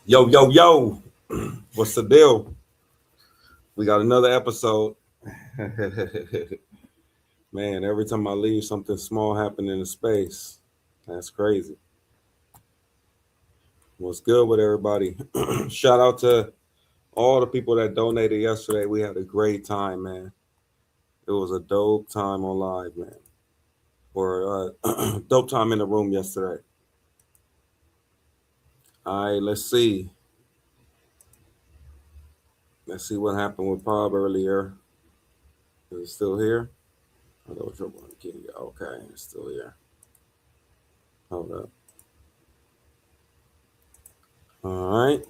Yo, yo, yo. What's the deal? We got another episode. Man, every time I leave, something small happen in the space. That's crazy. What's good with everybody? Shout out to all the people that donated yesterday. We had a great time, man. It was a dope time on live, man. Or dope time in the room yesterday. All right, let's see. Let's see what happened with Bob earlier. Is it still here? Hello, trouble. Okay, it's still here. Hold up. All right.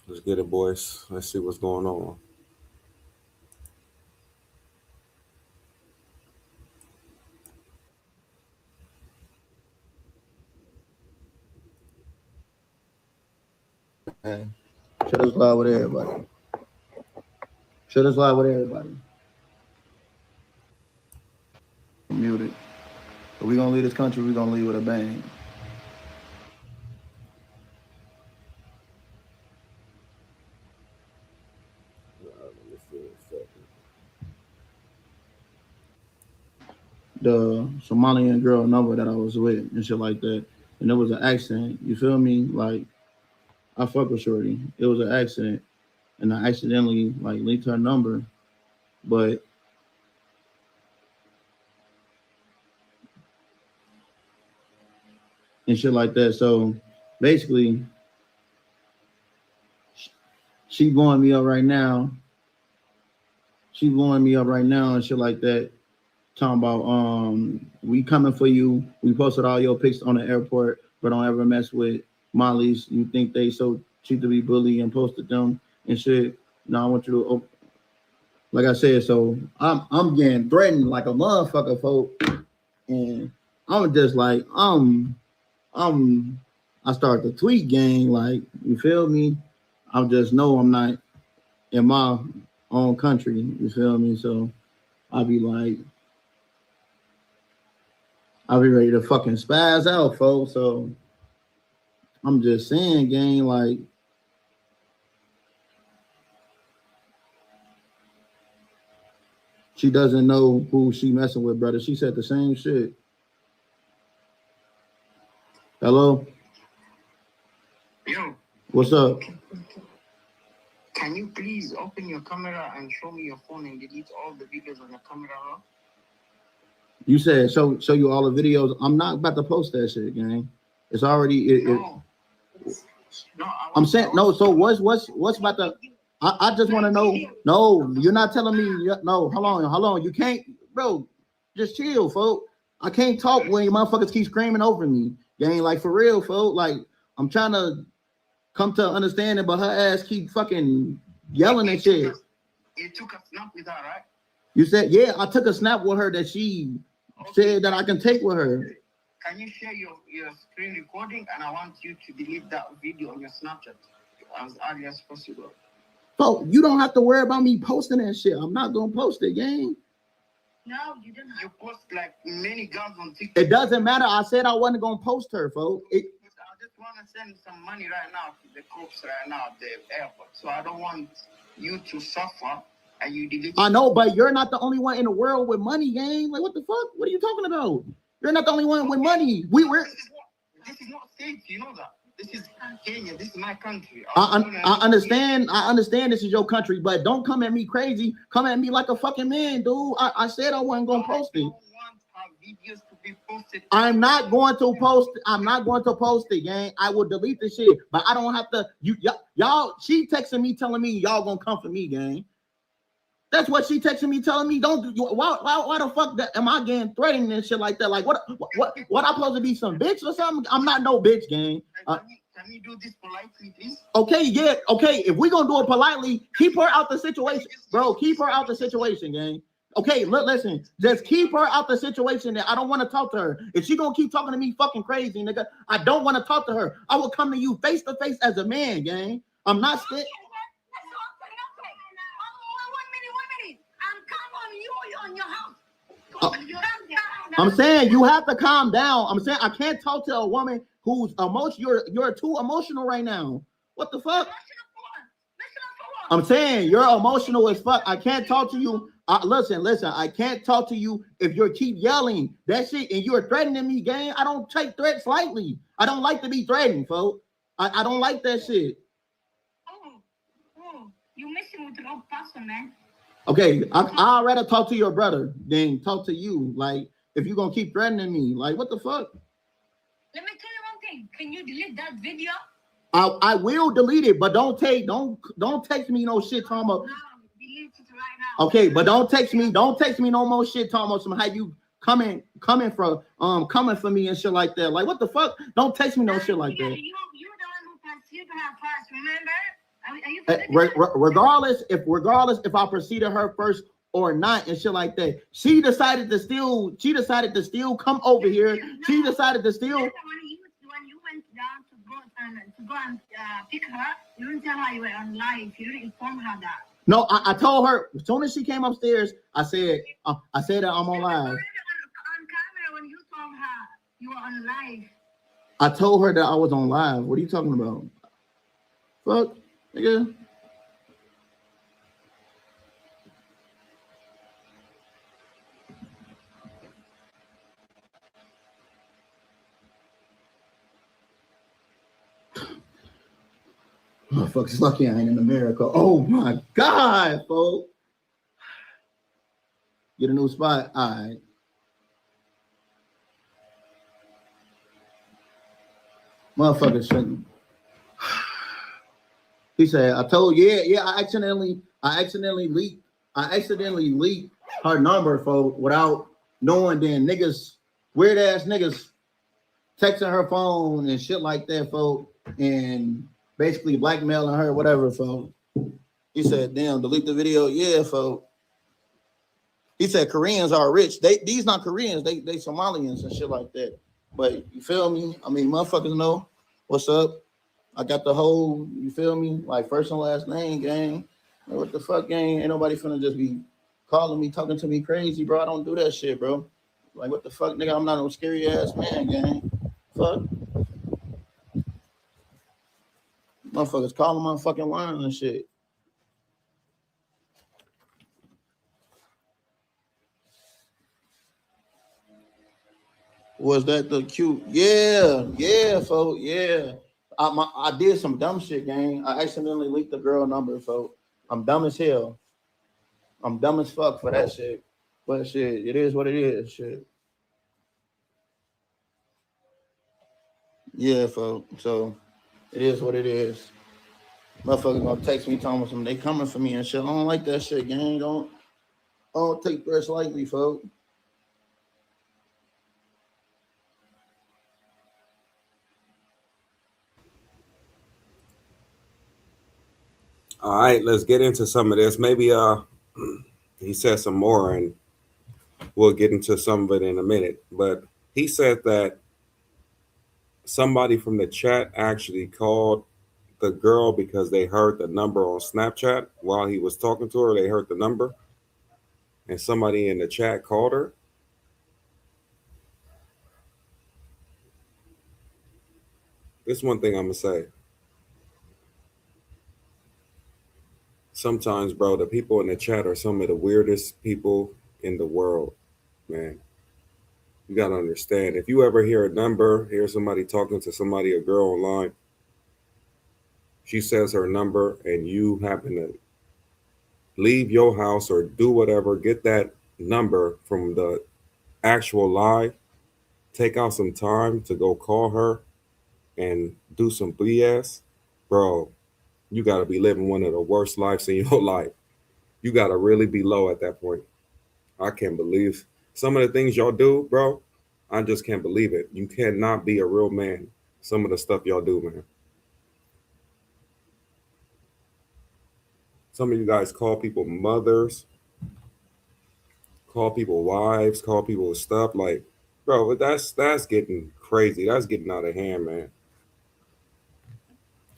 Let's get it, boys. Let's see what's going on. Man, share this live with everybody. Share this live with everybody. Muted. If we gonna leave this country, we gonna leave with a bang. The Somalian girl number that I was with and shit like that, and it was an accident. You feel me? Like I fuck with Shorty. It was an accident, and I accidentally like leaked her number, but and shit like that. So basically, she blowing me up right now. She blowing me up right now and shit like that. Talking about we coming for you. We posted all your pics on the airport, but don't ever mess with Molly's. You think they so cheap to be bullied and posted them and shit. No, I want you to like I said, so I'm getting threatened like a motherfucker, folk. And I'm just like, I start the tweet gang, like, you feel me? I just know I'm not in my own country, you feel me? So I'll be like, I'll be ready to fucking spaz out, folks. So I'm just saying, gang, like, she doesn't know who she messing with, brother. She said the same shit. Hello? Yo. What's up? Can you please open your camera and show me your phone and delete all the videos on the camera? You said show you all the videos. I'm not about to post that shit, gang. It's already no. I'm saying no. So what's about the? I just want to know. No, you're not telling me. No, hold on. You can't, bro. Just chill, folk. I can't talk when you motherfuckers keep screaming over me, gang. Like for real, folk. Like I'm trying to come to understanding, but her ass keep fucking yelling and shit. You took a snap with her, right? You said, yeah, I took a snap with her that she said that I can take with her. Can you share your screen recording? And I want you to delete that video on your Snapchat as early as possible. So you don't have to worry about me posting that shit. I'm not gonna post it, gang. No, you didn't. You post like many girls on TikTok. It doesn't matter. I said I wasn't gonna post her, folks. I just want to send some money right now to the cops right now at the airport. So I don't want you to suffer. And you delete. I know, but you're not the only one in the world with money, gang. Like, what the fuck? What are you talking about? You're not the only one with money. This is not safe. You know that. This is Kenya. This is my country. I understand. I understand this is your country, but don't come at me crazy. Come at me like a fucking man, dude. I said I wasn't gonna post it. Videos to be posted. I'm not going to post. I'm not going to post it, gang. I will delete the shit, but I don't have to. Y'all. She texting me, telling me y'all gonna come for me, gang. That's what she texting me, telling me. Don't. Why the fuck am I getting threatened and shit like that? Like what? I'm supposed to be some bitch or something? I'm not no bitch, gang. Can we do this politely, please? Okay, yeah, okay. If we gonna do it politely, keep her out the situation, bro. Keep her out the situation, gang. Okay, listen, just keep her out the situation. That I don't want to talk to her. If she gonna keep talking to me fucking crazy, nigga, I don't want to talk to her. I will come to you face to face as a man, gang. I'm not scared. I'm coming on you on your house. I'm saying you have to calm down. I'm saying I can't talk to a woman who's emotional. You're too emotional right now. What the fuck? I'm saying you're emotional as fuck. I can't talk to you. Listen. I can't talk to you if you keep yelling that shit and you're threatening me, gang. I don't take threats lightly. I don't like to be threatened, folks. I don't like that shit. You messing with the wrong person, man. Okay, I'd rather talk to your brother than talk to you. Like, if you're gonna keep threatening me, like, what the fuck? Let me tell you one thing. Can you delete that video? I will delete it, but don't text me no shit talking about. Delete it right now. Okay, but don't text me no more shit talking about some how you coming for me and shit like that. Like, what the fuck? Don't text me no shit like that. You're the one who pursued her first, remember? Are you regardless if I preceded her first or not and shit like that, she decided to still come over here. She decided to still. When you went down to go and pick her, you didn't tell her you were on live. You didn't inform her that. No, I told her as soon as she came upstairs. I said that I'm on live. On camera when you told her you were on live. I told her that I was on live. What are you talking about? Fuck, nigga. Motherfuckers lucky I ain't in America. Oh my God, folks. Get a new spot. All right. Motherfuckers shouldn't. He said, I told I accidentally leaked her number, folks, without knowing. Then weird ass niggas texting her phone and shit like that, folks, and basically blackmailing her, whatever, folks. He said, damn, delete the video. Yeah, folks. He said Koreans are rich. These not Koreans, they Somalians and shit like that. But you feel me? I mean, motherfuckers know what's up. I got the whole, you feel me? Like first and last name, gang. Like, what the fuck, gang? Ain't nobody finna just be calling me, talking to me crazy, bro. I don't do that shit, bro. Like, what the fuck, nigga? I'm not no scary ass man, gang. Fuck. Motherfuckers calling my fucking line and shit. Was that the cute? Yeah, folks, yeah. I did some dumb shit, gang. I accidentally leaked the girl number, folks. I'm dumb as hell. I'm dumb as fuck for that shit. But shit, it is what it is, shit. Yeah, folks. So it is what it is. Motherfuckers gonna text me telling them they coming for me and shit. I don't like that shit, gang. Don't take threats lightly, folks. All right, let's get into some of this. Maybe he said some more, and we'll get into some of it in a minute. But he said that somebody from the chat actually called the girl because they heard the number on Snapchat while he was talking to her. They heard the number, and somebody in the chat called her. This one thing I'm gonna say. Sometimes, bro, the people in the chat are some of the weirdest people in the world, man. You gotta understand. If you ever hear a number, hear somebody talking to somebody, a girl online, she says her number, and you happen to leave your house or do whatever, get that number from the actual live, take out some time to go call her and do some BS, bro, you got to be living one of the worst lives in your life. You got to really be low at that point. I can't believe some of the things y'all do, bro. I just can't believe it. You cannot be a real man. Some of the stuff y'all do, man. Some of you guys call people mothers, call people wives, call people stuff like, bro, that's getting crazy. That's getting out of hand, man.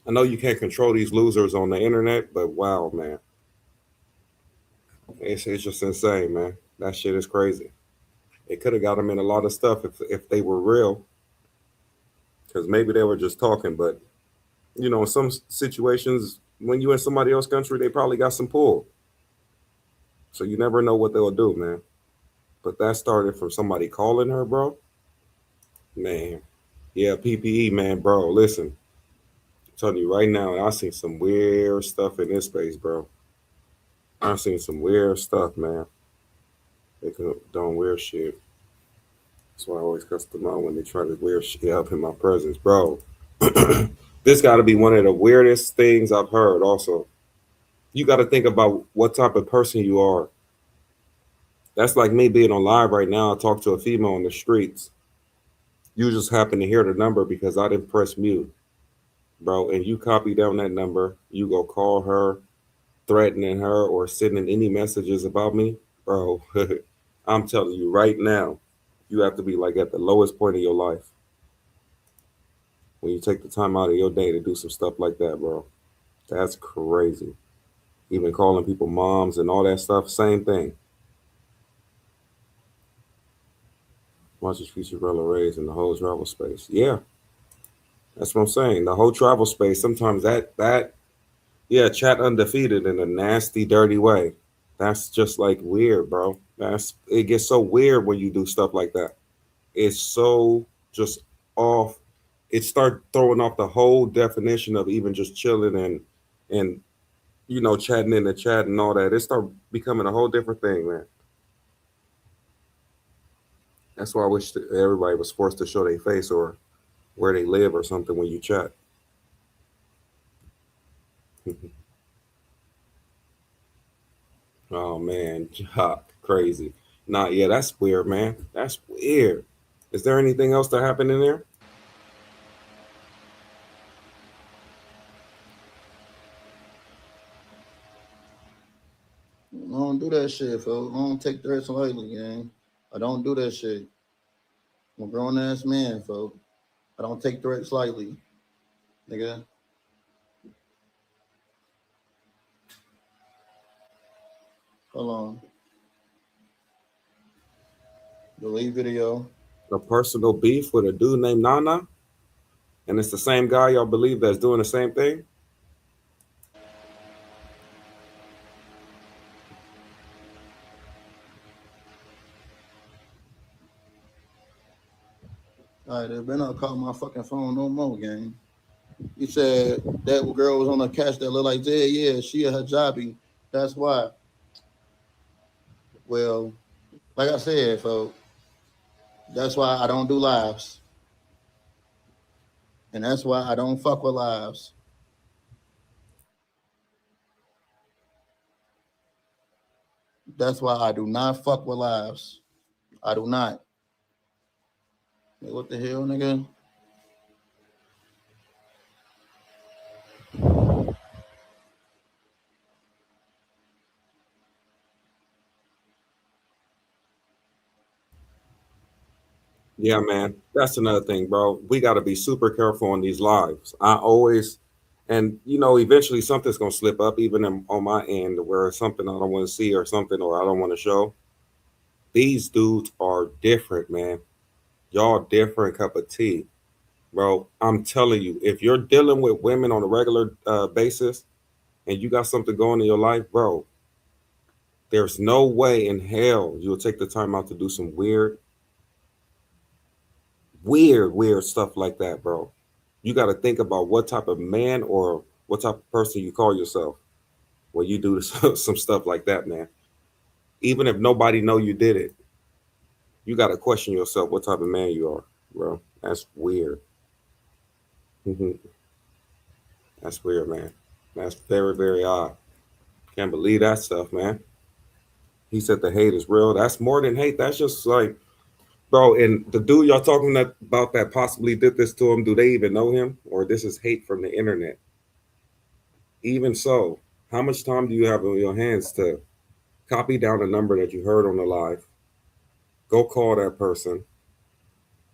I know you can't control these losers on the internet, but wow, man. It's just insane, man. That shit is crazy. It could have got them in a lot of stuff if they were real, because maybe they were just talking. But in some situations, when you in somebody else's country, they probably got some pull. So you never know what they'll do, man. But that started from somebody calling her, bro. Man, yeah, PPE, man, bro. Listen, I'm telling you right now, I seen some weird stuff in this space, bro. I seen some weird stuff, man. They could done weird shit. That's why I always cuss them out when they try to weird shit up in my presence, bro. This got to be one of the weirdest things I've heard. Also, you got to think about what type of person you are. That's like me being on live right now. I talk to a female on the streets. You just happen to hear the number because I didn't press mute, bro. And you copy down that number. You go call her, threatening her, or sending any messages about me, bro. I'm telling you right now, you have to be like at the lowest point of your life when you take the time out of your day to do some stuff like that, bro. That's crazy. Even calling people moms and all that stuff, same thing. Watch this future Rella Rays in the whole travel space. Yeah, that's what I'm saying. The whole travel space, sometimes yeah, chat undefeated in a nasty, dirty way. That's just like weird, bro. It gets so weird when you do stuff like that. It's so just off. It start throwing off the whole definition of even just chilling and chatting in the chat and all that. It start becoming a whole different thing, man. That's why I wish that everybody was forced to show their face or where they live or something when you chat. Oh man, Jock, crazy. Nah, yeah, that's weird, man. That's weird. Is there anything else that happened in there? I don't do that shit, folks. I don't take threats lightly, gang. I don't do that shit. I'm a grown ass man, folks. I don't take threats lightly, nigga. Hold on. Delete video. A personal beef with a dude named Nana, and it's the same guy y'all believe that's doing the same thing. All right, they better not call my fucking phone no more, gang. You said that girl was on a couch that looked like Zed. Yeah, she a hijabi. That's why. Well, like I said, folks, that's why I don't do lives. And that's why I don't fuck with lives. That's why I do not fuck with lives. I do not. What the hell, nigga? Yeah, man. That's another thing, bro. We got to be super careful on these lives. I always, and eventually something's gonna slip up, even on my end, where it's something I don't want to see or something, or I don't want to show. These dudes are different, man. Y'all different cup of tea, bro. I'm telling you, if you're dealing with women on a regular basis and you got something going in your life, bro, there's no way in hell you'll take the time out to do some weird stuff like that, bro. You got to think about what type of man or what type of person you call yourself when you do some stuff like that, man. Even if nobody know you did it, you got to question yourself what type of man you are, bro. That's weird. That's weird, man. That's very odd. Can't believe that stuff, man. He said the hate is real. That's more than hate. That's just like, bro. And the dude y'all talking about that possibly did this to him, do they even know him? Or this is hate from the internet? Even so, how much time do you have on your hands to copy down a number that you heard on the live, go call that person,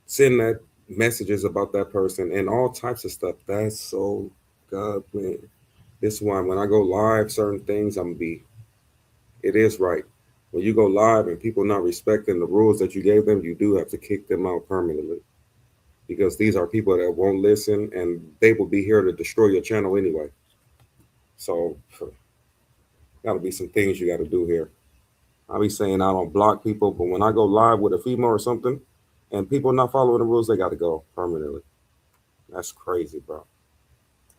send that messages about that person, and all types of stuff? That's so God, man. This one, when I go live, certain things I'm gonna be. It is right. When you go live and people not respecting the rules that you gave them, you do have to kick them out permanently, because these are people that won't listen and they will be here to destroy your channel anyway. So, got to be some things you got to do here. I be saying I don't block people, but when I go live with a female or something and people not following the rules, they got to go permanently. That's crazy, bro.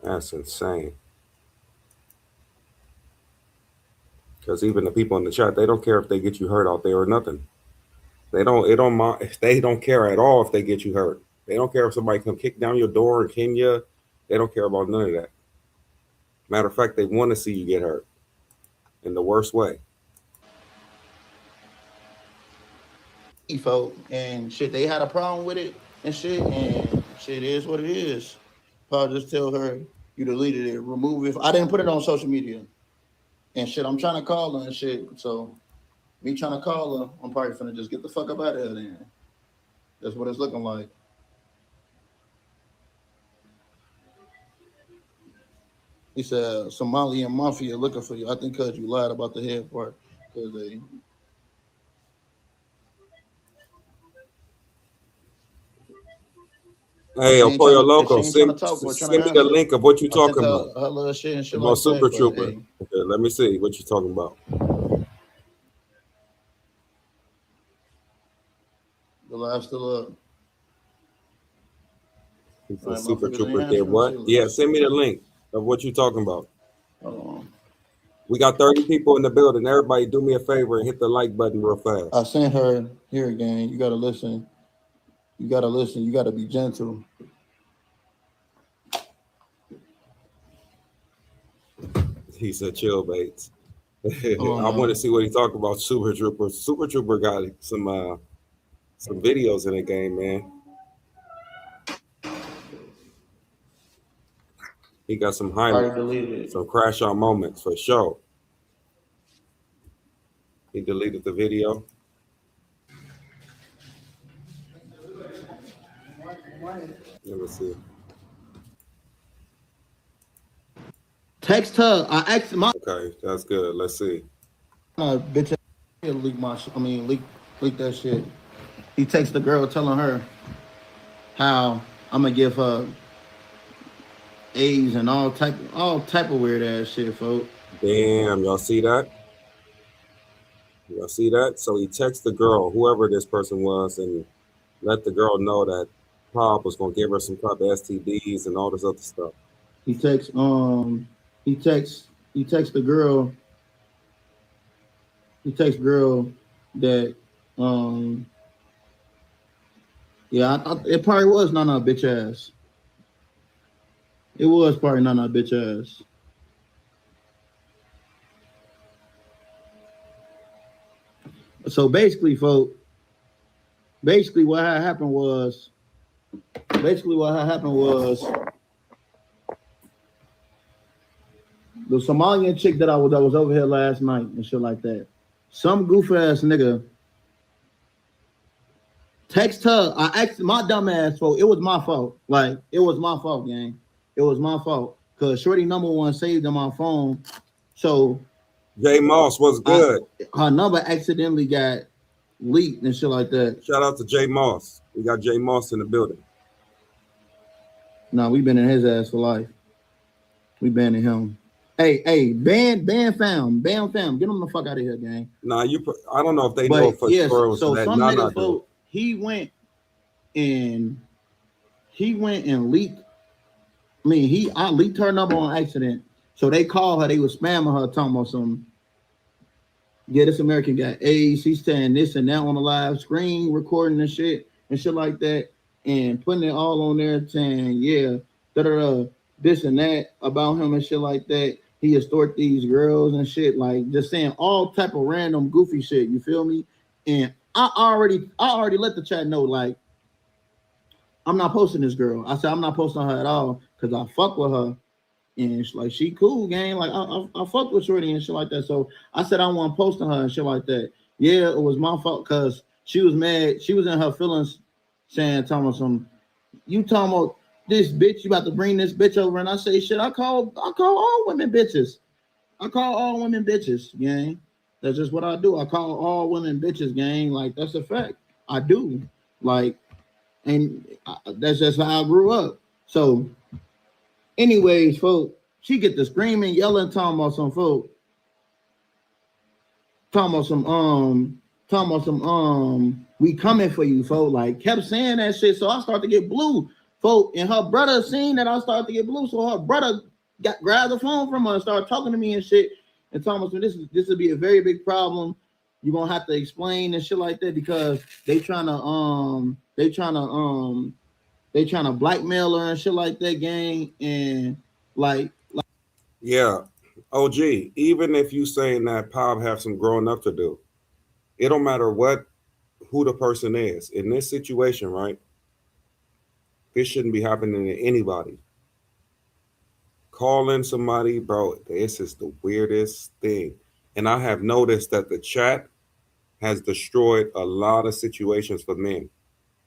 That's insane. Because even the people in the chat, they don't care if they get you hurt out there or nothing. They don't. It don't mind. They don't care at all if they get you hurt. They don't care if somebody come kick down your door in Kenya. They don't care about none of that. Matter of fact, they want to see you get hurt in the worst way. Folk and shit, they had a problem with it and shit, and shit is what it is. Probably just tell her you deleted it, remove it. I didn't put it on social media and shit. I'm trying to call her and shit. So me trying to call her, I'm probably finna just get the fuck up out of here then. That's what it's looking like. He said Somalian mafia looking for you. I think because you lied about the head part. Because they. Hey, Pollo Loco, She ain't trying send, to talk or trying send to me the answer. link of what you're I sent talking about. her little shit and shit About like Super that. Trooper. Hey, Okay, let me see what you're talking about. the live's still up. He said Right, Super motherfuckers Trooper ain't did answering what? shit. Yeah, send me the link of what you're talking about. Hold on. We got 30 people in the building. Everybody do me a favor and hit the like button real fast. I sent her here again. You gotta listen. You gotta listen. You gotta be gentle. He said chill, Bates. I On want to see what he talked about. Super Trooper. Super Trooper got some videos in the game, man. He got some highlights, some crash out moments for sure. He deleted the video. Let me see. Text her. I asked my Okay, that's good. Let's see. bitch leak my shit. I mean leak that shit. He texts the girl telling her how I'm gonna give her A's and all type of weird ass shit, folks. Damn, y'all see that? Y'all see that? So he texts the girl, whoever this person was, and let the girl know that Pop was gonna give her some type of STDs and all this other stuff. He texts the girl. He texts girl that yeah, it probably was Nana bitch ass. It was probably Nana bitch ass. So basically, folks, what had happened was the Somalian chick that was over here last night and shit like that. Some goof ass nigga text her. I asked my dumb ass, folks. It was my fault. Like, it was my fault, gang. It was my fault. Cause Shorty number one saved on my phone. So J Moss was good. Her number accidentally got leaked and shit like that. Shout out to J Moss. We got J Moss in the building. No, we been in his ass for life. We banning him. Hey, ban fam. Get him the fuck out of here, gang. Nah, I don't know if they know for sure. So some niggas, folk, he went and leaked. I mean, I leaked her number on accident. So they called her. They was spamming her, talking about some. Yeah, this American got AIDS. He's saying this and that on the live screen, recording and shit like that, and putting it all on there, saying yeah, this and that about him and shit like that. He extort these girls and shit, like just saying all type of random goofy shit. You feel me? And I already let the chat know, like, I'm not posting this girl. I said I'm not posting her at all because I fuck with her. And it's like, she cool, gang. Like, I fucked with Shorty and shit like that. So I said I want posting her and shit like that. Yeah, it was my fault because she was mad. She was in her feelings saying, you talking about this bitch, you about to bring this bitch over. And I say, shit, I call all women bitches. I call all women bitches, gang. That's just what I do. I call all women bitches, gang. Like that's a fact. I do. Like, and that's just how I grew up. So, anyways, folks, she get to screaming, yelling, talking about some folk, talking about some we coming for you, folk. Like kept saying that shit. So I start to get blue, folk. And her brother seen that I started to get blue. So her brother grabbed the phone from her and started talking to me and shit. And talking about this would be a very big problem. You're gonna have to explain and shit like that because they trying to blackmail her and shit like that, gang. And like Yeah. OG, even if you saying that Pop have some growing up to do, it don't matter who the person is. In this situation, right? This shouldn't be happening to anybody. Calling somebody, bro, this is the weirdest thing. And I have noticed that the chat has destroyed a lot of situations for men.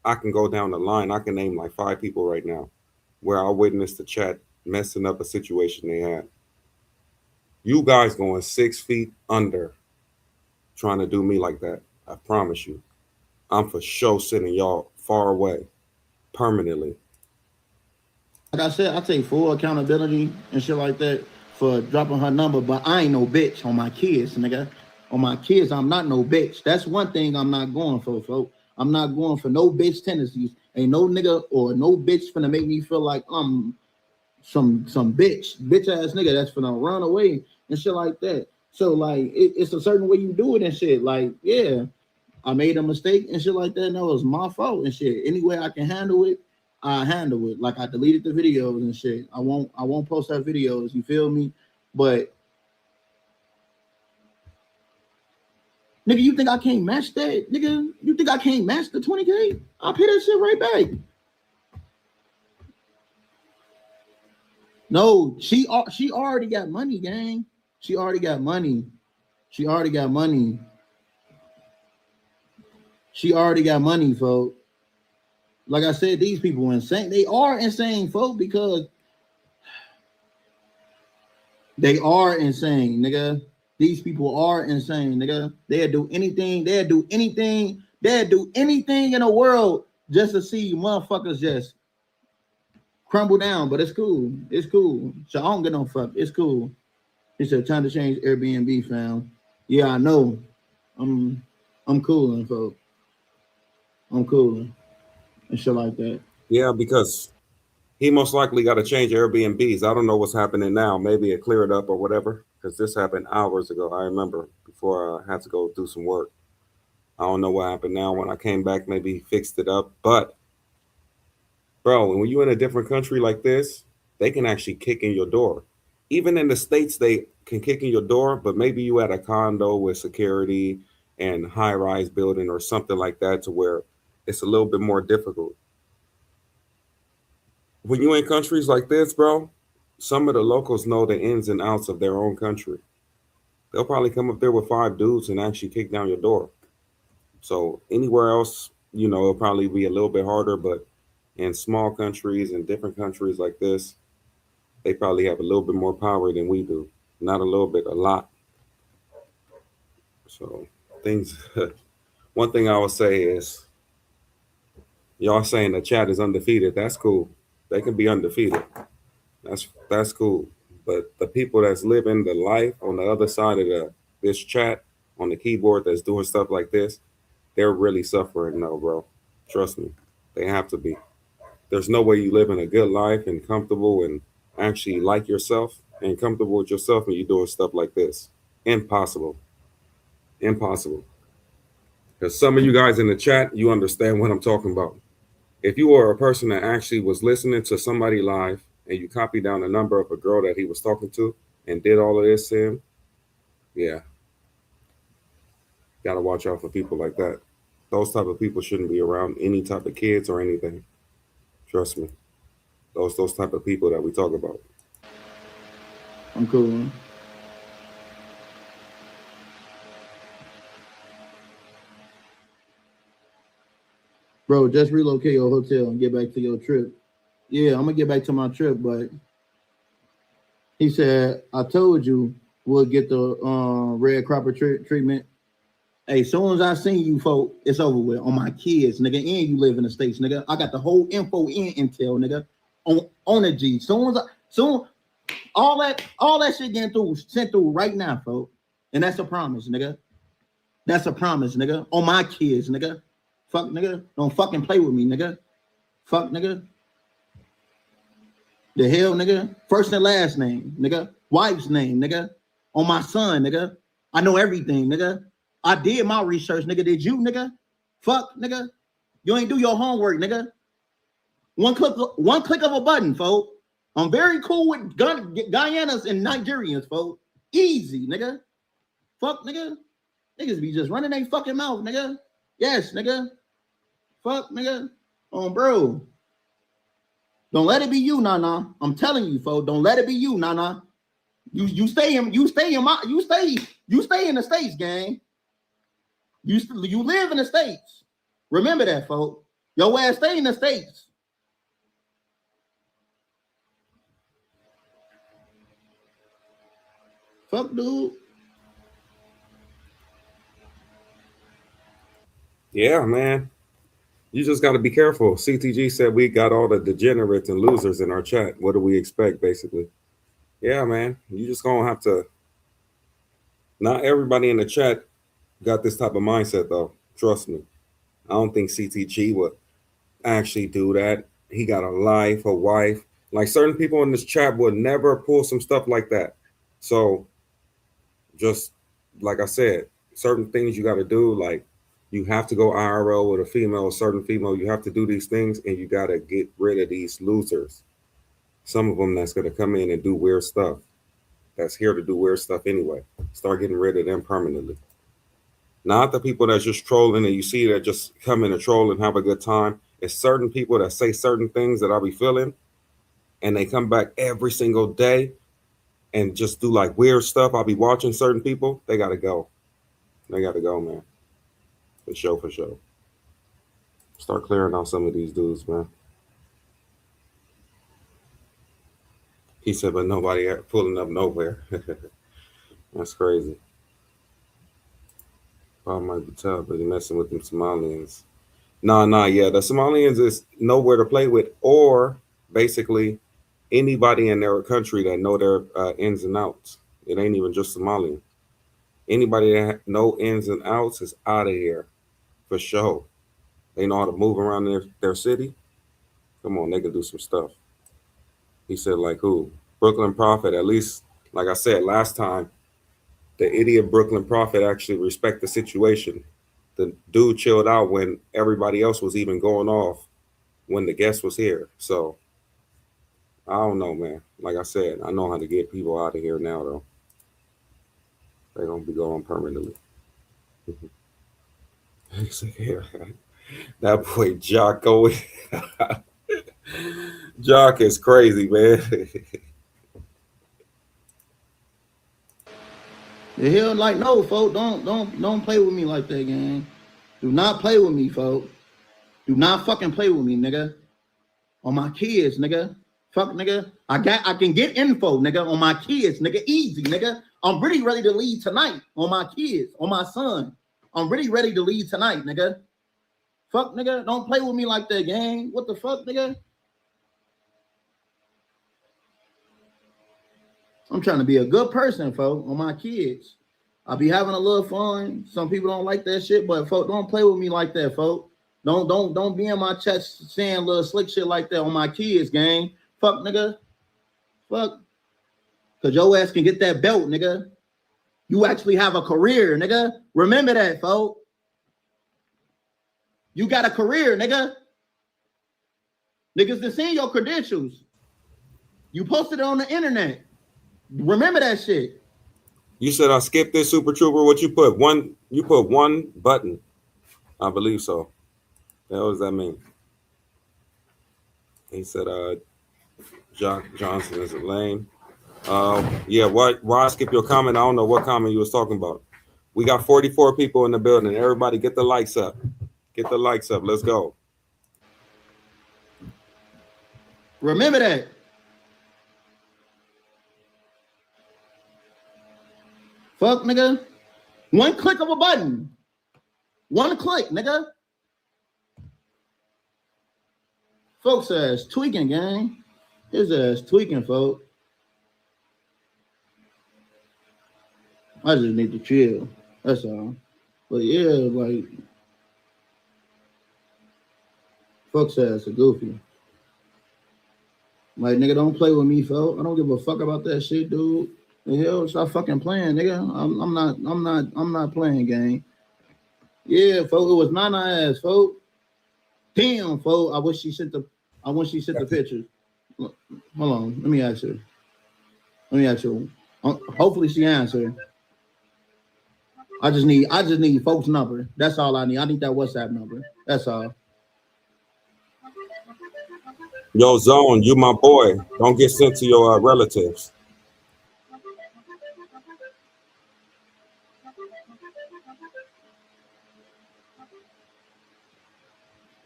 I can go down the line. I can name like 5 people right now where I witnessed the chat messing up a situation they had. You guys going 6 feet under trying to do me like that. I promise you. I'm for sure sending y'all far away permanently. like I said, I take full accountability and shit like that for dropping her number, but I ain't no bitch on my kids, nigga. On my kids, I'm not no bitch. That's one thing I'm not going for, folks. I'm not going for no bitch tendencies. Ain't no nigga or no bitch finna make me feel like I'm some bitch ass nigga that's finna run away and shit like that. So like it's a certain way you do it and shit. Like, yeah, I made a mistake and shit like that, and that was my fault and shit. Any way I can handle it, I handle it. Like I deleted the videos and shit. I won't post that videos, you feel me? But nigga, you think I can't match that? Nigga, you think I can't match the 20K? I'll pay that shit right back. No, she already got money, gang. She already got money. She already got money. She already got money, folks. Like I said, these people are insane. They are insane, folks, because they are insane, nigga. These people are insane, nigga. They'll do anything. They'll do anything. They'll do anything in the world just to see motherfuckers just crumble down. But it's cool. It's cool. So I don't get no fuck. It's cool. It's a time to change Airbnb, fam. Yeah, I know. I'm cooling, folks. I'm cooling and shit like that. Yeah, because he most likely got to change Airbnbs. I don't know what's happening now. Maybe it cleared up or whatever. Because this happened hours ago. I remember before I had to go do some work. I don't know what happened now. When I came back, maybe he fixed it up. But bro, when you're in a different country like this, they can actually kick in your door. Even in the States, they can kick in your door, but maybe you at a condo with security and high-rise building or something like that to where it's a little bit more difficult. When you're in countries like this, bro, some of the locals know the ins and outs of their own country. They'll probably come up there with 5 dudes and actually kick down your door. So anywhere else, it'll probably be a little bit harder, but in small countries and different countries like this, they probably have a little bit more power than we do. Not a little bit, a lot. So things. One thing I would say is, y'all saying the chat is undefeated. That's cool. They can be undefeated. That's cool. But the people that's living the life on the other side of this chat on the keyboard that's doing stuff like this, they're really suffering now, bro. Trust me, they have to be. There's no way you living a good life and comfortable and actually like yourself and comfortable with yourself and you doing stuff like this. Impossible. Impossible. Because some of you guys in the chat, you understand what I'm talking about. If you were a person that actually was listening to somebody live and you copied down the number of a girl that he was talking to and did all of this to him, yeah, gotta watch out for people like that. Those type of people shouldn't be around any type of kids or anything. Trust me. Those type of people that we talk about. I'm cool. Bro, just relocate your hotel and get back to your trip. Yeah, I'm gonna get back to my trip, but he said, I told you will get the red cropper treatment. Hey, as soon as I seen you, folk, it's over with. On my kids, nigga, and you live in the States, nigga. I got the whole info and intel, nigga. On the G. Soon all that shit getting sent through right now, folk. And that's a promise, nigga. That's a promise, nigga. On my kids, nigga. Fuck, nigga. Don't fucking play with me, nigga. Fuck, nigga. The hell, nigga. First and last name, nigga. Wife's name, nigga. On my son, nigga. I know everything, nigga. I did my research, nigga. Did you, nigga? Fuck, nigga. You ain't do your homework, nigga. One click of a button, folks. I'm very cool with Guyanas and Nigerians, folks. Easy, nigga. Fuck, nigga. Niggas be just running their fucking mouth, nigga. Yes, nigga. Fuck, nigga. Bro. Don't let it be you, Nana. I'm telling you, folks. Don't let it be you, Nana. You stay in the States, gang. You live in the States. Remember that, folks. Your ass stay in the States. Fuck, dude. Yeah, man. You just got to be careful. CTG said we got all the degenerates and losers in our chat. What do we expect, basically? Yeah, man. You just going to have to. Not everybody in the chat got this type of mindset, though. Trust me. I don't think CTG would actually do that. He got a life, a wife. Like certain people in this chat would never pull some stuff like that. So just like I said, certain things you got to do, like you have to go IRL with a certain female. You have to do these things and you got to get rid of these losers. Some of them that's going to come in and do weird stuff. That's here to do weird stuff anyway. Start getting rid of them permanently. Not the people that's just trolling and you see that just come in and troll and have a good time. It's certain people that say certain things that I'll be feeling and they come back every single day and just do like weird stuff. I'll be watching certain people. They got to go. They got to go, man. For sure. Start clearing out some of these dudes, man. He said, but nobody pulling up nowhere. That's crazy. Bob might be tough, but he's messing with them Somalians. Nah, yeah. The Somalians is nowhere to play with, or basically anybody in their country that know their ins and outs. It ain't even just Somalian. Anybody that know ins and outs is out of here, for sure. They know how to move around their city. Come on, they can do some stuff. He said, like who? Brooklyn Prophet, at least, like I said last time, the idiot Brooklyn Prophet actually respect the situation. The dude chilled out when everybody else was even going off when the guest was here. So, I don't know, man. Like I said, I know how to get people out of here now, though. They're going to be going permanently. That boy Jocko. Jock is crazy, man. The hell, like, no, folks, don't play with me like that, gang. Do not play with me, folks. Do not fucking play with me, nigga. On my kids, nigga. Fuck, nigga. I can get info, nigga, on my kids, nigga. Easy, nigga. I'm really ready to leave tonight on my kids, on my son. I'm really ready to leave tonight, nigga. Fuck, nigga. Don't play with me like that, gang. What the fuck, nigga? I'm trying to be a good person, folks, on my kids. I'll be having a little fun. Some people don't like that shit, but folks, don't play with me like that, folks. Don't be in my chat saying little slick shit like that on my kids, gang. Fuck, nigga. Fuck. Cause your ass can get that belt, nigga. You actually have a career, nigga. Remember that, folks. You got a career, nigga. Niggas done seen your credentials. You posted it on the internet. Remember that shit. You said I skipped this, Super Trooper. What you put? You put one button. I believe so. What does that mean? He said Jock Johnson is a lame. Yeah, why skip your comment? I don't know what comment you was talking about. We got 44 people in the building. Everybody get the likes up. Get the likes up. Let's go. Remember that. Fuck, nigga. One click of a button. One click, nigga. Folks ass tweaking, gang. His ass tweaking, folks. I just need to chill. That's all. But yeah, like, folks ass a goofy. Like, nigga, don't play with me, folks. I don't give a fuck about that shit, dude. The hell, stop fucking playing, nigga. I'm not playing, gang. Yeah, folks, it was Nana ass, folks. Damn, folks. I wish she sent the pictures. Hold on, let me ask her. Hopefully she answered. I just need folks' number. That's all I need. I need that WhatsApp number. That's all. Yo, Zone, you my boy. Don't get sent to your relatives.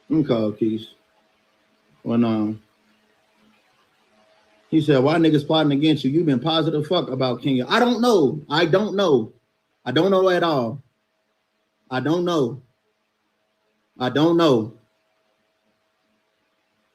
Let me call Keith. He said, why niggas plotting against you? You've been positive fuck about Kenya. I don't know. I don't know at all. I don't know.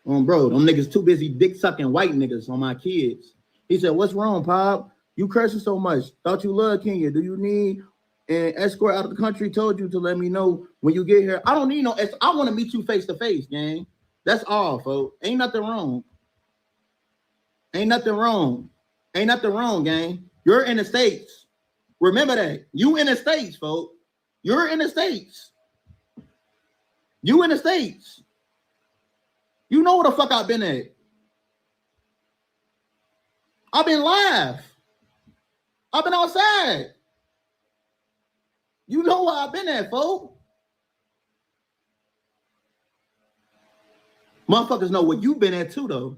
Bro, them niggas too busy dick sucking white niggas on my kids. He said, what's wrong, Pop? You cursing so much. Thought you loved Kenya. Do you need an escort out of the country? Told you to let me know when you get here. I don't need no escort. I want to meet you face to face, gang. That's all, folks. Ain't nothing wrong, gang. You're in the States. Remember that. You in the States, folks. You're in the States. You in the States. You know where the fuck I've been at. I've been live. I've been outside. You know where I've been at, folks. Motherfuckers know where you been at too, though.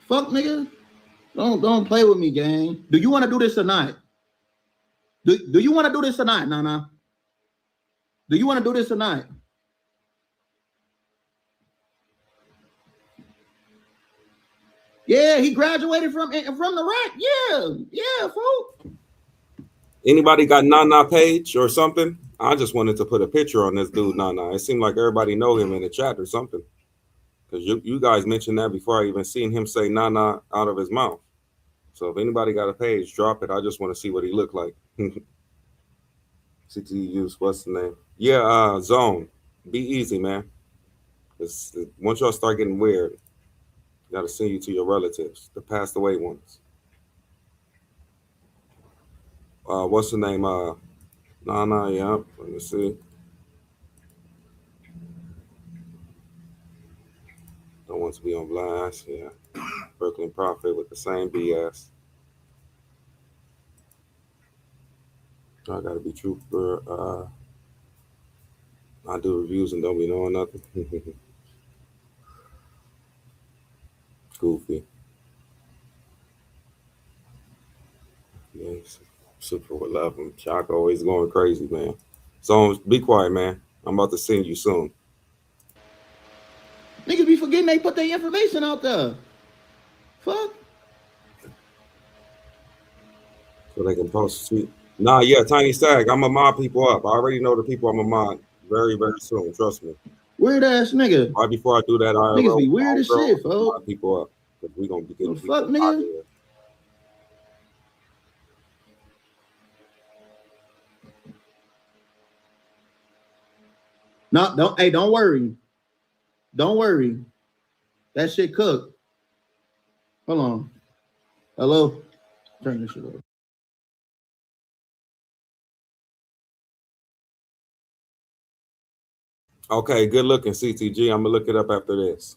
Fuck, nigga. Don't play with me, gang. Do you want to do this or not? Do you want to do this or not, Nana? Do you want to do this or not? Yeah, he graduated from the rack. Yeah, folks. Anybody got Nana page or something? I just wanted to put a picture on this dude, Nana. It seemed like everybody know him in the chat or something. Because you guys mentioned that before I even seen him say Nana out of his mouth. So if anybody got a page, drop it. I just want to see what he looked like. CTU's, what's the name? Yeah, Zone. Be easy, man. Once y'all start getting weird, got to send you to your relatives, the passed away ones. What's the name? Nana, yeah. Let me see. Don't want to be on blast. Yeah. Brooklyn Prophet with the same BS. I gotta be truthful. I do reviews and don't be knowing nothing. Goofy. Yes. Super with love him. Shock always going crazy, man. So be quiet, man. I'm about to send you soon. Niggas be forgetting they put their information out there. Fuck. So they can post tweet. Nah, yeah, Tiny Stag. I'm gonna mod people up. I already know the people I'm gonna mod very, very soon. Trust me. Weird ass nigga. Right before I do that, Niggas be weird as shit, folks. Mod people up. Because we gonna be getting people fuck, nigga. Out here. No, don't worry. Don't worry. That shit cooked. Hold on. Hello? Turn this shit off. Okay, good looking, CTG. I'm gonna look it up after this.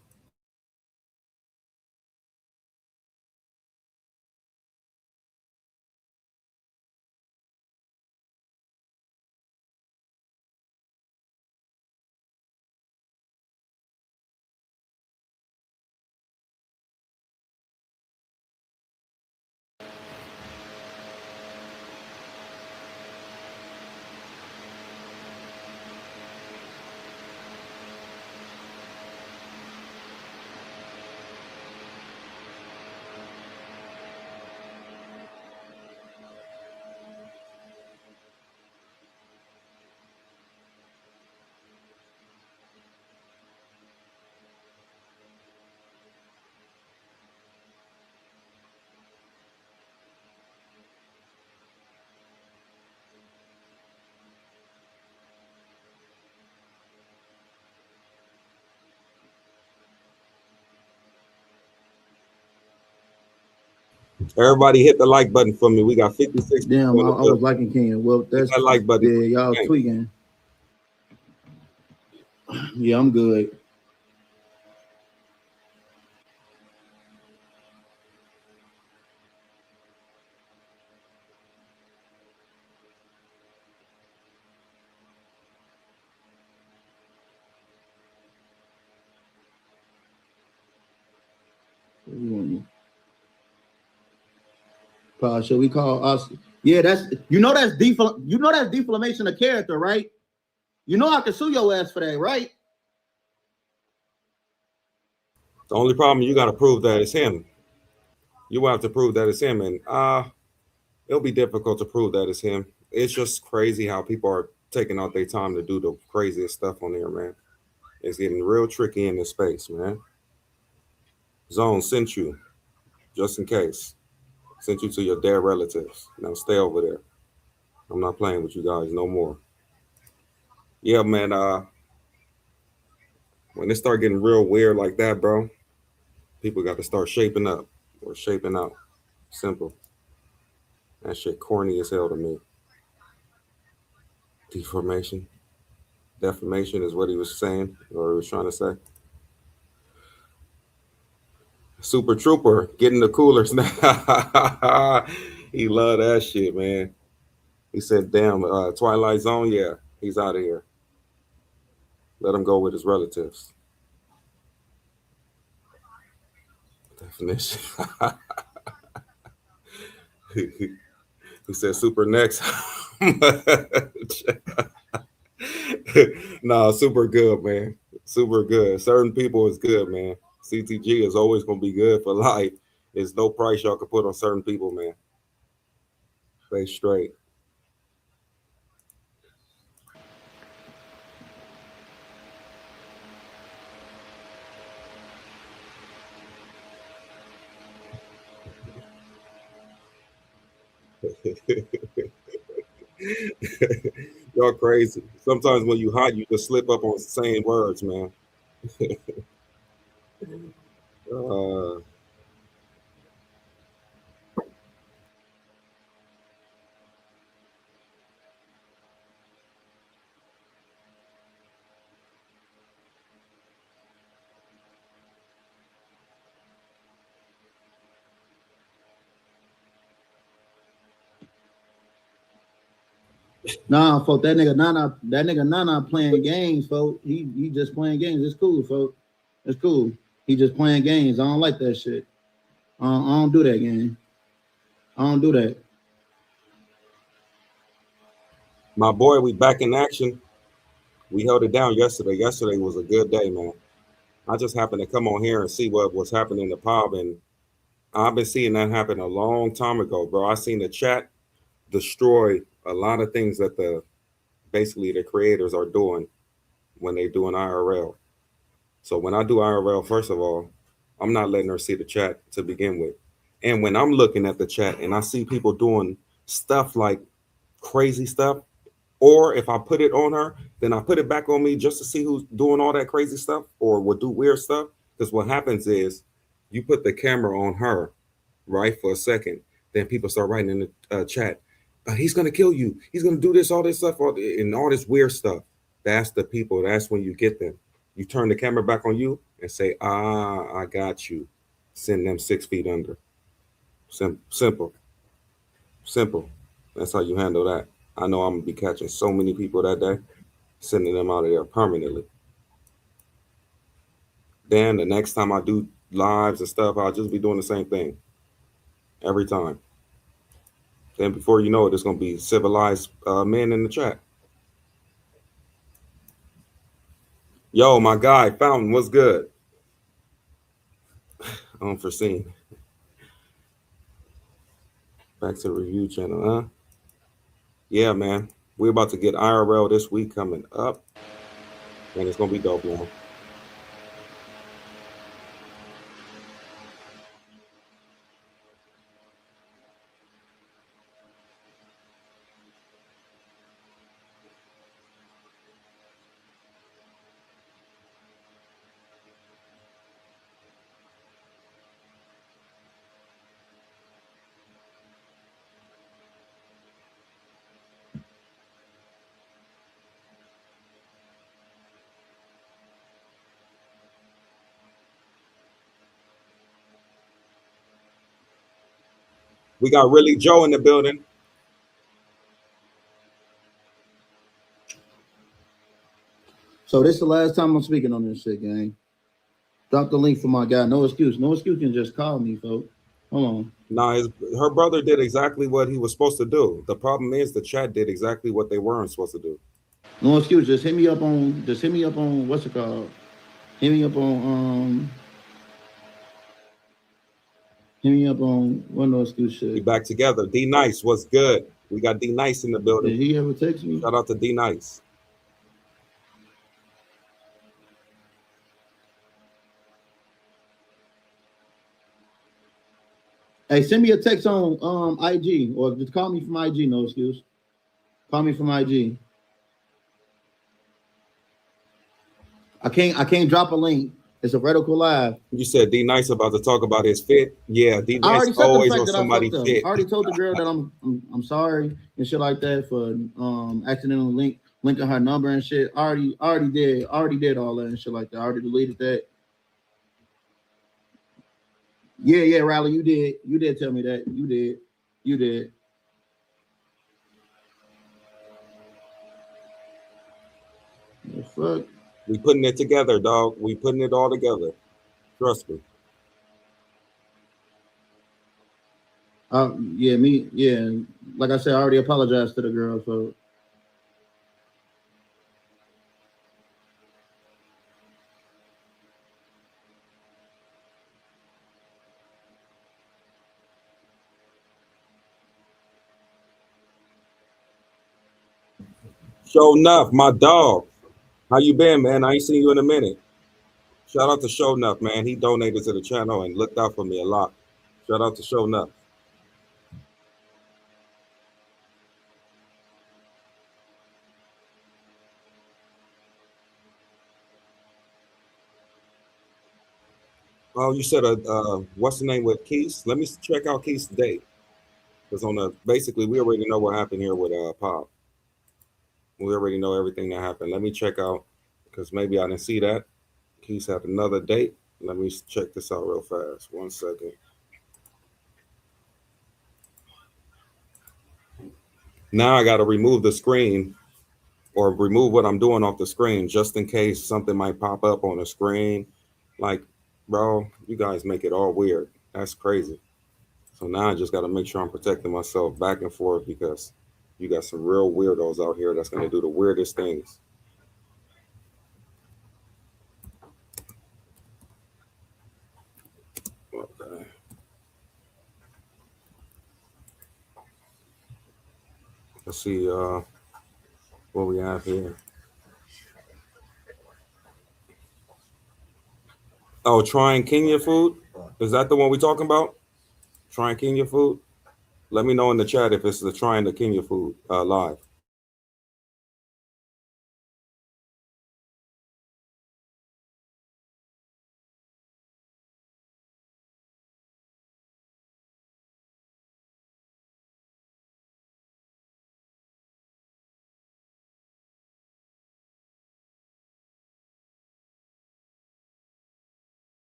Everybody hit the like button for me. We got 56 Damn, people in the I was building. liking Ken. Well, Hit that's that like button. yeah, y'all Thanks. tweaking. Yeah, I'm good. Should we call us? Yeah, that's that's defamation of character, right? You know I can sue your ass for that, right? The only problem you got to prove that it's him. You will have to prove that it's him, and it'll be difficult to prove that it's him. It's just crazy how people are taking out their time to do the craziest stuff on there, man. It's getting real tricky in this space, man. Zone sent you just in case. Sent you to your dead relatives. Now stay over there. I'm not playing with you guys no more. Yeah, man. When it start getting real weird like that, bro, people got to start shaping up or shaping out. Simple. That shit corny as hell to me. Deformation. Defamation is what he was saying or he was trying to say. Super Trooper getting the coolers now. He love that shit, man. He said, "Damn, Twilight Zone, yeah, he's out of here. Let him go with his relatives." Definition. He said, "Super next." Nah, super good, man. Super good. Certain people is good, man. CTG is always gonna be good for life. There's no price y'all can put on certain people, man. Stay straight. Y'all crazy. Sometimes when you hot, you just slip up on saying words, man. Uh, Nah, folks, that nigga Nana playing games, folks. He just playing games. It's cool, folks. It's cool. He just playing games. I don't like that shit. I don't do that, gang. I don't do that. my boy, we back in action. We held it down yesterday. Yesterday was a good day, man. I just happened to come on here and see what was happening in the pub, and I've been seeing that happen a long time ago, bro. I seen the chat destroy a lot of things that the creators are doing when they doing IRL. So when I do IRL, first of all, I'm not letting her see the chat to begin with. And when I'm looking at the chat and I see people doing stuff like crazy stuff, or if I put it on her, then I put it back on me just to see who's doing all that crazy stuff or will do weird stuff. Because what happens is you put the camera on her, right, for a second, then people start writing in the chat, he's gonna kill you. He's gonna do this, all this stuff, and all this weird stuff. That's the people. That's when you get them. You turn the camera back on you and say, I got you. Send them 6 feet under. Simple, simple. That's how you handle that. I know I'm gonna be catching so many people that day, sending them out of there permanently. Then the next time I do lives and stuff, I'll just be doing the same thing every time. Then before you know it, it's gonna be civilized men in the chat. Yo, my guy, Fountain, what's good? Unforeseen. Back to the review channel, huh? Yeah, man. We're about to get IRL this week coming up, and it's gonna be dope, man. We got Really Joe in the building. So this is the last time I'm speaking on this shit, gang. Drop the link for my guy. No excuse. No excuse can just call me, folks. Hold on. Nah, her brother did exactly what he was supposed to do. The problem is the chat did exactly what they weren't supposed to do. No excuse. Just hit me up on. Just hit me up on. What's it called? Hit me up on. Hit me up on. What no excuse We shit. back together. D Nice, what's good? We got D Nice in the Did building. he ever text me? Shout out to D Nice. Hey, send me a text on IG or just call me from IG. No excuse. Call me from IG. I can't drop a link. It's a vertical live. You said D Nice about to talk about his fit. Yeah, D I Nice already said the always fact on that I somebody fucked up. fit. I already told the girl that I'm sorry and shit like that for accidentally linking her number and shit. I already did all that and shit like that. I already deleted that. Yeah, Riley, you did. You did tell me that. You did. You did. The fuck? We putting it together, dog. We putting it all together. Trust me. Yeah. Like I said, I already apologized to the girl, so Show enough, my dog. How you been, man? I ain't seen you in a minute. Shout out to Show Enough, man. He donated to the channel and looked out for me a lot. Shout out to Show Enough. Oh, you said what's the name with Keith? Let me check out Keith's date. Because on the basically we already know what happened here with Pop. We already know everything that happened. Let me check out because maybe I didn't see that. Keith had another date. Let me check this out real fast. 1 second. Now I got to remove the screen or remove what I'm doing off the screen just in case something might pop up on the screen. Like, bro, you guys make it all weird. That's crazy. So now I just got to make sure I'm protecting myself back and forth because you got some real weirdos out here that's going to do the weirdest things. Okay. Let's see what we have here. Oh, trying Kenya food? Is that the one we talking about? Trying Kenya food? Let me know in the chat if it's the trying the Kenya food live.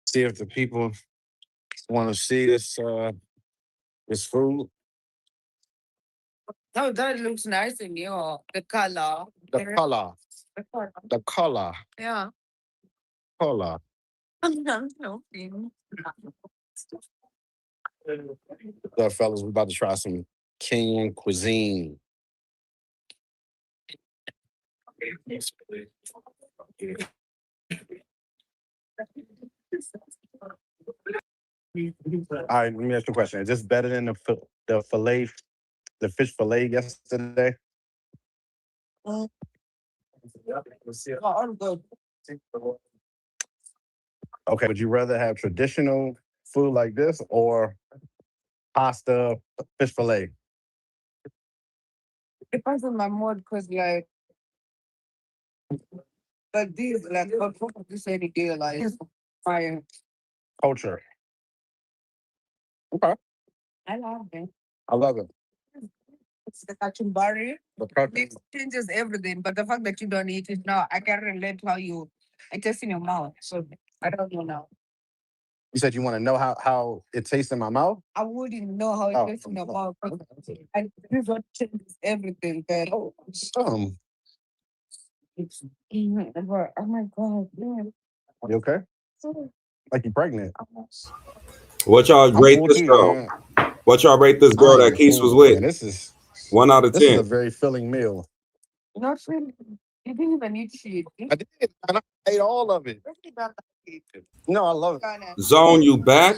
See if the people want to see this food. Oh, that looks nice in you. The color. The color. The color. The color. Yeah. Color. No. So, fellas, we're about to try some Kenyan cuisine. All right, let me ask you a question. Is this better than the fillet, the fish fillet yesterday? Oh, all good. Okay, would you rather have traditional food like this or pasta, fish fillet? Depends on my mood because like these, like what this any day, like fire. Culture. Okay, I love it. I love it. It's the kachumbari. The pepper. It changes everything, but the fact that you don't eat it now, I can relate how you it tastes in your mouth. So I don't know now. You said you want to know how it tastes in my mouth? I wouldn't know how Oh. it tastes in the mouth. And this one changes everything. But Oh, oh my God. Yeah. you okay? Like you pregnant? What y'all I'm rate full this too, girl? man. What y'all rate this girl I that am Keith was full, man. with? This is 1 out of a 10. very filling meal. Not really. You didn't even eat shit. I did, and I ate all of it. No, I love it. Zone, you back?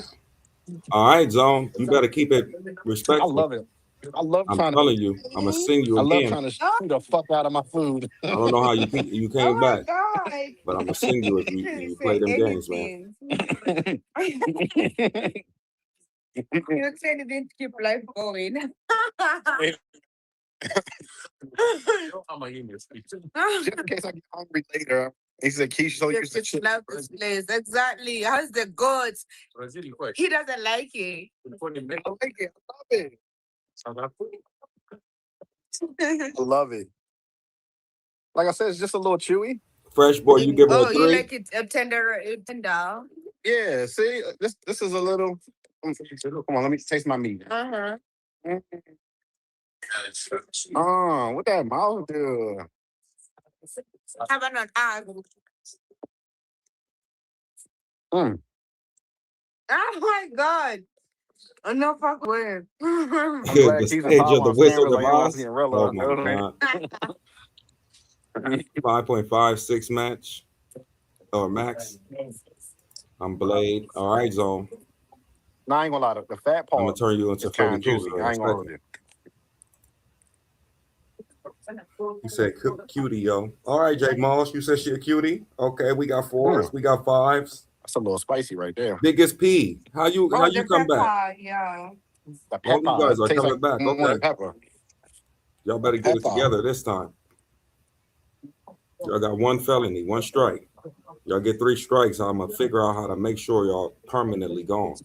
All right, Zone. You better keep it I respectful. love it. I love I'm trying to. telling you. I'm gonna sing you I love again. trying to shoot the fuck out of my food. I don't know how you Oh came my back, God. but I'm gonna sing you if you, Didn't you play say them games, man. anything. You said it didn't keep life going. Just in case I get hungry later. He said, Keisha, so you Just love this place. Exactly. How's the goods? He doesn't like it. I like it. I love it. I love it. Like I said, it's just a little chewy. Fresh boy, you give her Oh, a you 3. like it tender? Tender. Yeah, see, this is a little. Come on, let me taste my meat. Uh-huh. Oh, what that mouth do? Have an egg. Mm. Oh my God. No fuck way. I'm glad The Keith and stage of Paul the on screen Wizard was of like, yo, that's Oz. getting real Oh love. my God. 5.56 or max. I'm Blade. All right, Zone. No, I ain't gonna lie. The fat I'm gonna part turn you into is Freddy kind of juicy. Krueger in I a ain't gonna hold second. you. You said cutie, yo. All right, Jay Moss. You said she a cutie. Okay, we got 4s. We got 5s. That's a little spicy right there. Biggest P. How you Oh, the come back? pepper, yeah. The All you pepper guys are tastes coming like back. more Okay. than pepper. Y'all better get it together this time. Y'all got 1 felony, 1 strike. Y'all get 3 strikes. I'm gonna figure out how to make sure y'all permanently gone.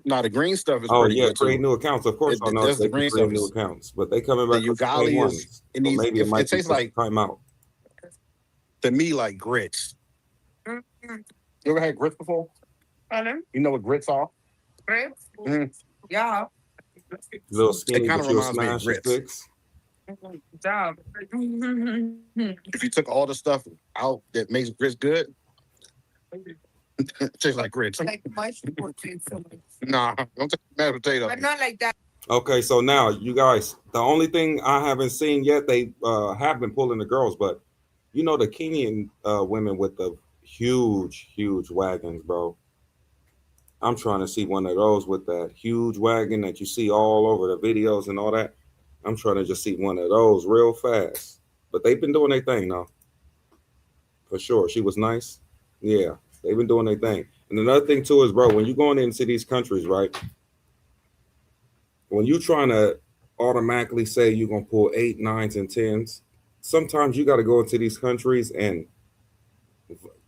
Now the green stuff is Oh pretty yeah, good create too. new accounts. Of course, I know There's they the can green create stuff. new accounts, but they coming The back with the same ugali ones. it So needs. maybe it might be tastes for like time out. to me like grits. You ever had grits before? Pardon? You know what grits are? Grapes? Mhm. Yeah. Little It skinny, kind but of you'll reminds me of smash the grits. sticks. Job. If you took all the stuff out that makes grits good, it tastes like grits. Like mashed potato. Nah, don't take mashed potato. But not like that. Okay, so now you guys, the only thing I haven't seen yet, they have been pulling the girls, but you know the Kenyan women with the huge wagons, bro. I'm trying to see one of those with that huge wagon that you see all over the videos and all that. I'm trying to just see one of those real fast. But they've been doing their thing now, for sure. She was nice. Yeah, they've been doing their thing. And another thing too is, bro, when you're going into these countries, right? When you're trying to automatically say you're gonna pull 8, 9s, and 10s, sometimes you got to go into these countries and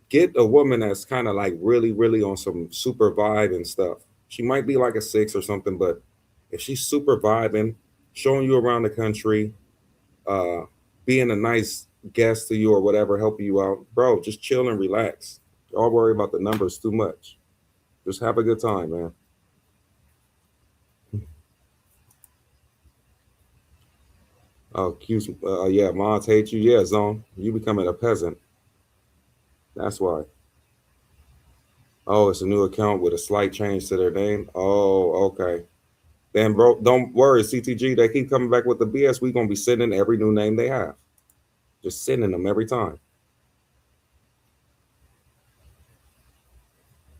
get a woman that's kind of like really on some super vibe and stuff. She might be like a 6 or something, but if she's super vibing, showing you around the country, uh, being a nice guest to you or whatever, helping you out, bro, just chill and relax. Don't worry about the numbers too much. Just have a good time, man. Oh, cute. Yeah, mods hate you. Yeah, Zone. You becoming a peasant. That's why. Oh, it's a new account with a slight change to their name. Oh, okay. Then, bro, don't worry, CTG. They keep coming back with the BS. We're gonna be sending every new name they have. Just sending them every time.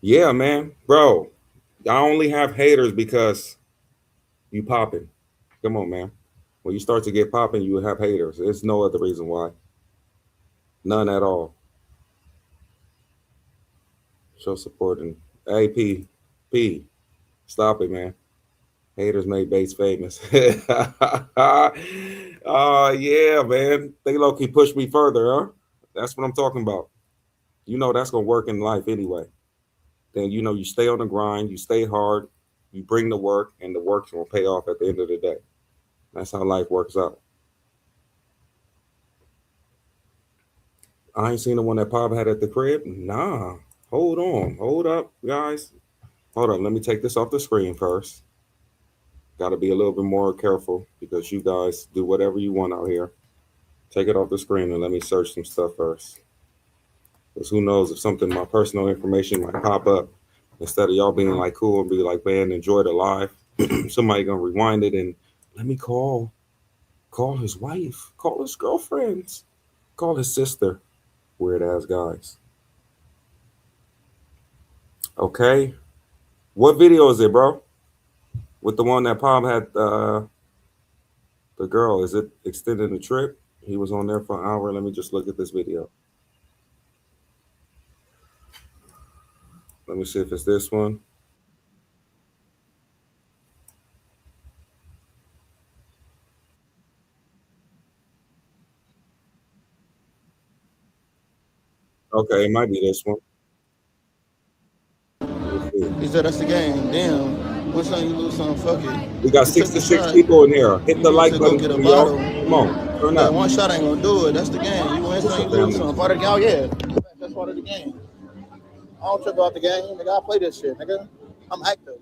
Yeah, man, bro. I only have haters because you popping. Come on, man. When you start to get popping, you have haters. There's no other reason why. None at all. Show support and hey, P, stop it, man. Haters made Bates famous. Oh yeah, man. They low key pushed me further, huh? That's what I'm talking about. You know that's gonna work in life anyway. Then you know you stay on the grind, you stay hard, you bring the work, and the work's gonna pay off at the end of the day. That's how life works out. I ain't seen the one that Pop had at the crib. Nah. Hold on. Hold up, guys. Hold on. Let me take this off the screen first. Got to be a little bit more careful because you guys do whatever you want out here. Take it off the screen and let me search some stuff first. Because who knows if something, my personal information might pop up. Instead of y'all being like cool and be like, man, enjoy the live. Somebody gonna rewind it and let me call his wife, call his girlfriends, call his sister. Weird ass guys. Okay. What video is it, bro? With the one that Pop had the girl. Is it extending the trip? He was on there for an hour. Let me just look at this video. Let me see if it's this one. Okay, it might be this one. He said that's the game. Damn. Win some, you lose some. Fuck it. We got You took the 66 shot. people in here. Hit the You like need to go button get for a me, y'all. bottle. Come on, turn That up. one shot ain't gonna do it. That's the game. You win some, you lose some. Part of the game. Oh, yeah. That's part of the game. I don't trip out the game. Nigga, I play this shit, nigga. I'm active.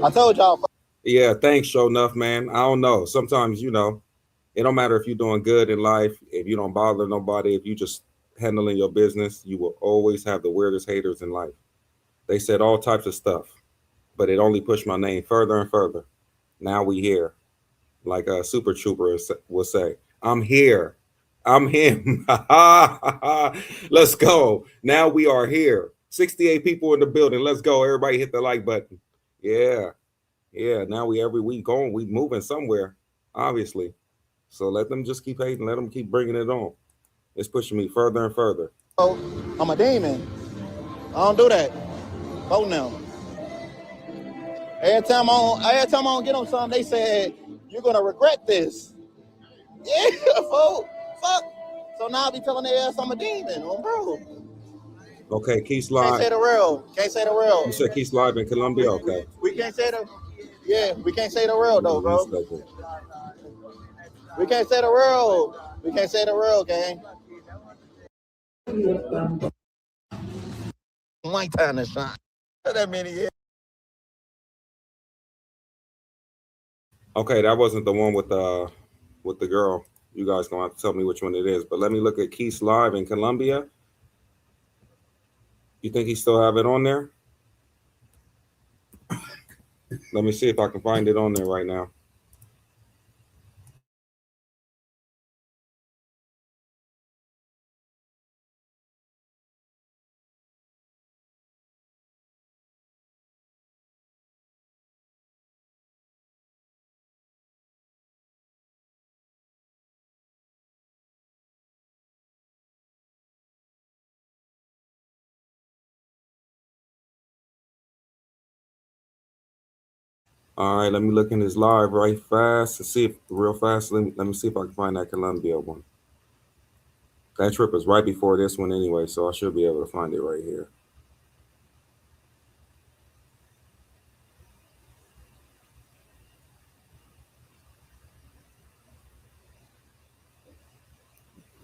I told y'all. Yeah, thanks, show enough, man. I don't know. Sometimes, it don't matter if you're doing good in life, if you don't bother nobody, if you just handling your business, you will always have the weirdest haters in life. They said all types of stuff, but it only pushed my name further and further. Now we here, like a super trooper will say, I'm here. I'm him. Let's go. Now we are here. 68 people in the building. Let's go. Everybody hit the like button. Yeah. Yeah. Now we every week going. We moving somewhere, obviously. So let them just keep hating. Let them keep bringing it on. It's pushing me further and further. I'm a demon. I don't do that. Vote now. Every time I don't get on something, they said you're gonna regret this. Yeah, vote. Fuck. So now I be telling their ass I'm a demon, bro. Okay, Keith Can't Live. say the real. Can't say the real. You said Keith Live in Colombia? Okay. We can't say the. Yeah, we can't say the real though, bro. We can't say the real. We can't say the real, gang. My time to shine. That many years. Okay, that wasn't the one with the girl. You guys gonna have to tell me which one it is. But let me look at Keith Live in Colombia. You think he still have it on there? Let me see if I can find it on there right now. All right, let me look in his live right fast and see if real fast. Let me see if I can find that Colombia one. That trip is right before this one anyway, so I should be able to find it right here.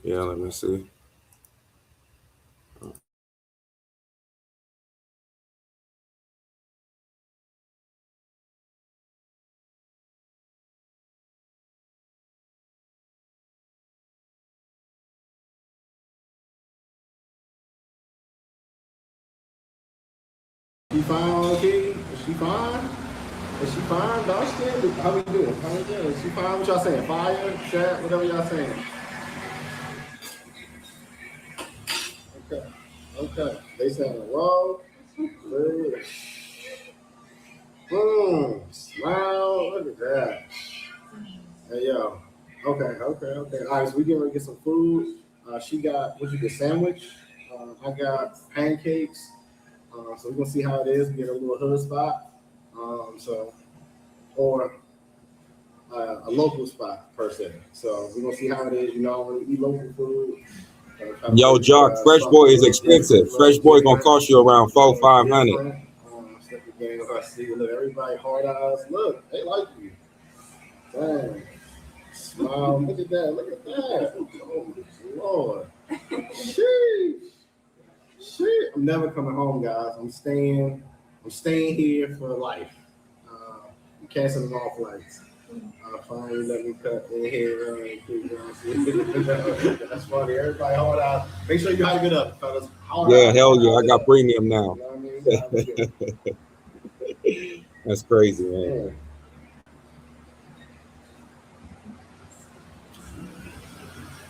Yeah, let me see. She fine, okay? Is she fine? Is she fine? Dark skin? How we doing? How we doing? Is she fine? What y'all saying? Fire? Chat? Whatever y'all saying. Okay. Okay. They saying raw. Boom. Smile. Look at that. Hey, yo. Okay. All right, so we getting ready to get some food. She got, what you get, sandwich? I got pancakes. So we're going to see how it is. We get a little hood spot. Or a local spot, per se. So we're going to see how it is. You know, when we eat local food. Yo, Jock, Fresh Boy is expensive. Fresh Boy gonna cost you around $400-500. Step the game up. I see. Look, everybody hard eyes. Look, they like you. Dang. Smile. Look at that. Look at that. Oh, Lord. Sheesh. Shit. I'm never coming home, guys. I'm staying here for life. I'm canceling all flights. Finally let me cut their hair. That's funny. Everybody hold out. Make sure you hype it up, fellas. Hold Yeah, out. hell yeah. I got premium You now. know what I mean? Hype it up. That's crazy, man.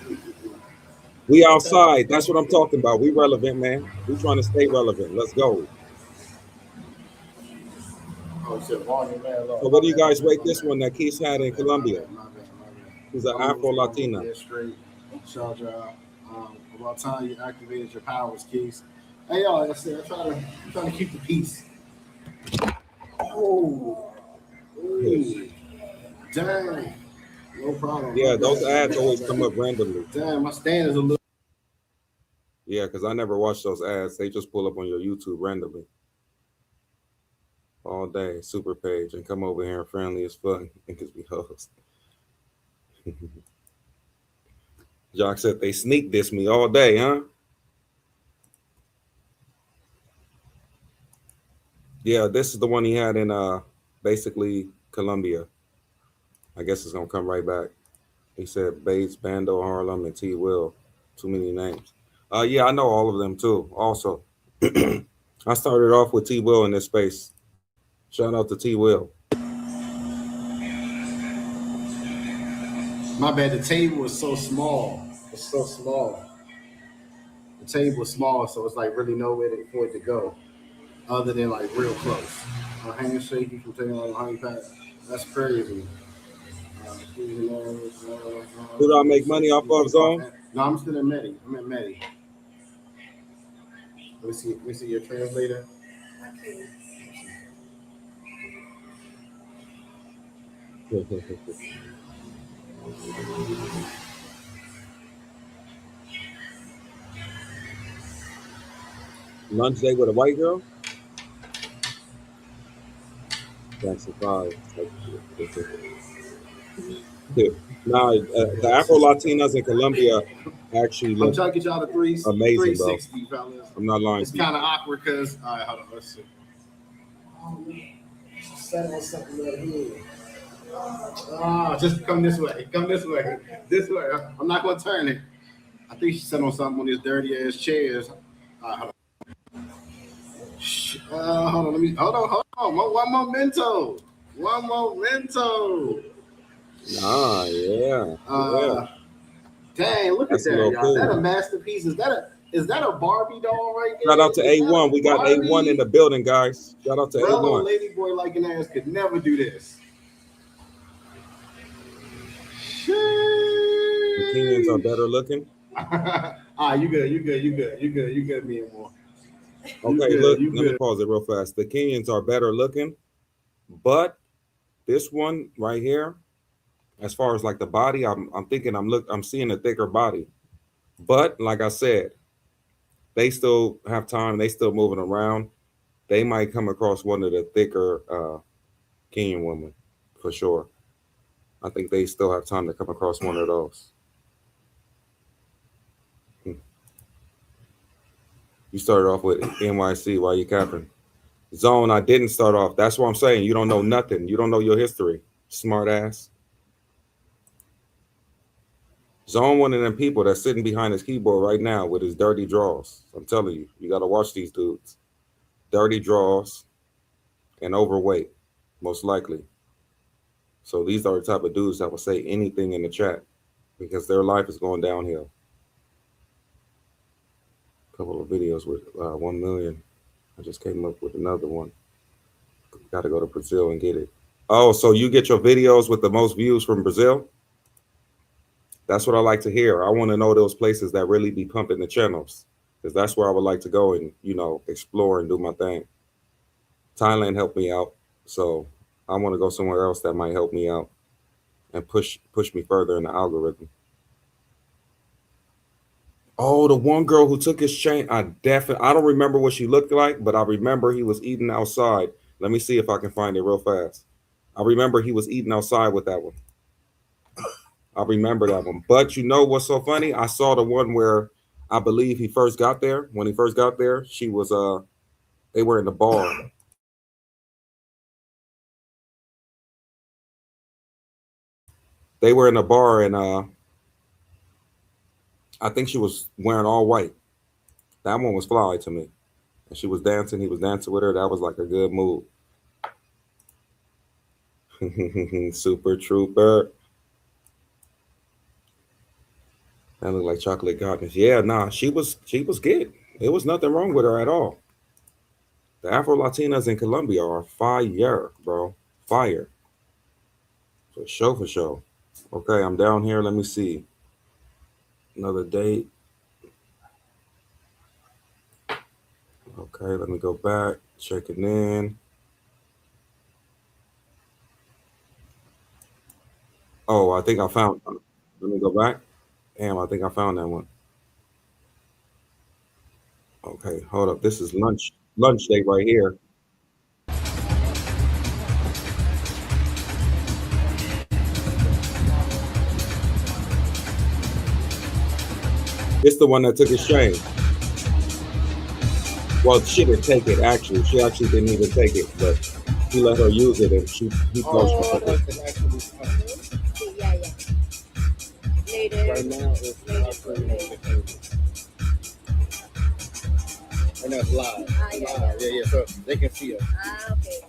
Yeah. We outside. That's what I'm talking about. We relevant, man. We trying to stay relevant. Let's go. Oh shit, volume, man. So what do you guys rate this one that Keith had in Colombia? She's an Afro Latina. Yeah, straight. Shout y'all. About time you activated your powers, Keith. Hey y'all, like I said, I'm trying to keep the peace. Oh, ooh. Dang. No problem. Yeah, those ads always come up randomly. Damn, my stand is a little. Yeah, because I never watch those ads. They just pull up on your YouTube randomly. All day, super page, and come over here and friendly as fuck. Because we host. Jock said they sneak diss me all day, huh? Yeah, this is the one he had in basically Colombia. I guess it's gonna come right back. He said Bates, Bando, Harlem, and T Will. Too many names. Yeah, I know all of them too. Also, I started off with T Will in this space. Shout out to T Will. My bad. The table was so small. It's so small. The table was small, so it's like really nowhere for it to go, other than like real close. A handshake you can take on a honey pack. That's crazy. Who do I make money off of, Zone? No, I'm still in Medi. I'm in Medi. Let me see your translator. Lunch date with a white girl? That's a five. Nah, the Afro Latinas in Colombia actually I'm look trying to get y'all to amazing, bro. 360, fellas. I'm not lying. It's kind of awkward because, all right, hold on, let's see. Oh, man. Set on something right here. Just come this way. Come this way. This way. I'm not going to turn it. I think she sat on something on these dirty ass chairs. Hold on. Let me. Hold on. One momento. One momento. Nah, yeah. Dang, look That's at a that, little y'all. cool. That a masterpiece. Is that a Barbie doll right there? Shout out to A1. We got A1 in the building, guys. Shout out to Rello A1. lady boy like an ass could never do this. The Kenyans are better looking. You good, me and more. Okay, look, let me pause it real fast. The Kenyans are better looking, but this one right here, as far as like the body, I'm thinking I'm seeing a thicker body. But like I said, they still have time, they still moving around. They might come across one of the thicker Kenyan women for sure. I think they still have time to come across one of those. You started off with NYC. Why you capping? Zone, I didn't start off. That's what I'm saying. You don't know nothing. You don't know your history. Smart ass. Zone one of them people that's sitting behind his keyboard right now with his dirty drawers. I'm telling you, you got to watch these dudes. Dirty drawers and overweight, most likely. So these are the type of dudes that will say anything in the chat because their life is going downhill. A couple of videos with 1 million. I just came up with another one. Got to go to Brazil and get it. Oh, so you get your videos with the most views from Brazil? That's what I like to hear. I want to know those places that really be pumping the channels, because that's where I would like to go and, explore and do my thing. Thailand helped me out, so I want to go somewhere else that might help me out and push me further in the algorithm. Oh, the one girl who took his chain, I don't remember what she looked like, but I remember he was eating outside. Let me see if I can find it real fast. I remember he was eating outside with that one. I remember that one. But you know what's so funny? I saw the one where I believe he first got there. When he first got there, she was they were in the bar. They were in a bar and I think she was wearing all white. That one was fly to me. And she was dancing, he was dancing with her. That was like a good move. Super Trooper. That looked like chocolate gardens. Yeah, nah, she was good. There was nothing wrong with her at all. The Afro Latinas in Colombia are fire, bro. Fire. For sure, for sure. Okay, I'm down here. Let me see. Another date. Okay, let me go back. Checking in. Oh, I think I found one. Let me go back. Damn, I think I found that one. Okay, hold up. This is lunch date right here. This the one that took his chain. Well, she didn't take it actually. She actually didn't even take it, but he let her use it and he thought she took it. It's actually Yeah, yeah. Later. right now. It's not Later. and that's live. Yeah. Yeah. So they can see us. Okay.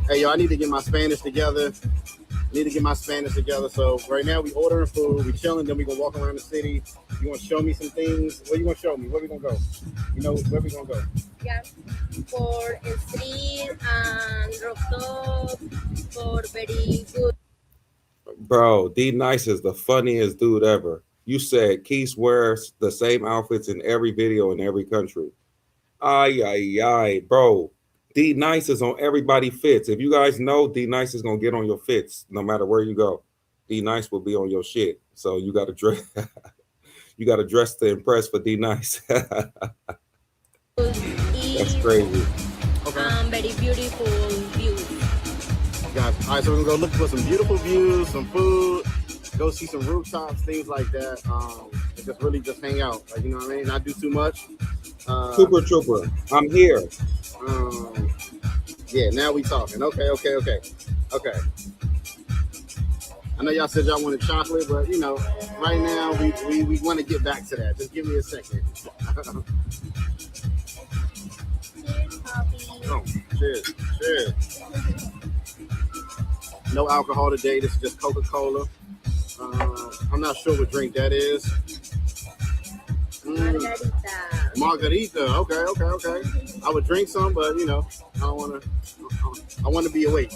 Hey, yo, I need to get my Spanish together. So right now we ordering food, we chilling, then we gonna walk around the city. You want to show me some things? What you want to show me? Where we gonna go? You know where we gonna go? Yeah. For street and rooftop, for very good. Bro, D Nice is the funniest dude ever. You said Keith wears the same outfits in every video in every country. Ay, ay, ay, bro. D Nice is on everybody fits. If you guys know, D Nice is gonna get on your fits no matter where you go. D Nice will be on your shit. So you gotta dress you gotta dress to impress for D Nice. That's crazy. Okay. Very beautiful views. Guys, all right, so we're gonna go look for some beautiful views, some food, go see some rooftops, things like that. And just really just hang out, like, you know what I mean? Not do too much. Super Trooper, I'm here. Yeah, now we talking. Okay. I know y'all said y'all wanted chocolate, but you know, right now we want to get back to that. Just give me a second. Oh, cheers. No alcohol today. This is just Coca-Cola. I'm not sure what drink that is. Margarita. Okay. I would drink some, but you know, I want to be awake.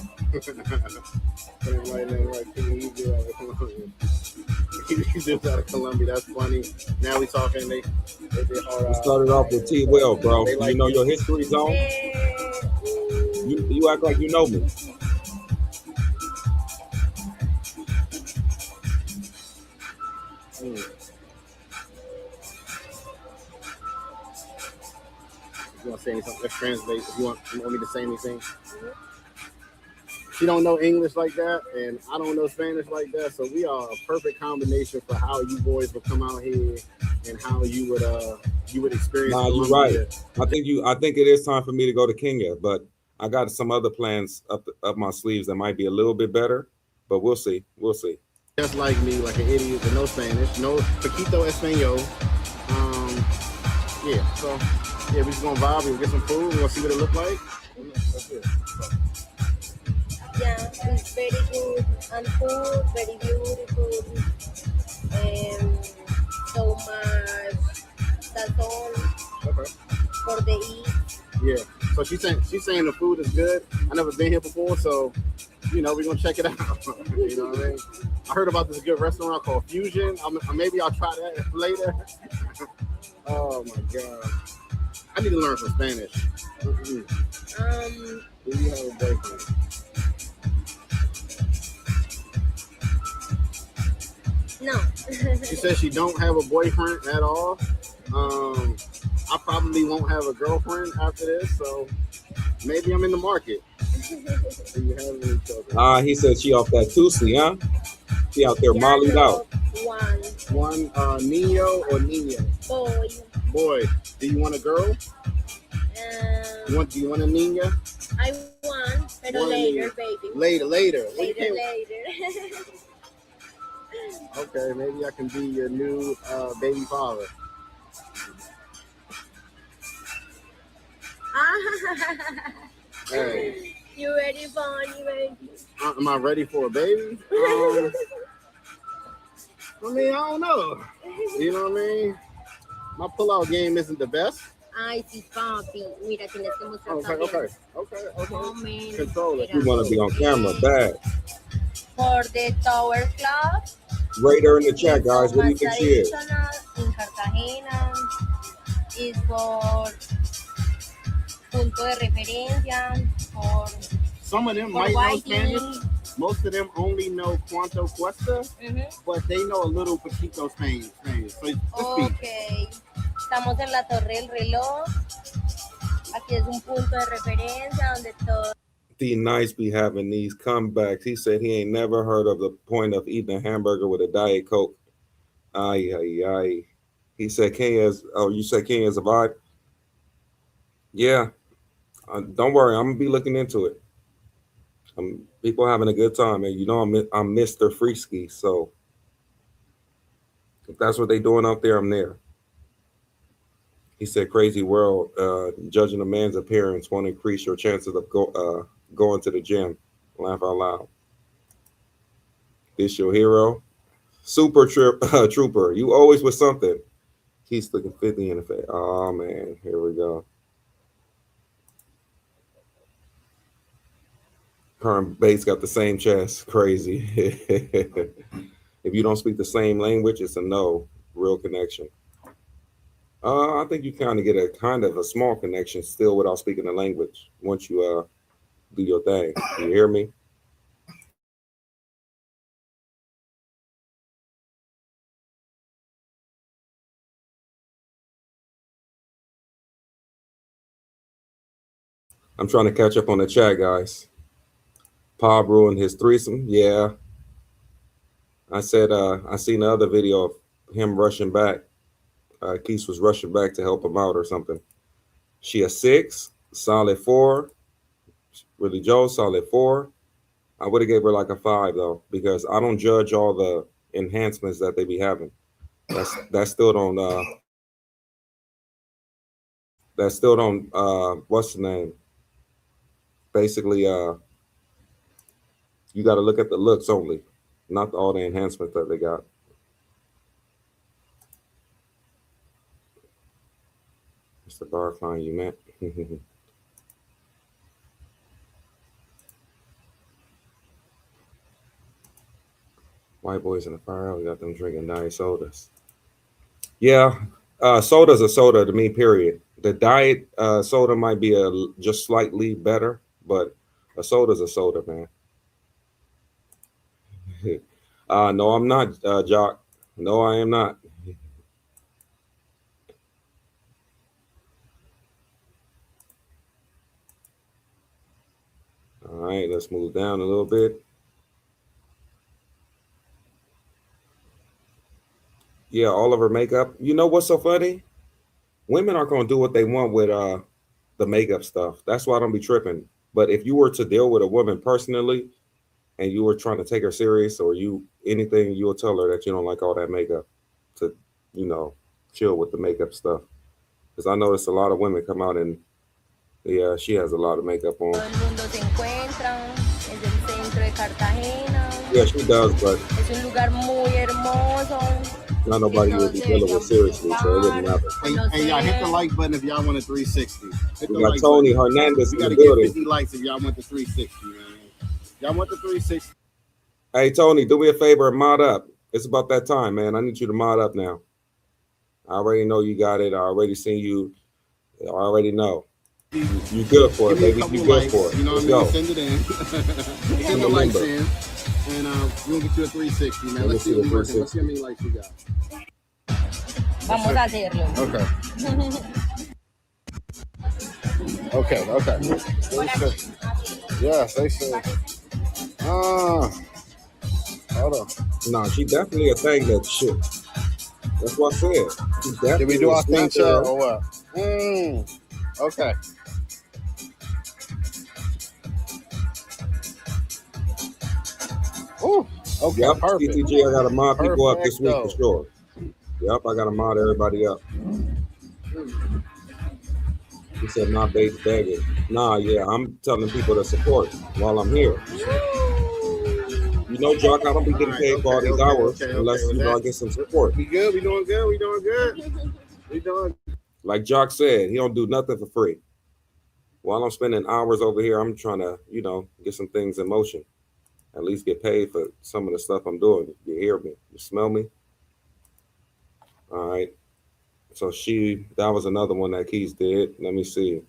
He lives out of Colombia. That's funny. Now we talking. They We started off with T Will, bro. They like You know your history zone. You act like you know me. You want to say anything? Let's translate. If you want me to say anything. She don't know English like that, and I don't know Spanish like that. So we are a perfect combination for how you boys would come out here and how you would experience. Nah, you're right. I think it is time for me to go to Kenya, but I got some other plans up my sleeves that might be a little bit better, but we'll see. Just like me, like an idiot with no Spanish, no poquito español. Yeah. So yeah, we just gonna vibe. We'll get some food. We're gonna see what it look like. That's it. Yeah, it's very good and food, very beautiful, and so much sazon Okay. for the eat. Yeah. So she's saying the food is good. I never been here before, so you know we're gonna check it out. You know what I mean? I heard about this good restaurant called Fusion. Maybe I'll try that later. Oh my god! I need to learn some Spanish. Do you have a boyfriend? No. She says she don't have a boyfriend at all. I probably won't have a girlfriend after this, so maybe I'm in the market. Do you have any children? He said she off that Tusi, huh? She out there Yeah, mollied out. no, one One Nino or Nina? boy. Boy, do you want a girl? Do you want a Nina? I want, but One later, Nina. baby. Later. Well, you Later, can't- later. Okay, maybe I can be your new baby father. Hey, You ready for me, baby? am I ready for a baby? I mean, I don't know. You know what I mean? My pullout game isn't the best. Ay, sí, papi. Mira, tienes que mostrar Okay. Moment. Control it. You want to be on camera, bad. For the Tower Club. Rate her in the chat, guys. What do you think she is? In Cartagena. Is for punto de referencia. For Some of them might know Viking. Spanish. Most of them only know Cuanto Cuesta, but they know a little Poquito Spanish. So just speak. Ok. Estamos en la Torre del Reloj. Aquí es un punto de referencia donde todo. D Nice be having these comebacks. He said he ain't never heard of the point of eating a hamburger with a Diet Coke. Ay. He said Kenya's. Oh, you said Kenya's a vibe? Yeah. Don't worry, I'm gonna be looking into it. People having a good time, and you know I'm Mr. Freeski, so if that's what they doing out there, I'm there. He said, "Crazy world. Judging a man's appearance won't increase your chances of going to the gym." Laugh out loud. This your hero, super trooper. You always with something. He's looking 50 in the face. Oh man, here we go. Her and Bates got the same chest. Crazy. If you don't speak the same language, it's a no. Real connection. I think you kind of get a small connection still without speaking the language once you do your thing. You hear me? I'm trying to catch up on the chat, guys. Pablo and his threesome. Yeah. I said I seen the other video of him rushing back. Keith was rushing back to help him out or something. She a 6, solid 4. Really Joe, solid 4. I would have gave her like a 5 though, because I don't judge all the enhancements that they be having. That still don't what's the name? Basically, you got to look at the looks only, not all the enhancements that they got. It's the bar fine you meant. White boys in the fire, we got them drinking diet sodas. Yeah, soda's a soda to me, period. The diet soda might be just slightly better, but a soda's a soda, man. No, I'm not, Jock. No, I am not. All right, let's move down a little bit. Yeah, all of her makeup. You know what's so funny? Women aren't going to do what they want with the makeup stuff. That's why I don't be tripping. But if you were to deal with a woman personally and you were trying to take her serious or anything, you will tell her that you don't like all that makeup to, chill with the makeup stuff. Because I noticed a lot of women come out and, yeah, she has a lot of makeup on. Todo el mundo se encuentra, es el centro de Cartagena. Yeah, she does, but Es un lugar muy hermoso. not nobody will be dealing with seriously, so it doesn't matter. Hey, y'all hit the like button if y'all want a 360. Hit We the got like Tony button. Hernandez We in got the to get building. 50 likes if y'all want the 360, man. Y'all want the 360. Hey, Tony, do me a favor and mod up. It's about that time, man. I need you to mod up now. I already know you got it. I already seen you. I already know. You good for it, Give me a baby. couple You good likes, for it. you know Let's what I go. mean? Send it in. Send the likes in. And we'll get you a 360, man. Let's see what we're working. Let's see how many likes you got. Vamos a hacerlo. Okay. 360. Yes, they said. Hold on. No, she definitely a thing that shit. That's what I said. She definitely Did we do a our thing, snap chat, girl. or what? Okay. Ooh, okay, Yep, perfect. CTG, I got to mod people up this week for Perfecto. sure. Yep, I got to mod everybody up. He said my base begging. Nah, yeah, I'm telling people to support while I'm here. You know, Jock, I don't be getting paid for all these hours unless, you know, I get some support. We good? We doing good? We doing good? We doing. Like Jock said, he don't do nothing for free. While I'm spending hours over here, I'm trying to, you know, get some things in motion. At least get paid for some of the stuff I'm doing. You hear me? You smell me? All right. So that was another one that Keys did. Let me see.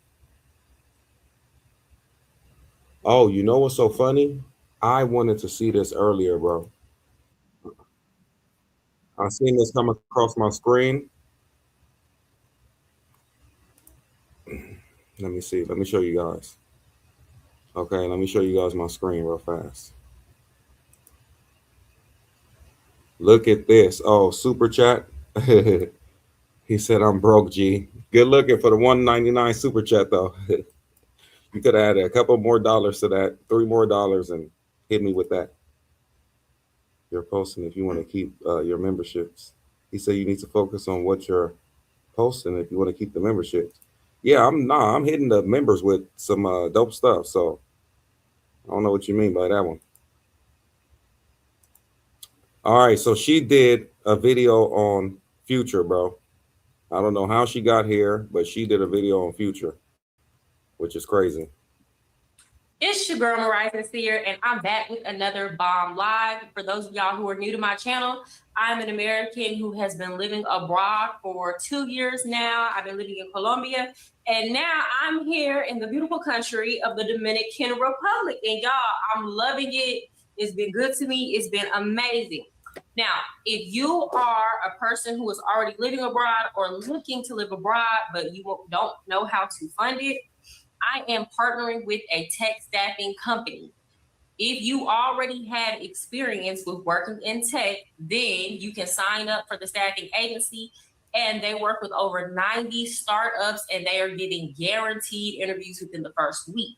Oh, you know what's so funny? I wanted to see this earlier, bro. I seen this come across my screen. Let me see. Let me show you guys. Okay, let me show you guys my screen real fast. Look at this. Oh, super chat. He said I'm broke, G. Good looking for the $1.99 super chat though. You could add a couple more dollars to that, $3 more, and hit me with that. You're posting if you want to keep your memberships. He said you need to focus on what you're posting if you want to keep the memberships. Yeah, I'm hitting the members with some dope stuff. So I don't know what you mean by that one. All right, so she did a video on Future, bro. I don't know how she got here, but she did a video on Future, which is crazy. It's your girl Mariah Sincere, and I'm back with another bomb live. For those of y'all who are new to my channel, I'm an American who has been living abroad for 2 years now. I've been living in Colombia, and now I'm here in the beautiful country of the Dominican Republic. And y'all, I'm loving it. It's been good to me. It's been amazing. Now, if you are a person who is already living abroad or looking to live abroad, but you don't know how to fund it, I am partnering with a tech staffing company. If you already have experience with working in tech, then you can sign up for the staffing agency, and they work with over 90 startups, and they are giving guaranteed interviews within the first week.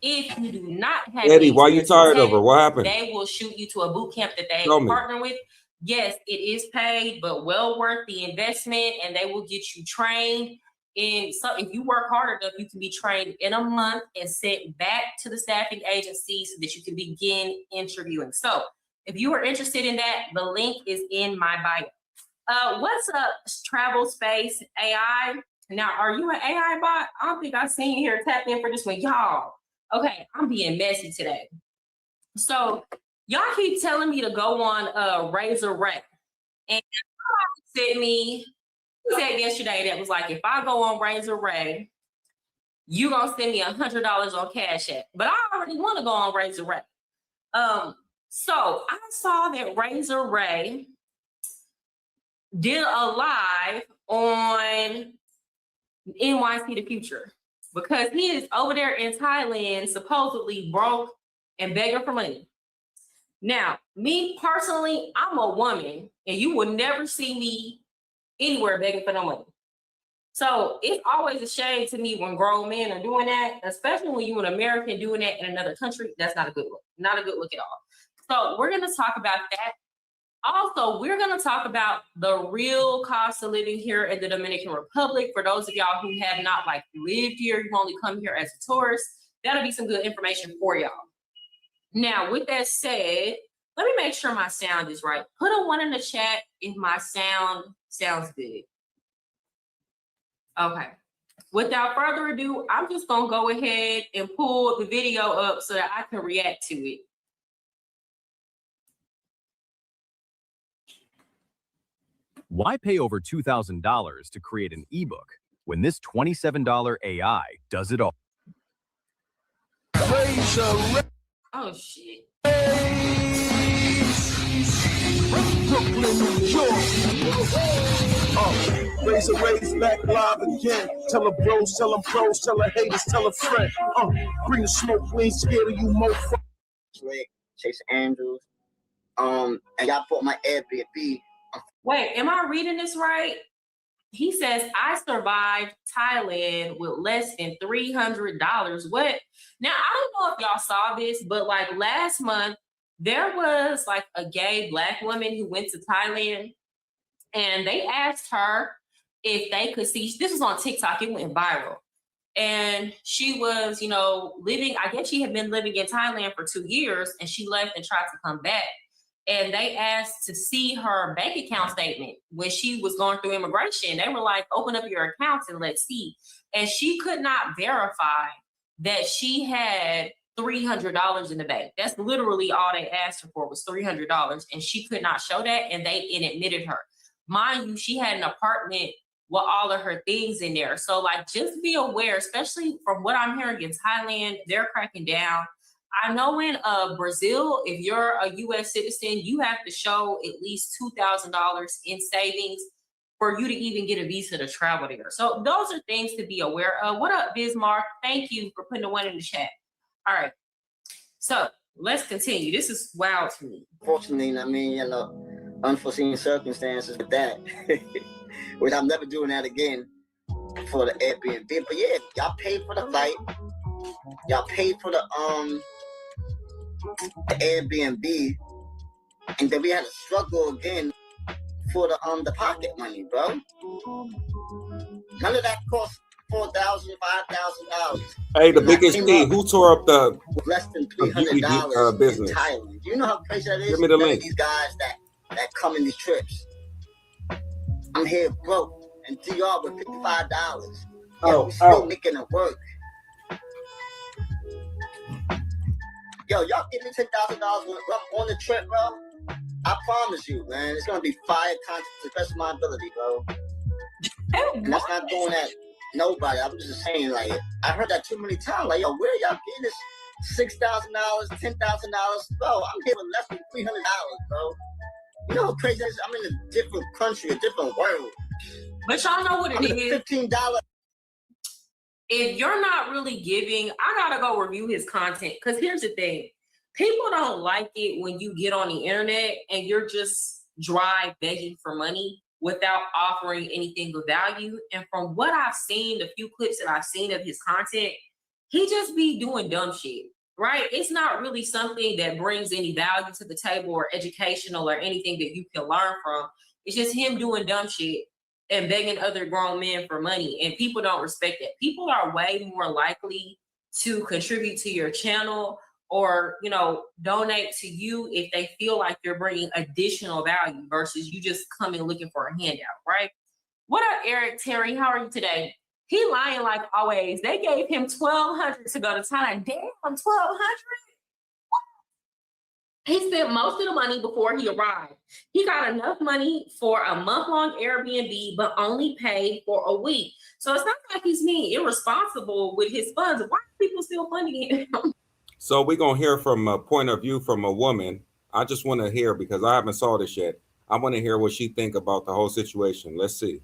If you do not have Eddie, why you tired of her? What happened? They will shoot you to a boot camp that they partner with. Yes, it is paid, but well worth the investment, and they will get you trained. And so if you work hard enough, you can be trained in a month and sent back to the staffing agency so that you can begin interviewing. So if you are interested in that, the link is in my bio. What's up, Travel Space AI? Now, are you an AI bot? I don't think I've seen you here tap in for this one. Y'all, okay, I'm being messy today. So y'all keep telling me to go on Razor Ray. And he said yesterday that was like, if I go on Razor Ray, you gonna send me $100 on Cash App. But I already want to go on Razor Ray. So I saw that Razor Ray did a live on NYC The Future because he is over there in Thailand, supposedly broke and begging for money. Now, me personally, I'm a woman, and you will never see me anywhere begging for no money. So it's always a shame to me when grown men are doing that, especially when you're an American doing that in another country. That's not a good look. Not a good look at all. So we're going to talk about that. Also, we're going to talk about the real cost of living here in the Dominican Republic. For those of y'all who have not lived here, you only come here as a tourist, that'll be some good information for y'all. Now, with that said, let me make sure my sound is right. Put a 1 in the chat if my sound sounds good. Okay. Without further ado, I'm just going to go ahead and pull the video up so that I can react to it. Why pay over $2,000 to create an ebook when this $27 AI does it all? Oh, shit. Brooklyn, New York. Raise back live again. Tell her bros, tell them pros, tell her haters, tell her friend. Bring the smoke, we ain't scared of you, mofo. Chase Andrews. And y'all bought my Airbnb. Wait, am I reading this right? He says, I survived Thailand with less than $300. What? Now, I don't know if y'all saw this, but like last month, there was like a gay Black woman who went to Thailand, and they asked her if they could see, this was on TikTok, it went viral. And she was, living, I guess she had been living in Thailand for 2 years, and she left and tried to come back. And they asked to see her bank account statement when she was going through immigration. They were like, open up your accounts and let's see. And she could not verify that she had $300 in the bank. That's literally all they asked her for was $300. And she could not show that, and they admitted her. Mind you, she had an apartment with all of her things in there. So like, just be aware, especially from what I'm hearing in Thailand, they're cracking down. I know in Brazil, if you're a U.S. citizen, you have to show at least $2,000 in savings for you to even get a visa to travel there. So those are things to be aware of. What up, Bismarck? Thank you for putting the one in the chat. All right. So let's continue. This is wild to me. Fortunately, unforeseen circumstances with that, which I'm never doing that again for the Airbnb. But yeah, y'all paid for the flight. Y'all paid for the Airbnb, and then we had to struggle again for the pocket money, bro. None of that cost $4,000, $5,000. Hey, the biggest P, who tore up the less than $300 business? In Thailand. Do you know how crazy that is? Give me the link. These guys that come in these trips. I'm here broke, and DR with $55. We're still making it work. Yo, y'all give me $10,000 when I'm on the trip, bro. I promise you, man, it's gonna be fire content to the best of my ability, bro. And that's not going at nobody. I'm just saying, like, I heard that too many times. Like, yo, where y'all getting this $6,000, $10,000, bro? I'm here with less than $300, bro. You know how crazy that is? I'm in a different country, a different world. But y'all know what it is. $15. If you're not really giving, I gotta go review his content. Because here's the thing. People don't like it when you get on the internet and you're just dry begging for money without offering anything of value. And from what I've seen, the few clips that I've seen of his content, he just be doing dumb shit, right? It's not really something that brings any value to the table or educational or anything that you can learn from. It's just him doing dumb shit and begging other grown men for money. And people don't respect that. People are way more likely to contribute to your channel or, donate to you if they feel like you're bringing additional value versus you just coming looking for a handout, right? What up, Eric Terry? How are you today? He lying like always. They gave him $1,200 to go to Thailand. Damn, $1,200? He spent most of the money before he arrived. He got enough money for a month-long Airbnb, but only paid for a week. So it's not like he's being irresponsible with his funds. Why are people still funding him? So we're going to hear from a point of view from a woman. I just want to hear, because I haven't saw this yet. I want to hear what she think about the whole situation. Let's see.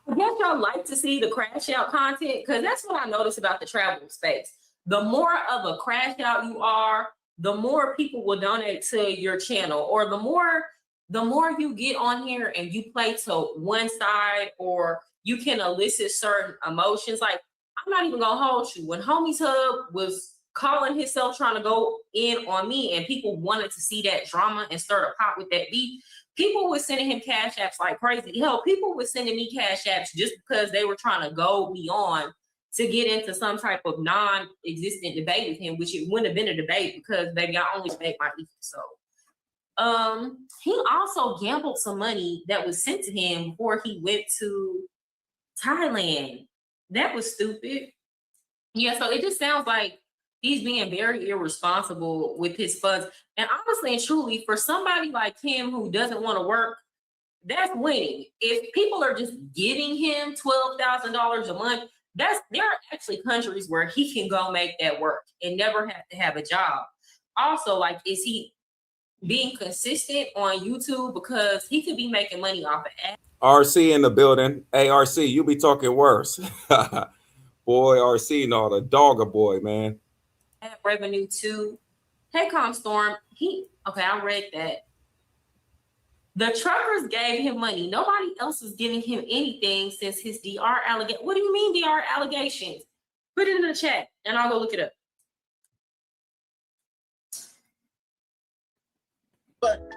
I guess y'all like to see the crash out content, because that's what I noticed about the travel space. The more of a crash out you are, the more people will donate to your channel, or the more you get on here and you play to one side, or you can elicit certain emotions. Like, I'm not even gonna hold you. When Homie's Hub was calling himself trying to go in on me and people wanted to see that drama and stir the pot with that beef, people were sending him cash apps like crazy. Hell, people were sending me cash apps just because they were trying to goad me on to get into some type of non-existent debate with him, which it wouldn't have been a debate because, baby, I only make my ether. So he also gambled some money that was sent to him before he went to Thailand. That was stupid. Yeah, so it just sounds like he's being very irresponsible with his funds. And honestly and truly, for somebody like him who doesn't want to work, that's winning. If people are just giving him $12,000 a month, there are actually countries where he can go make that work and never have to have a job. Also, like, is he being consistent on YouTube? Because he could be making money off of ads. RC in the building. Hey, RC, you be talking worse. Boy, RC, no, the dogger boy, man. Revenue too. Hey, Comstorm. I read that. The truckers gave him money. Nobody else was giving him anything since his DR allegation. What do you mean DR allegations? Put it in the chat and I'll go look it up. But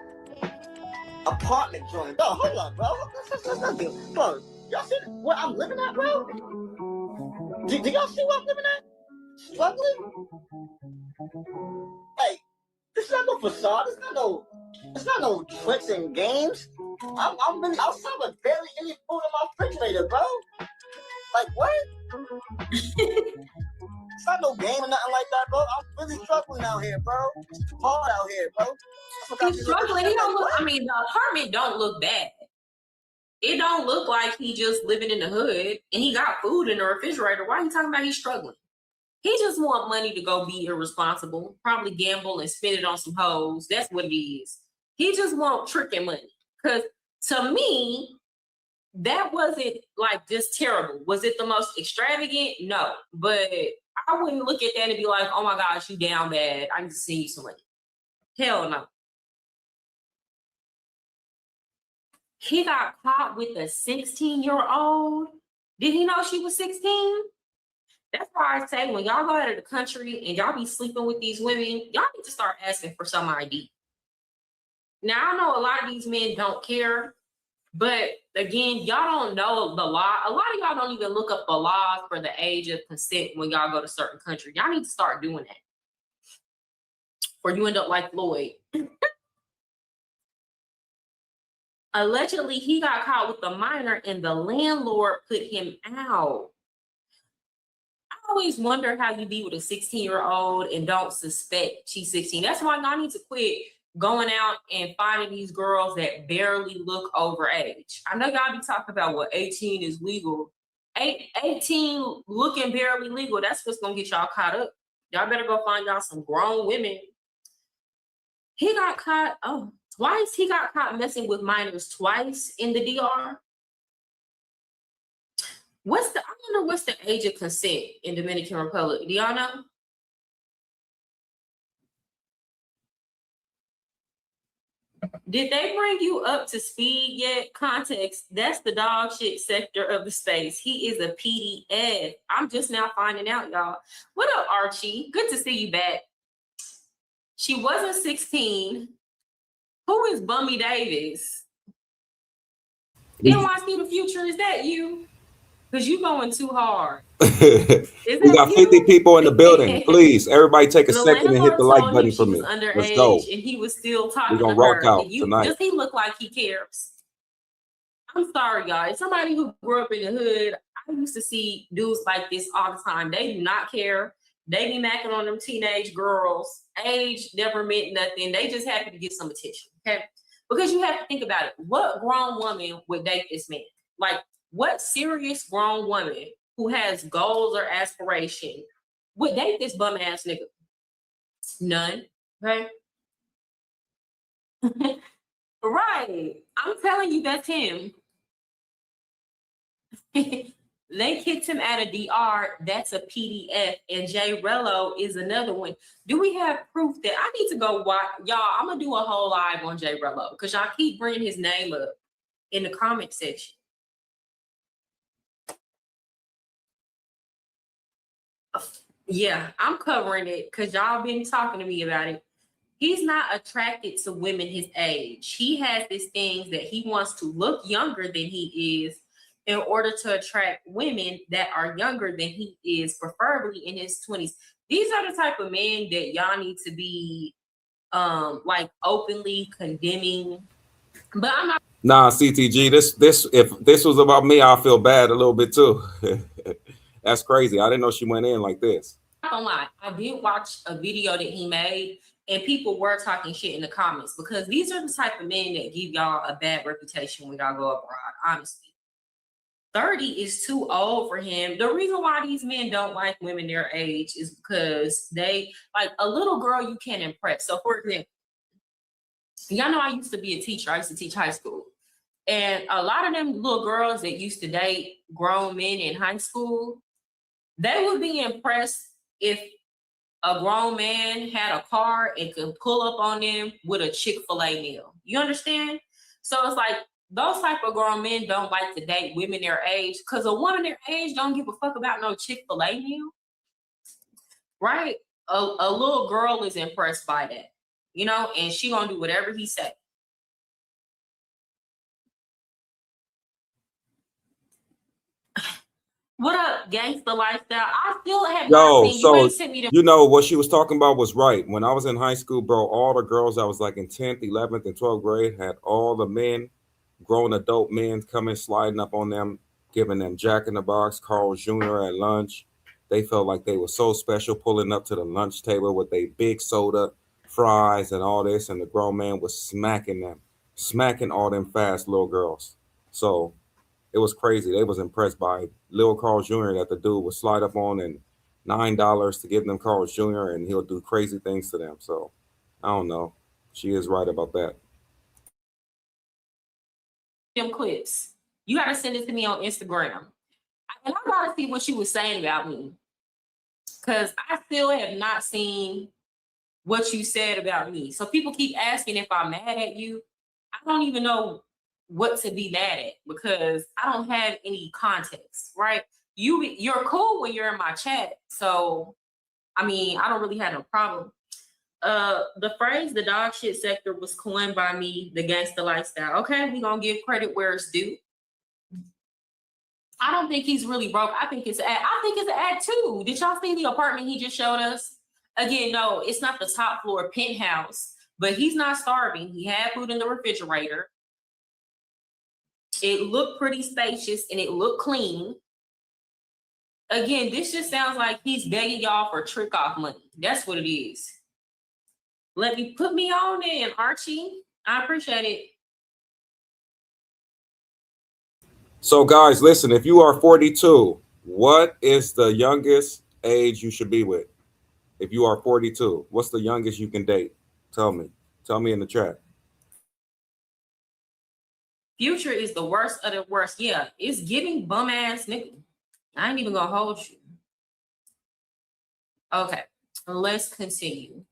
apartment joint. Bro, hold on, bro. Bro, y'all see where I'm living at, bro? Do y'all see where I'm living at? Struggling? Like, this is not no facade. It's not no tricks and games. I'm really outside with barely any food in my refrigerator, bro. Like, what? It's not no game or nothing like that, bro. I'm really struggling out here, bro. It's hard out here, bro. He's struggling. He don't look. I mean, the apartment don't look bad. It don't look like he just living in the hood and he got food in the refrigerator. Why are you talking about he's struggling? He just want money to go be irresponsible, probably gamble and spend it on some hoes. That's what it is. He just want tricking money. Because to me, that wasn't like just terrible. Was it the most extravagant? No. But I wouldn't look at that and be like, oh my gosh, you down bad. I need to send you some money. Hell no. He got caught with a 16-year-old. Did he know she was 16? That's why I say when y'all go out of the country and y'all be sleeping with these women, y'all need to start asking for some ID. Now, I know a lot of these men don't care, but again, y'all don't know the law. A lot of y'all don't even look up the laws for the age of consent when y'all go to certain countries. Y'all need to start doing that. Or you end up like Floyd. Allegedly, he got caught with a minor and the landlord put him out. I always wonder how you be with a 16-year-old and don't suspect she's 16. That's why y'all need to quit going out and finding these girls that barely look over age. I know y'all be talking about what 18 is legal. 18 looking barely legal, that's what's gonna get y'all caught up. Y'all better go find y'all some grown women. He got caught, twice. He got caught messing with minors twice in the DR. I wonder what's the age of consent in Dominican Republic? Do y'all know? Did they bring you up to speed yet? Context, that's the dog shit sector of the space. He is a PDF. I'm just now finding out, y'all. What up, Archie? Good to see you back. She wasn't 16. Who is Bummy Davis? NYC the future, is that you? Because you going too hard. We got 50 people in the building. Please, everybody take a second and hit the like button for me. Let's go. And he was still talking We're gonna to her. rock out tonight. Does he look like he cares? I'm sorry, y'all. As somebody who grew up in the hood, I used to see dudes like this all the time. They do not care. They be macking on them teenage girls. Age never meant nothing. They just happy to get some attention. Okay? Because you have to think about it. What grown woman would date this man? Like, what serious grown woman who has goals or aspiration would date this bum ass nigga? None. Okay. Right. I'm telling you, that's him. They kicked him out of DR. That's a PDF. And Jay Rello is another one. Do we have proof that I need to go watch? Y'all, I'm going to do a whole live on Jay Rello because y'all keep bringing his name up in the comment section. Yeah, I'm covering it because y'all been talking to me about it. He's not attracted to women his age. He has these things that he wants to look younger than he is in order to attract women that are younger than he is, preferably in his 20s. These are the type of men that y'all need to be like openly condemning. But I'm not. Nah, CTG, if this was about me, I feel bad a little bit too. That's crazy. I didn't know she went in like this. I'm not gonna lie. I did watch a video that he made, and people were talking shit in the comments because these are the type of men that give y'all a bad reputation when y'all go abroad, honestly. 30 is too old for him. The reason why these men don't like women their age is because they, like a little girl you can't impress. So for example, y'all know I used to be a teacher. I used to teach high school. And a lot of them little girls that used to date grown men in high school, they would be impressed if a grown man had a car and could pull up on them with a Chick-fil-A meal. You understand? So it's like those type of grown men don't like to date women their age because a woman their age don't give a fuck about no Chick-fil-A meal. Right? A little girl is impressed by that, you know, and she gonna do whatever he say. What up, gangster lifestyle? I still have not seen you. Ain't sent me you know what she was talking about was right. When I was in high school, bro, all the girls that was like in 10th, 11th, and 12th grade had all the men, grown adult men coming sliding up on them, giving them Jack in the Box, Carl's Jr. at lunch. They felt like they were so special, pulling up to the lunch table with a big soda, fries, and all this, and the grown man was smacking them, smacking all them fast little girls. So it was crazy. They was impressed by Lil Carl Jr. that the dude would slide up on and $9 to give them Carl Jr. and he'll do crazy things to them. So I don't know. She is right about that. Them clips. You gotta send it to me on Instagram. And I gotta see what she was saying about me. Cause I still have not seen what you said about me. So people keep asking if I'm mad at you. I don't even know what to be mad at because I don't have any context, right? You're cool when you're in my chat. So, I mean, I don't really have no problem. The phrase, the dog shit sector was coined by me, the gangster lifestyle. Okay, we gonna give credit where it's due. I don't think he's really broke. I think it's an ad. I think it's an ad too. Did y'all see the apartment he just showed us? Again, no, it's not the top floor penthouse, but he's not starving. He had food in the refrigerator. It looked pretty spacious and it looked clean. Again, this just sounds like he's begging y'all for trick off money. That's what it is. Put me on in, Archie. I appreciate it. So guys, listen, if you are 42, what is the youngest age you should be with? If you are 42, what's the youngest you can date? Tell me in the chat. Future is the worst of the worst. Yeah, it's giving bum ass nigga. I ain't even gonna hold you. Okay, let's continue.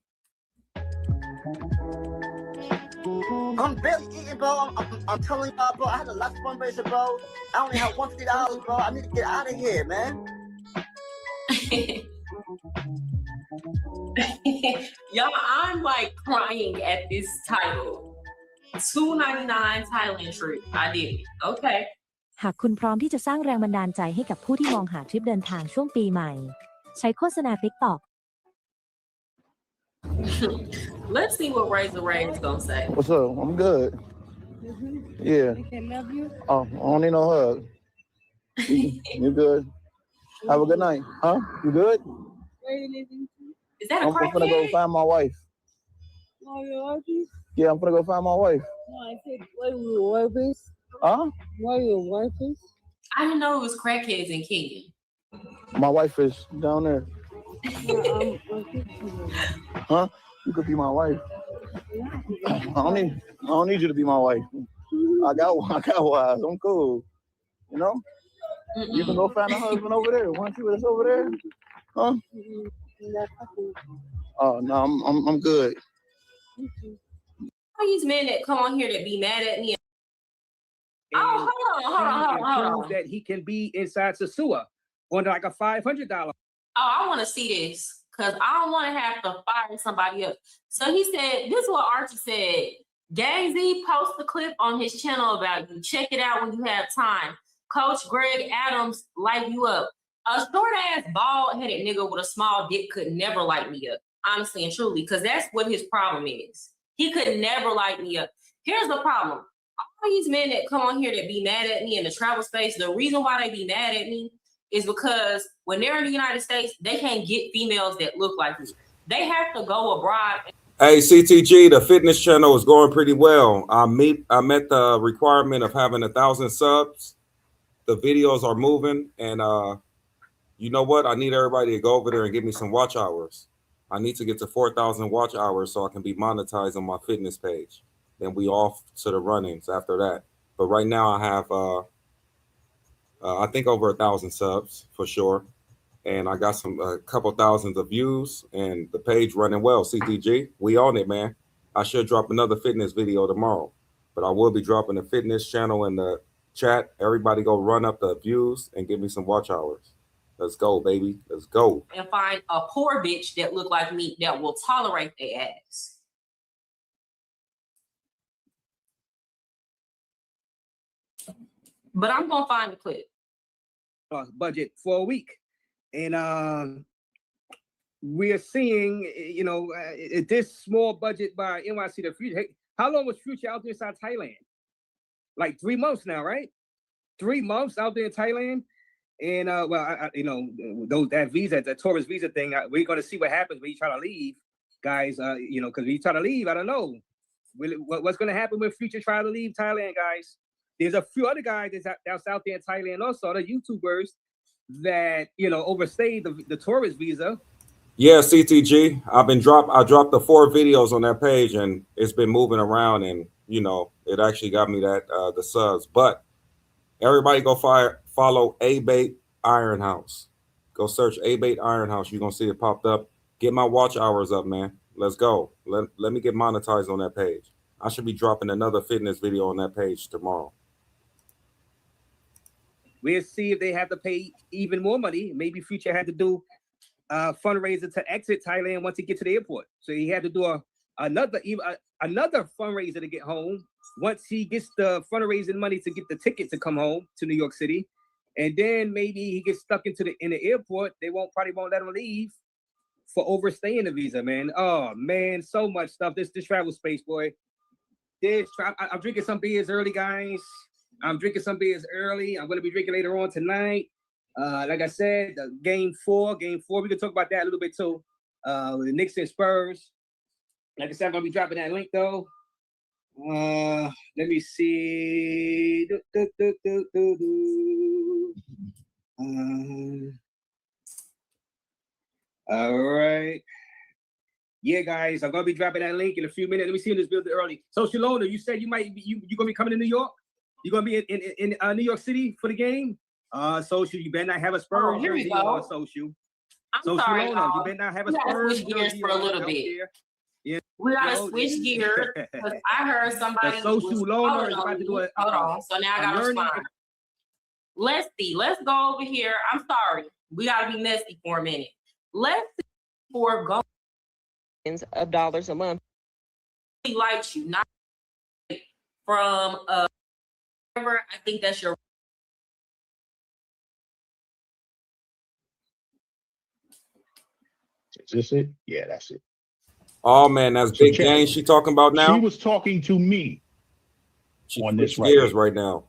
I'm barely eating, bro. I'm telling y'all, bro. I had a lot of fundraiser, bro. I only have $150, bro. I need to get out of here, man. Y'all, I'm like crying at this title. $2.99 Thailand trip. I did it. Okay. หากคุณพร้อมที่จะสร้างแรงบันดาลใจให้กับผู้ที่มองหาทริปเดินทางช่วงปีใหม่ใช้โฆษณา TikTok Let's see what Razor Ray's gonna say. What's up? I'm good. Yeah. I love you. Oh, I don't need no hug. You good? Have a good night. Huh? You good? Where are you living to? Is that a I'm gonna go find my wife. Oh, your wife is? Yeah, I'm gonna go find my wife. No, I said where your wife is. Huh? Where your wife is? I didn't know it was crackheads in Kenya. My wife is down there. Huh? You could be my wife. I don't need you to be my wife. I got wives. I'm cool. You know? You can go find a husband over there. Want you that's over there? Huh? Oh no, I'm good. All these men that come on here that be mad at me. Oh, hold on. That he can be inside the sewer on like a $500. Oh, I want to see this because I don't want to have to fire somebody up. So he said, this is what Archie said. Gang Z post the clip on his channel about you. Check it out when you have time. Coach Greg Adams light you up. A short-ass, bald-headed nigga with a small dick could never light me up, honestly and truly, because that's what his problem is. He could never light me up. Here's the problem. All these men that come on here that be mad at me in the travel space, the reason why they be mad at me is because when they're in the United States, they can't get females that look like me. They have to go abroad. Hey, CTG, the fitness channel is going pretty well. I met the requirement of having 1,000 subs. The videos are moving, and you know what? I need everybody to go over there and give me some watch hours. I need to get to 4,000 watch hours so I can be monetized on my fitness page. Then we off to the runnings after that. But right now I have I think over 1,000 subs for sure, and I got a couple thousands of views, and the page running well. CTG, we on it, man. I should drop another fitness video tomorrow, but I will be dropping a fitness channel in the chat. Everybody go run up the views and give me some watch hours. Let's go, baby. Let's go. And find a poor bitch that look like me that will tolerate their ass. But I'm gonna find the clip. Budget for a week, and we're seeing, you know, this small budget by NYC the Future. Hey, how long was Future out there inside Thailand? Like 3 months now, right? 3 months out there in Thailand. And you know, that visa, the tourist visa thing, we're gonna see what happens when you try to leave, guys. You know, because when you try to leave, I don't know what's gonna happen when Future try to leave Thailand, guys. There's a few other guys that's out there in Thailand also, the YouTubers that, you know, overstayed the tourist visa. Yeah, CTG. I dropped the 4 videos on that page, and it's been moving around, and you know, it actually got me that the subs. But everybody go follow A-Bait Iron House. Go search A-Bait Iron House. You're gonna see it popped up. Get my watch hours up, man. Let's go. Let me get monetized on that page. I should be dropping another fitness video on that page tomorrow. We'll see if they have to pay even more money. Maybe Future had to do a fundraiser to exit Thailand once he gets to the airport. So he had to do another fundraiser to get home. Once he gets the fundraising money to get the ticket to come home to New York City, and then maybe he gets stuck in the airport. They probably won't let him leave for overstaying the visa, man. Oh man, so much stuff. This travel space, boy. I'm drinking some beers early, guys. I'm drinking some beers early. I'm gonna be drinking later on tonight. Like I said, game four. We can talk about that a little bit too. The Knicks and Spurs. Like I said, I'm gonna be dropping that link though. Let me see. All right. Yeah, guys, I'm gonna be dropping that link in a few minutes. Let me see in this building early. So Shalona, you said you gonna be coming to New York? You're gonna be in New York City for the game? Social, you better not have a Spurs jersey on social. I'm sorry, Shalona, you better not have a Spurs switch gears jersey for a little bit. Yeah, we gotta switch gears because I heard somebody. Social loaner is about to do it. Hold on. So now I gotta respond. Let's see. Let's go over here. I'm sorry. We gotta be messy for a minute. Let's see for go of dollars a month. He likes you, not from whatever. I think that's your. Is this it? Yeah, that's it. Oh man, that's So big check. game she talking about now. She was talking to me She on this switched gears here. right now.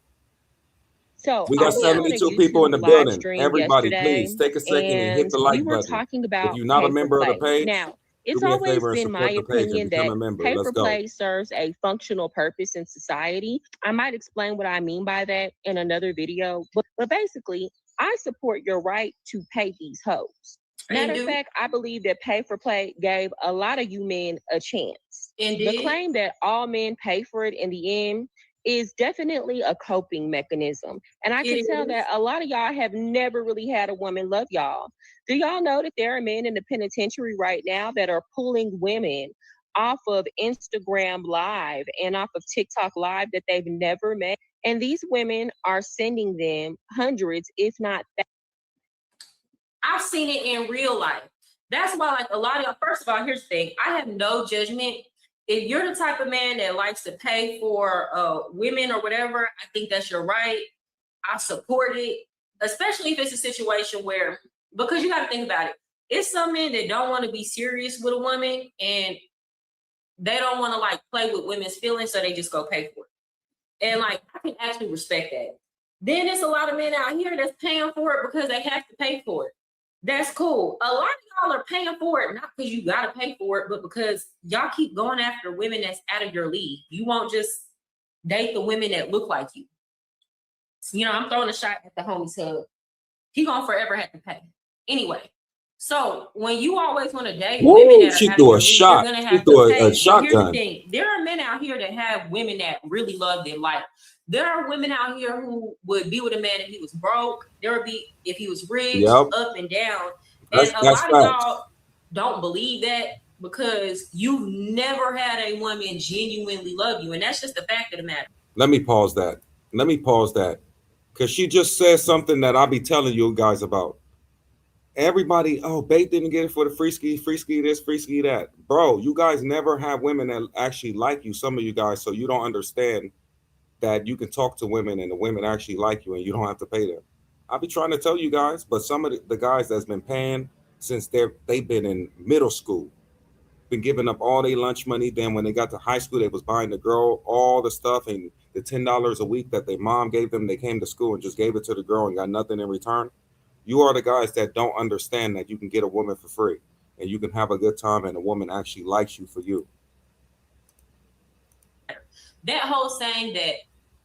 So We got I was on a 72 people in the YouTube building. live stream Everybody, yesterday, please take a second and hit the and like we were button. talking If about you're not a pay for member of the play. page, Now, do it's me a always favor and been my support the page and opinion become that a member. pay Let's for go. play serves a functional purpose in society. I might explain what I mean by that in another video, but basically, I support your right to pay these hoes. Matter of fact, I believe that pay for play gave a lot of you men a chance. Indeed. The claim that all men pay for it in the end is definitely a coping mechanism. And I can tell that a lot of y'all have never really had a woman love y'all. Do y'all know that there are men in the penitentiary right now that are pulling women off of Instagram Live and off of TikTok Live that they've never met? And these women are sending them hundreds, if not thousands. I've seen it in real life. That's why, like, a lot of y'all, first of all, here's the thing. I have no judgment. If you're the type of man that likes to pay for women or whatever, I think that's your right. I support it, especially if it's a situation where, because you got to think about it. It's some men that don't want to be serious with a woman and they don't want to like play with women's feelings, so they just go pay for it. And like, I can actually respect that. Then there's a lot of men out here that's paying for it because they have to pay for it. That's cool. A lot of y'all are paying for it, not because you got to pay for it, but because y'all keep going after women that's out of your league. You won't just date the women that look like you. You know, I'm throwing a shot at the homie's head. He gonna forever have to pay. Anyway, so when you always want to date women that She are out of threw your a league, shot. you're gonna She have threw to pay. a But here's the shotgun. thing. There are men out here that have women that really love them. Like, There are women out here who would be with a man if he was broke. There would be if he was rich, Yep. up and down. That's And a lot of facts. y'all don't believe that because you've never had a woman genuinely love you. And that's just the fact of the matter. Let me pause that. Because she just said something that I'll be telling you guys about. Everybody, oh, Bait didn't get it for the free ski this, free ski that. Bro, you guys never have women that actually like you, some of you guys, so you don't understand that you can talk to women and the women actually like you and you don't have to pay them. I'll be trying to tell you guys, but some of the guys that's been paying since they've been in middle school, been giving up all their lunch money. Then when they got to high school, they was buying the girl all the stuff and the $10 a week that their mom gave them. They came to school and just gave it to the girl and got nothing in return. You are the guys that don't understand that you can get a woman for free and you can have a good time and a woman actually likes you for you. That whole saying that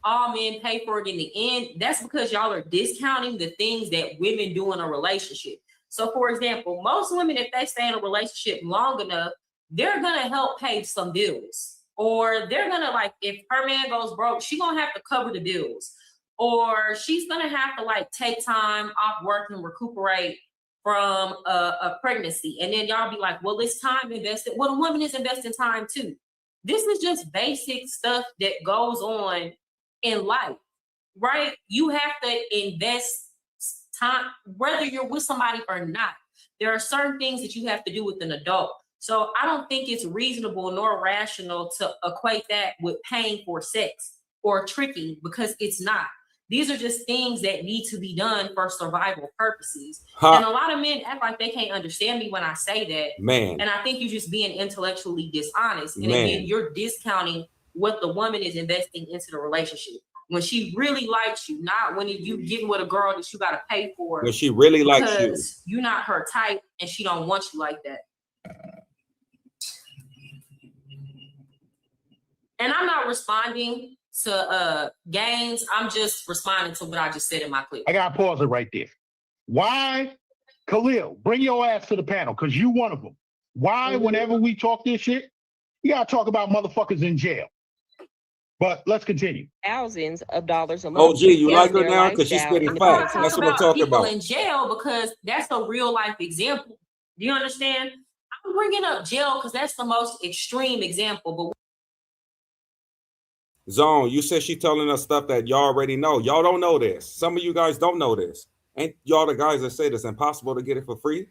all men pay for it in the end, that's because y'all are discounting the things that women do in a relationship. So for example, most women, if they stay in a relationship long enough, they're gonna help pay some bills. Or they're gonna, like, if her man goes broke, she's gonna have to cover the bills. Or she's gonna have to like take time off work and recuperate from a pregnancy. And then y'all be like, well, it's time invested. Well, the woman is investing time too. This is just basic stuff that goes on in life, right? You have to invest time, whether you're with somebody or not. There are certain things that you have to do with an adult. So I don't think it's reasonable nor rational to equate that with paying for sex or tricking, because it's not. These are just things that need to be done for survival purposes. And a lot of men act like they can't understand me when I say that. Man. And I think you're just being intellectually dishonest. And Man. again, you're discounting what the woman is investing into the relationship. When she really likes you, not when you getting with a girl that you got to pay for. When she really likes you. Because you're not her type and she don't want you like that. And I'm not responding to games. I'm just responding to what I just said in my clip. I gotta pause it right there. Why, Khalil, bring your ass to the panel, because you one of them. Why, whenever we talk this shit, you gotta talk about motherfuckers in jail. But let's continue. Thousands of dollars a month. Oh, gee, you like her now? Because she's spitting facts. That's what I'm talking People about. in jail, because that's a real life example. Do you understand? I'm bringing up jail because that's the most extreme example. But Zone, you said she telling us stuff that y'all already know. Y'all don't know this. Some of you guys don't know this. Ain't y'all the guys that say it's impossible to get it for free?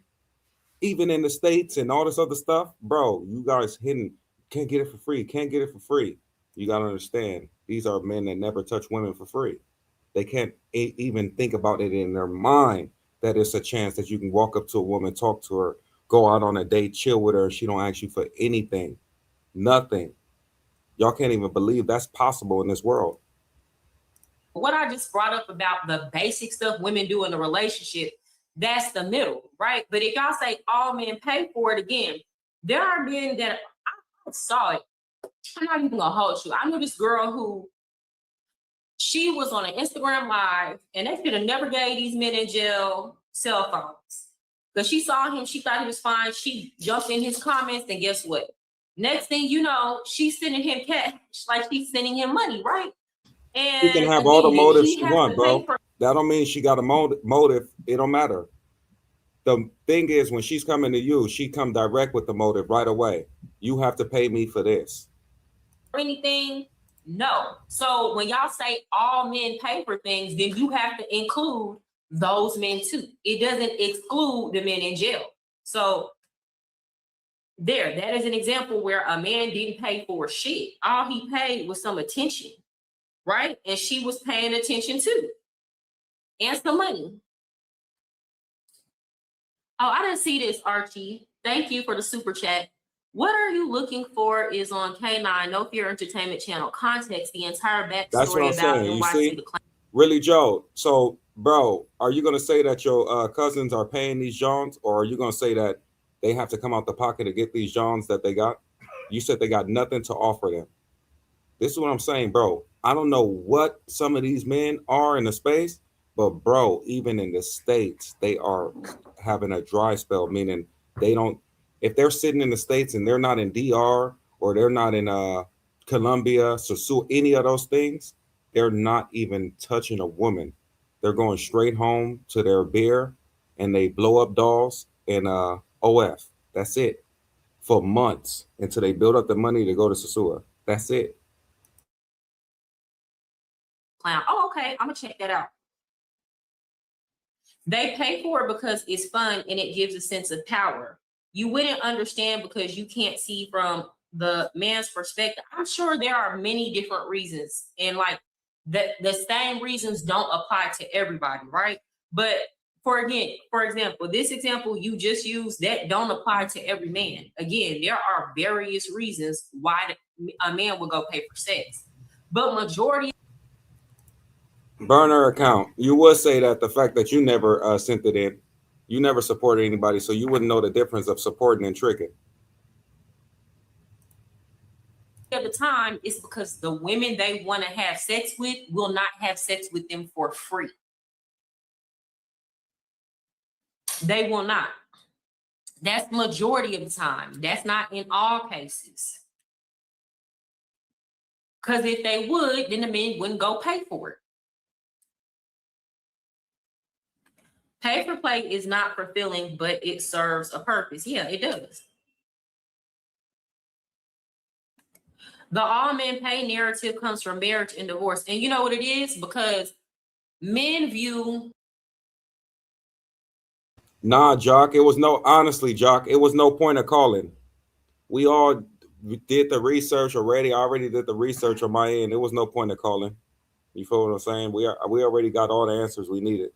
Even in the States and all this other stuff? Bro, you guys can't get it for free. Can't get it for free. You got to understand, these are men that never touch women for free. They can't even think about it in their mind that it's a chance that you can walk up to a woman, talk to her, go out on a date, chill with her. She don't ask you for anything. Nothing. Y'all can't even believe that's possible in this world. what I just brought up about the basic stuff women do in a relationship, that's the middle, right? But if y'all say all men pay for it, again, there are men that I saw it. I'm not even gonna hold you. I knew this girl who she was on an Instagram live, and they could have never gave these men in jail cell phones. Because she saw him, she thought he was fine. She jumped in his comments, and guess what? Next thing you know, she's sending him cash, like she's sending him money, right? And she can have all the motives she wants, bro. That don't mean she got a motive. It don't matter. The thing is, when she's coming to you, she come direct with the motive right away. You have to pay me for this. Anything? No. So when y'all say all men pay for things, then you have to include those men too. It doesn't exclude the men in jail. So that is an example where a man didn't pay for shit. All he paid was some attention, right? And she was paying attention too. And some money. Oh, I didn't see this, Archie. Thank you for the super chat. What are you looking for is on K9, No Fear Entertainment Channel. Context, the entire backstory. That's what I'm about saying. You NYC see? the claim. Really, Joe. So, bro, are you going to say that your cousins are paying these Johns, or are you going to say that they have to come out the pocket to get these Johns that they got? You said they got nothing to offer them. This is what I'm saying, bro. I don't know what some of these men are in the space, but bro, even in the States, they are having a dry spell, meaning they don't, if they're sitting in the States and they're not in DR or they're not in Colombia, so any of those things, they're not even touching a woman. They're going straight home to their beer and they blow up dolls and OF. That's it. For months until they build up the money to go to Sasua. That's it. Clown. Oh, okay. I'm gonna check that out. They pay for it because it's fun and it gives a sense of power. You wouldn't understand because you can't see from the man's perspective. I'm sure there are many different reasons, and like the same reasons don't apply to everybody, right? But for example, this example you just used, that don't apply to every man. Again, there are various reasons why a man would go pay for sex, but majority. Burner account. You would say that the fact that you never sent it in, you never supported anybody, so you wouldn't know the difference of supporting and tricking. Of the time, it's because the women they want to have sex with will not have sex with them for free. They will not. That's majority of the time. That's not in all cases. Because if they would, then the men wouldn't go pay for it. Pay for play is not fulfilling, but it serves a purpose. Yeah, it does. The all men pay narrative comes from marriage and divorce. And you know what it is? Because men view. Nah, Jock, it was honestly, Jock, it was no point of calling. We all did the research already. I already did the research on my end. There was no point of calling. You feel what I'm saying? We already got all the answers we needed.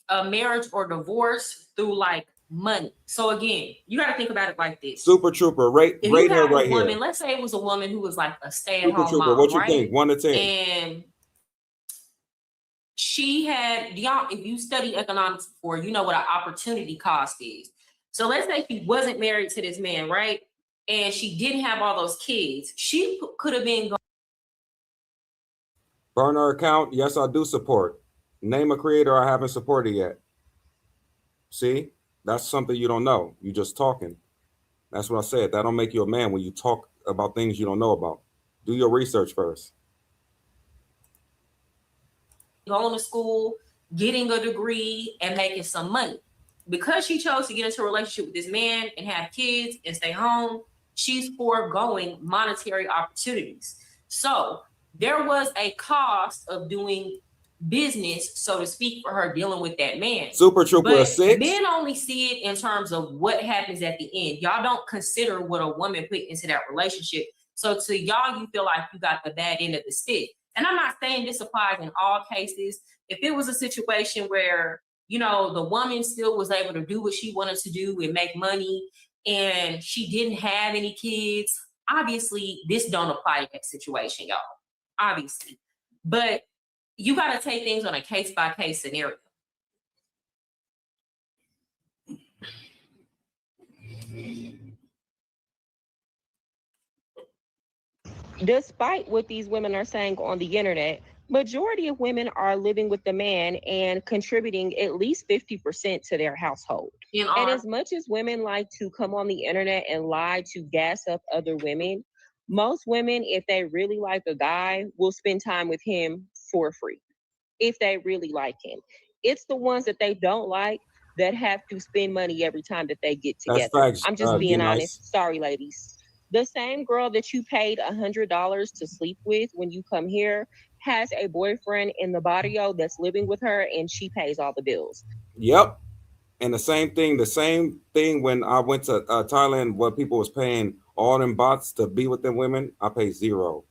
A marriage or divorce through like money. So again, you got to think about it like this. Super Trooper, rate her right woman, here. Let's say it was a woman who was like a stay-at-home Trooper, mom, what you right? think? 1 to 10. And she had, y'all, if you study economics before, you know what an opportunity cost is. So let's say she wasn't married to this man, right? And she didn't have all those kids. She could have been going. Burner account, yes, I do support. Name a creator I haven't supported yet. See, that's something you don't know. You just talking. That's what I said. That don't make you a man when you talk about things you don't know about. Do your research first. Going to school, getting a degree, and making some money. Because she chose to get into a relationship with this man and have kids and stay home, she's foregoing monetary opportunities. So there was a cost of doing business, so to speak, for her dealing with that man. Super Trooper, but a 6? Men only see it in terms of what happens at the end. Y'all don't consider what a woman put into that relationship. So to y'all, you feel like you got the bad end of the stick. And I'm not saying this applies in all cases. If it was a situation where, you know, the woman still was able to do what she wanted to do and make money, and she didn't have any kids, obviously this don't apply to that situation, y'all. Obviously. But you got to take things on a case-by-case scenario. Despite what these women are saying on the internet, majority of women are living with the man and contributing at least 50% to their household. And as much as women like to come on the internet and lie to gas up other women, most women, if they really like a guy, will spend time with him for free. If they really like him. It's the ones that they don't like that have to spend money every time that they get together. That's facts, I'm just being nice. honest. Sorry, ladies. The same girl that you paid $100 to sleep with when you come here has a boyfriend in the barrio that's living with her, and she pays all the bills. Yep. And the same thing when I went to Thailand, where people was paying all them bots to be with them women, I paid $0.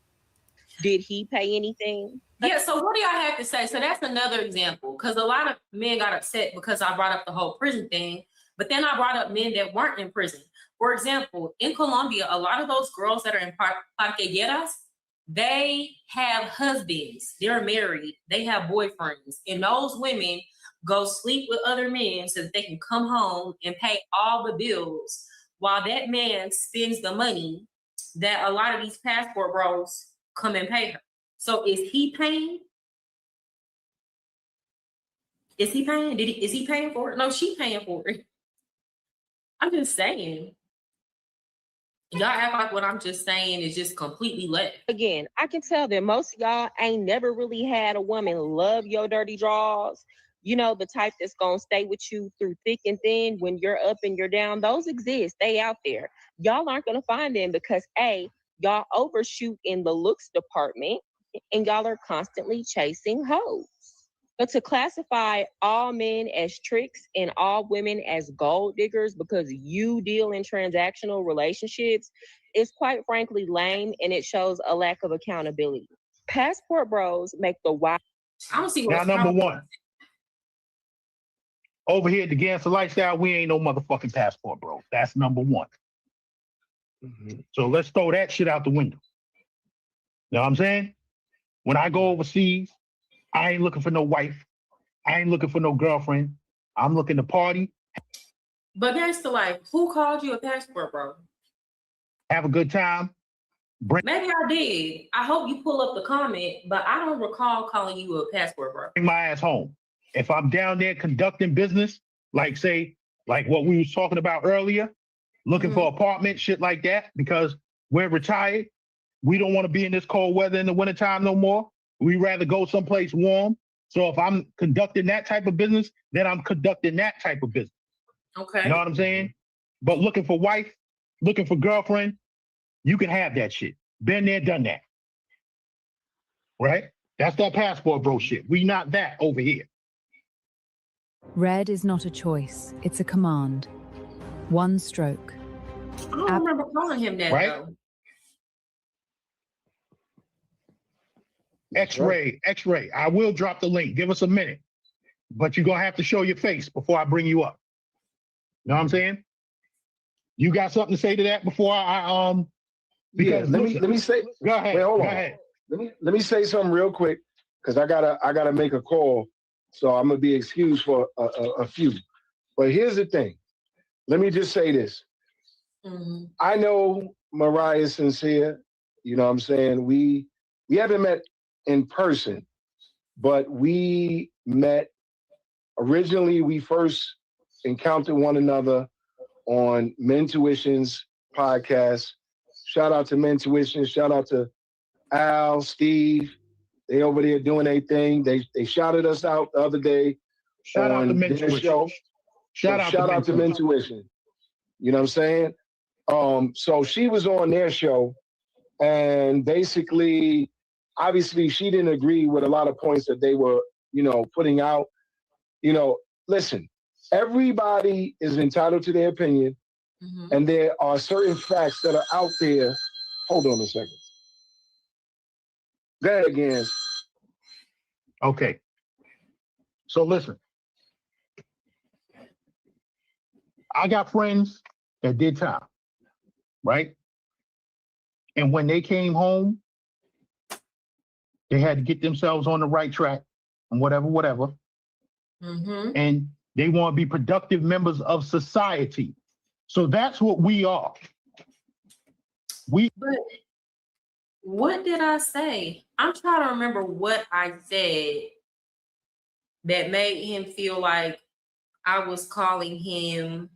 Did he pay anything? Yeah, so what do y'all have to say? So that's another example, because a lot of men got upset because I brought up the whole prison thing, but then I brought up men that weren't in prison. For example, in Colombia, a lot of those girls that are in parqueyeras, they have husbands, they're married, they have boyfriends, and those women go sleep with other men so that they can come home and pay all the bills while that man spends the money that a lot of these passport bros come and pay her. So is he paying? Is he paying? Is he paying for it? No, she paying for it. I'm just saying. Y'all act like what I'm just saying is just completely left. Again, I can tell that most of y'all ain't never really had a woman love your dirty draws. You know, the type that's gonna stay with you through thick and thin when you're up and you're down. Those exist. They out there. Y'all aren't gonna find them because y'all overshoot in the looks department and y'all are constantly chasing hoes. But to classify all men as tricks and all women as gold diggers because you deal in transactional relationships is quite frankly lame, and it shows a lack of accountability. Passport bros make the wild. I don't see Now, what's number one, over here at the Gangster Lifestyle, we ain't no motherfucking passport bros. That's number one. So let's throw that shit out the window. You know what I'm saying? When I go overseas, I ain't looking for no wife. I ain't looking for no girlfriend. I'm looking to party. But Gangsta Life, who called you a passport bro? Have a good time. Maybe I did. I hope you pull up the comment, but I don't recall calling you a passport bro. Bring my ass home. If I'm down there conducting business, like what we was talking about earlier, looking for apartments, shit like that, because we're retired. We don't want to be in this cold weather in the wintertime no more. We rather go someplace warm. So if I'm conducting that type of business, then I'm conducting that type of business. Okay. You know what I'm saying? But looking for wife, looking for girlfriend, you can have that shit. Been there, done that. Right? That's that passport bro shit. We not that over here. Red is not a choice. It's a command. One stroke. I don't remember calling him that, right? though. X-ray. I will drop the link. Give us a minute. But you're going to have to show your face before I bring you up. You know what I'm saying? You got something to say to that before I because let me say. Go ahead. Wait, hold go on. ahead. Let me say something real quick because I gotta make a call, so I'm gonna be excused for a few. But here's the thing. Let me just say this. I know Mariah is sincere. You know what I'm saying? We haven't met in person, but we met originally. We first encountered one another on Mentuition's podcast. Shout out to Mentuition. Shout out to Al, Steve. They over there doing their thing. They shouted us out the other day. Shout out to their Mentuition. show. Shout out to Mentuition. You know what I'm saying? So she was on their show, and basically, obviously, she didn't agree with a lot of points that they were, putting out. Listen, everybody is entitled to their opinion, and there are certain facts that are out there. Hold on a second. Go ahead again. Okay. So listen. I got friends that did time, right? And when they came home, they had to get themselves on the right track and whatever. And they want to be productive members of society. So that's what we are. But what did I say? I'm trying to remember what I said that made him feel like I was calling him.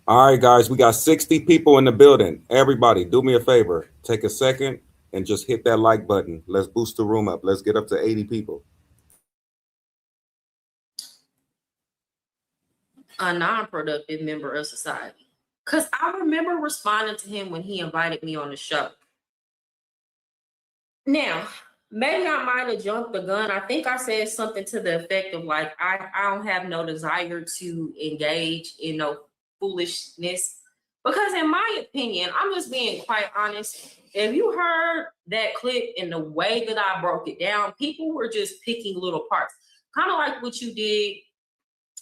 All right, guys, we got 60 people in the building. Everybody, do me a favor. Take a second and just hit that like button. Let's boost the room up. Let's get up to 80 people. A non-productive member of society. Because I remember responding to him when he invited me on the show. Now, maybe I might have jumped the gun. I think I said something to the effect of like, I don't have no desire to engage in no foolishness. Because in my opinion, I'm just being quite honest. If you heard that clip and the way that I broke it down, people were just picking little parts. Kind of like what you did,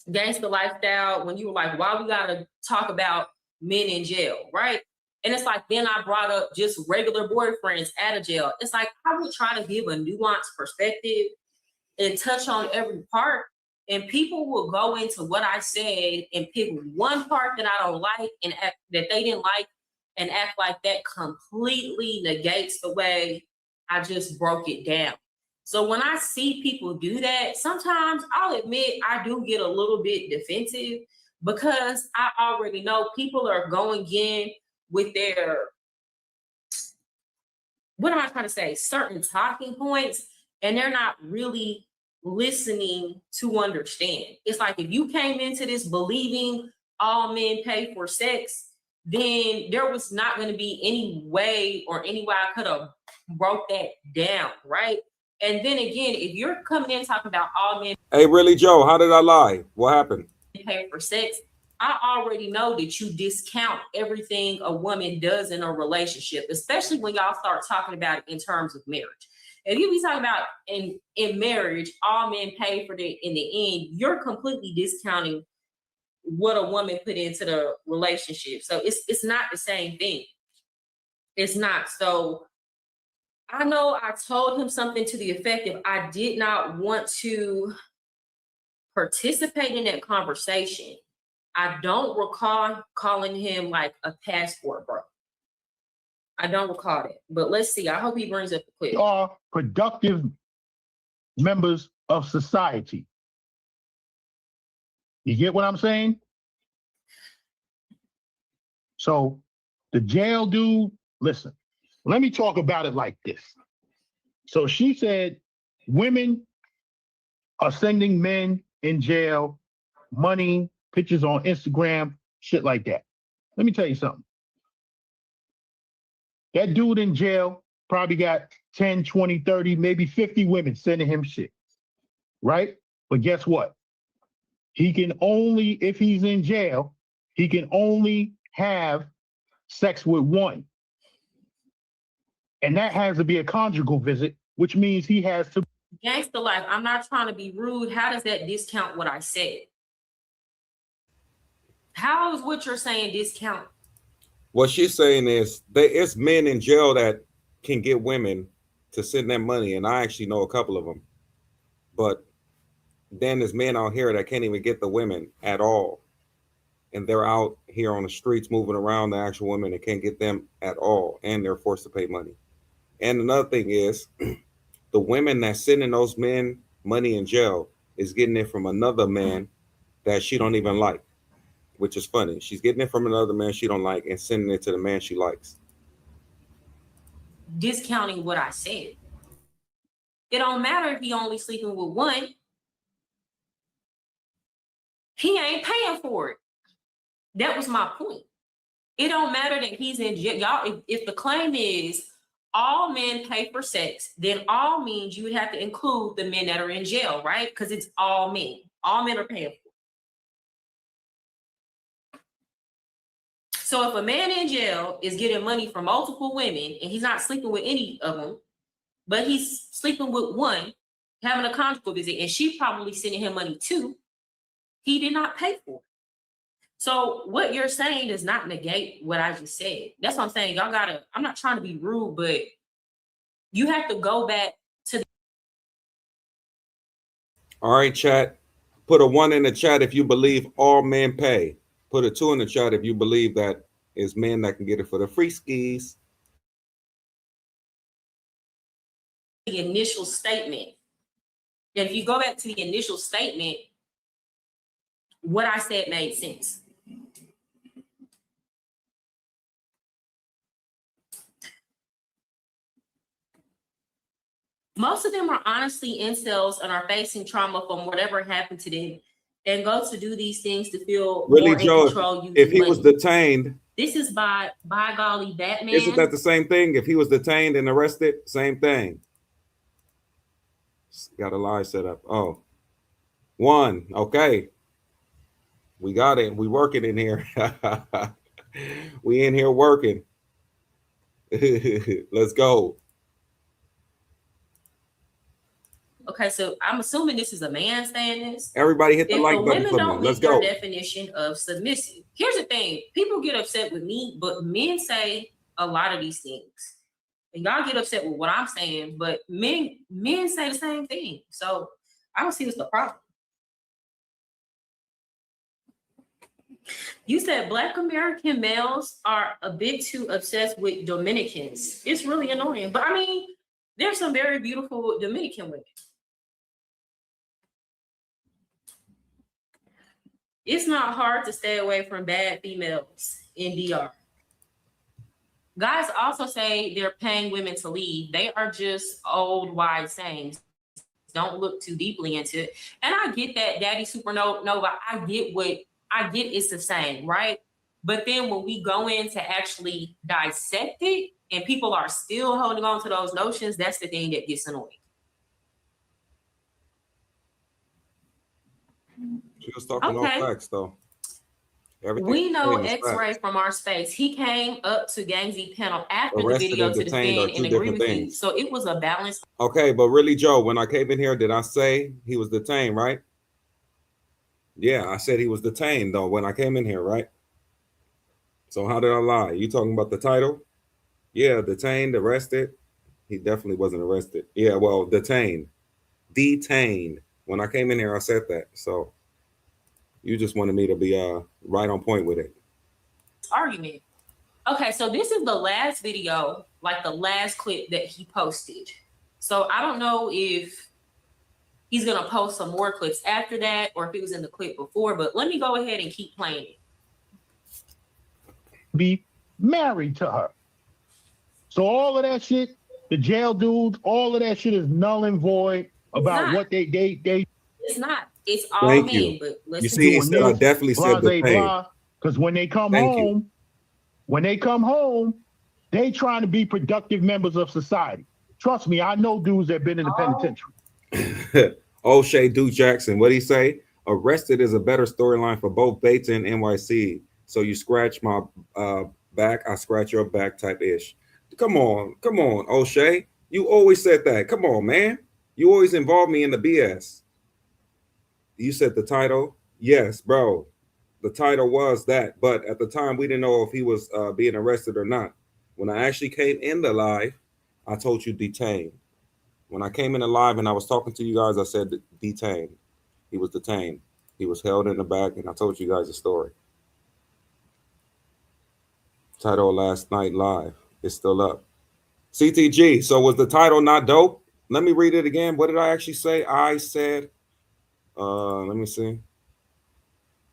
Gangsta Lifestyle, when you were like, why we gotta talk about men in jail, right? And it's like, then I brought up just regular boyfriends out of jail. It's like, I would try to give a nuanced perspective and touch on every part. And people will go into what I said and pick one part that I don't like and act, that they didn't like, and act like that completely negates the way I just broke it down. So when I see people do that, sometimes I'll admit I do get a little bit defensive because I already know people are going in with their, what am I trying to say? Certain talking points, and they're not really listening to understand. It's like if you came into this believing all men pay for sex, then there was not going to be any way I could have broke that down, right? And then again, if you're coming in talking about all men Hey, really, Joe, how did I lie? What happened? pay for sex, I already know that you discount everything a woman does in a relationship, especially when y'all start talking about it in terms of marriage. If you be talking about in marriage, all men pay for it in the end, you're completely discounting what a woman put into the relationship. So it's not the same thing. It's not. So I know I told him something to the effect of I did not want to participate in that conversation. I don't recall calling him like a passport bro. I don't recall that. But let's see. I hope he brings up the quick. Are productive members of society. You get what I'm saying? So the jail dude, listen, let me talk about it like this. So she said women are sending men in jail money, pictures on Instagram, shit like that. Let me tell you something. That dude in jail probably got 10, 20, 30, maybe 50 women sending him shit, right? But guess what? He can only, if he's in jail, he can only have sex with one. And that has to be a conjugal visit, which means he has to. Gangsta life, I'm not trying to be rude. How does that discount what I said? How is what you're saying discount? What she's saying is it's men in jail that can get women to send them money, and I actually know a couple of them. But then there's men out here that can't even get the women at all. And they're out here on the streets moving around the actual women and can't get them at all. And they're forced to pay money. And another thing is the women that's sending those men money in jail is getting it from another man that she don't even like, which is funny. She's getting it from another man she don't like and sending it to the man she likes. Discounting what I said. It don't matter if he only sleeping with one. He ain't paying for it. That was my point. It don't matter that he's in jail. Y'all, if the claim is all men pay for sex, then all means you would have to include the men that are in jail, right? Because it's all men. All men are paying for it. So if a man in jail is getting money from multiple women and he's not sleeping with any of them, but he's sleeping with one, having a conjugal visit, and she probably sending him money too, he did not pay for it. So what you're saying does not negate what I just said. That's what I'm saying. Y'all gotta, I'm not trying to be rude, but you have to go back to the. All right, chat. Put a 1 in the chat if you believe all men pay. Put a 2 in the chat if you believe that it's men that can get it for the free skis. The initial statement. And if you go back to the initial statement, what I said made sense. Most of them are honestly incels and are facing trauma from whatever happened to them and go to do these things to feel Really, more Joe, in control. if he was detained. This is by golly, Batman. Isn't that the same thing? If he was detained and arrested, same thing. Got a lie set up. Oh, 1. Okay. We got it. We working in here. We in here working. Let's go. Okay, so I'm assuming this is a man saying this. Everybody hit the if like the button women for don't me. Let's meet your go. definition of submissive. Here's the thing: people get upset with me, but men say a lot of these things, and y'all get upset with what I'm saying. But men say the same thing, so I don't see what's the problem. You said Black American males are a bit too obsessed with Dominicans. It's really annoying, but I mean, there's some very beautiful Dominican women. It's not hard to stay away from bad females in DR. Guys also say they're paying women to leave. They are just old wise sayings. Don't look too deeply into it. And I get that, Daddy Supernova. I get it's the same, right? But then when we go in to actually dissect it and people are still holding on to those notions, that's the thing that gets annoying. She was talking all facts, though. Everything we know X-Ray from our space. He came up to Gangzy panel after the video to defend and agree with you. So it was a balance. Okay, but really, Joe, when I came in here, did I say he was detained, right? Yeah, I said he was detained, though, when I came in here, right? So how did I lie? You talking about the title? Yeah, detained, arrested. He definitely wasn't arrested. Yeah, well, detained. Detained. When I came in here, I said that. So you just wanted me to be right on point with it. Argument. Okay, so this is the last video, like the last clip that he posted. So I don't know if he's gonna post some more clips after that or if it was in the clip before, but let me go ahead and keep playing it. Be married to her. So all of that shit, the jail dudes, all of that shit is null and void about what they It's not. It's all Thank men, you. but You listen. see, he said, I definitely said the same. Because when they come home, they trying to be productive members of society. Trust me, I know dudes that have been in the penitentiary. O'Shea Duke Jackson, what'd he say? Arrested is a better storyline for both Bates and NYC. So you scratch my back, I scratch your back type ish. Come on, O'Shea. You always said that. Come on, man. You always involve me in the BS. You said the title. Yes, bro. The title was that. But at the time, we didn't know if he was being arrested or not. When I actually came in the live, I told you detained. When I came in the live and I was talking to you guys, I said detained. He was detained. He was held in the back, and I told you guys the story. Title last night live. It's still up. CTG. So was the title not dope? Let me read it again. What did I actually say? I said, let me see.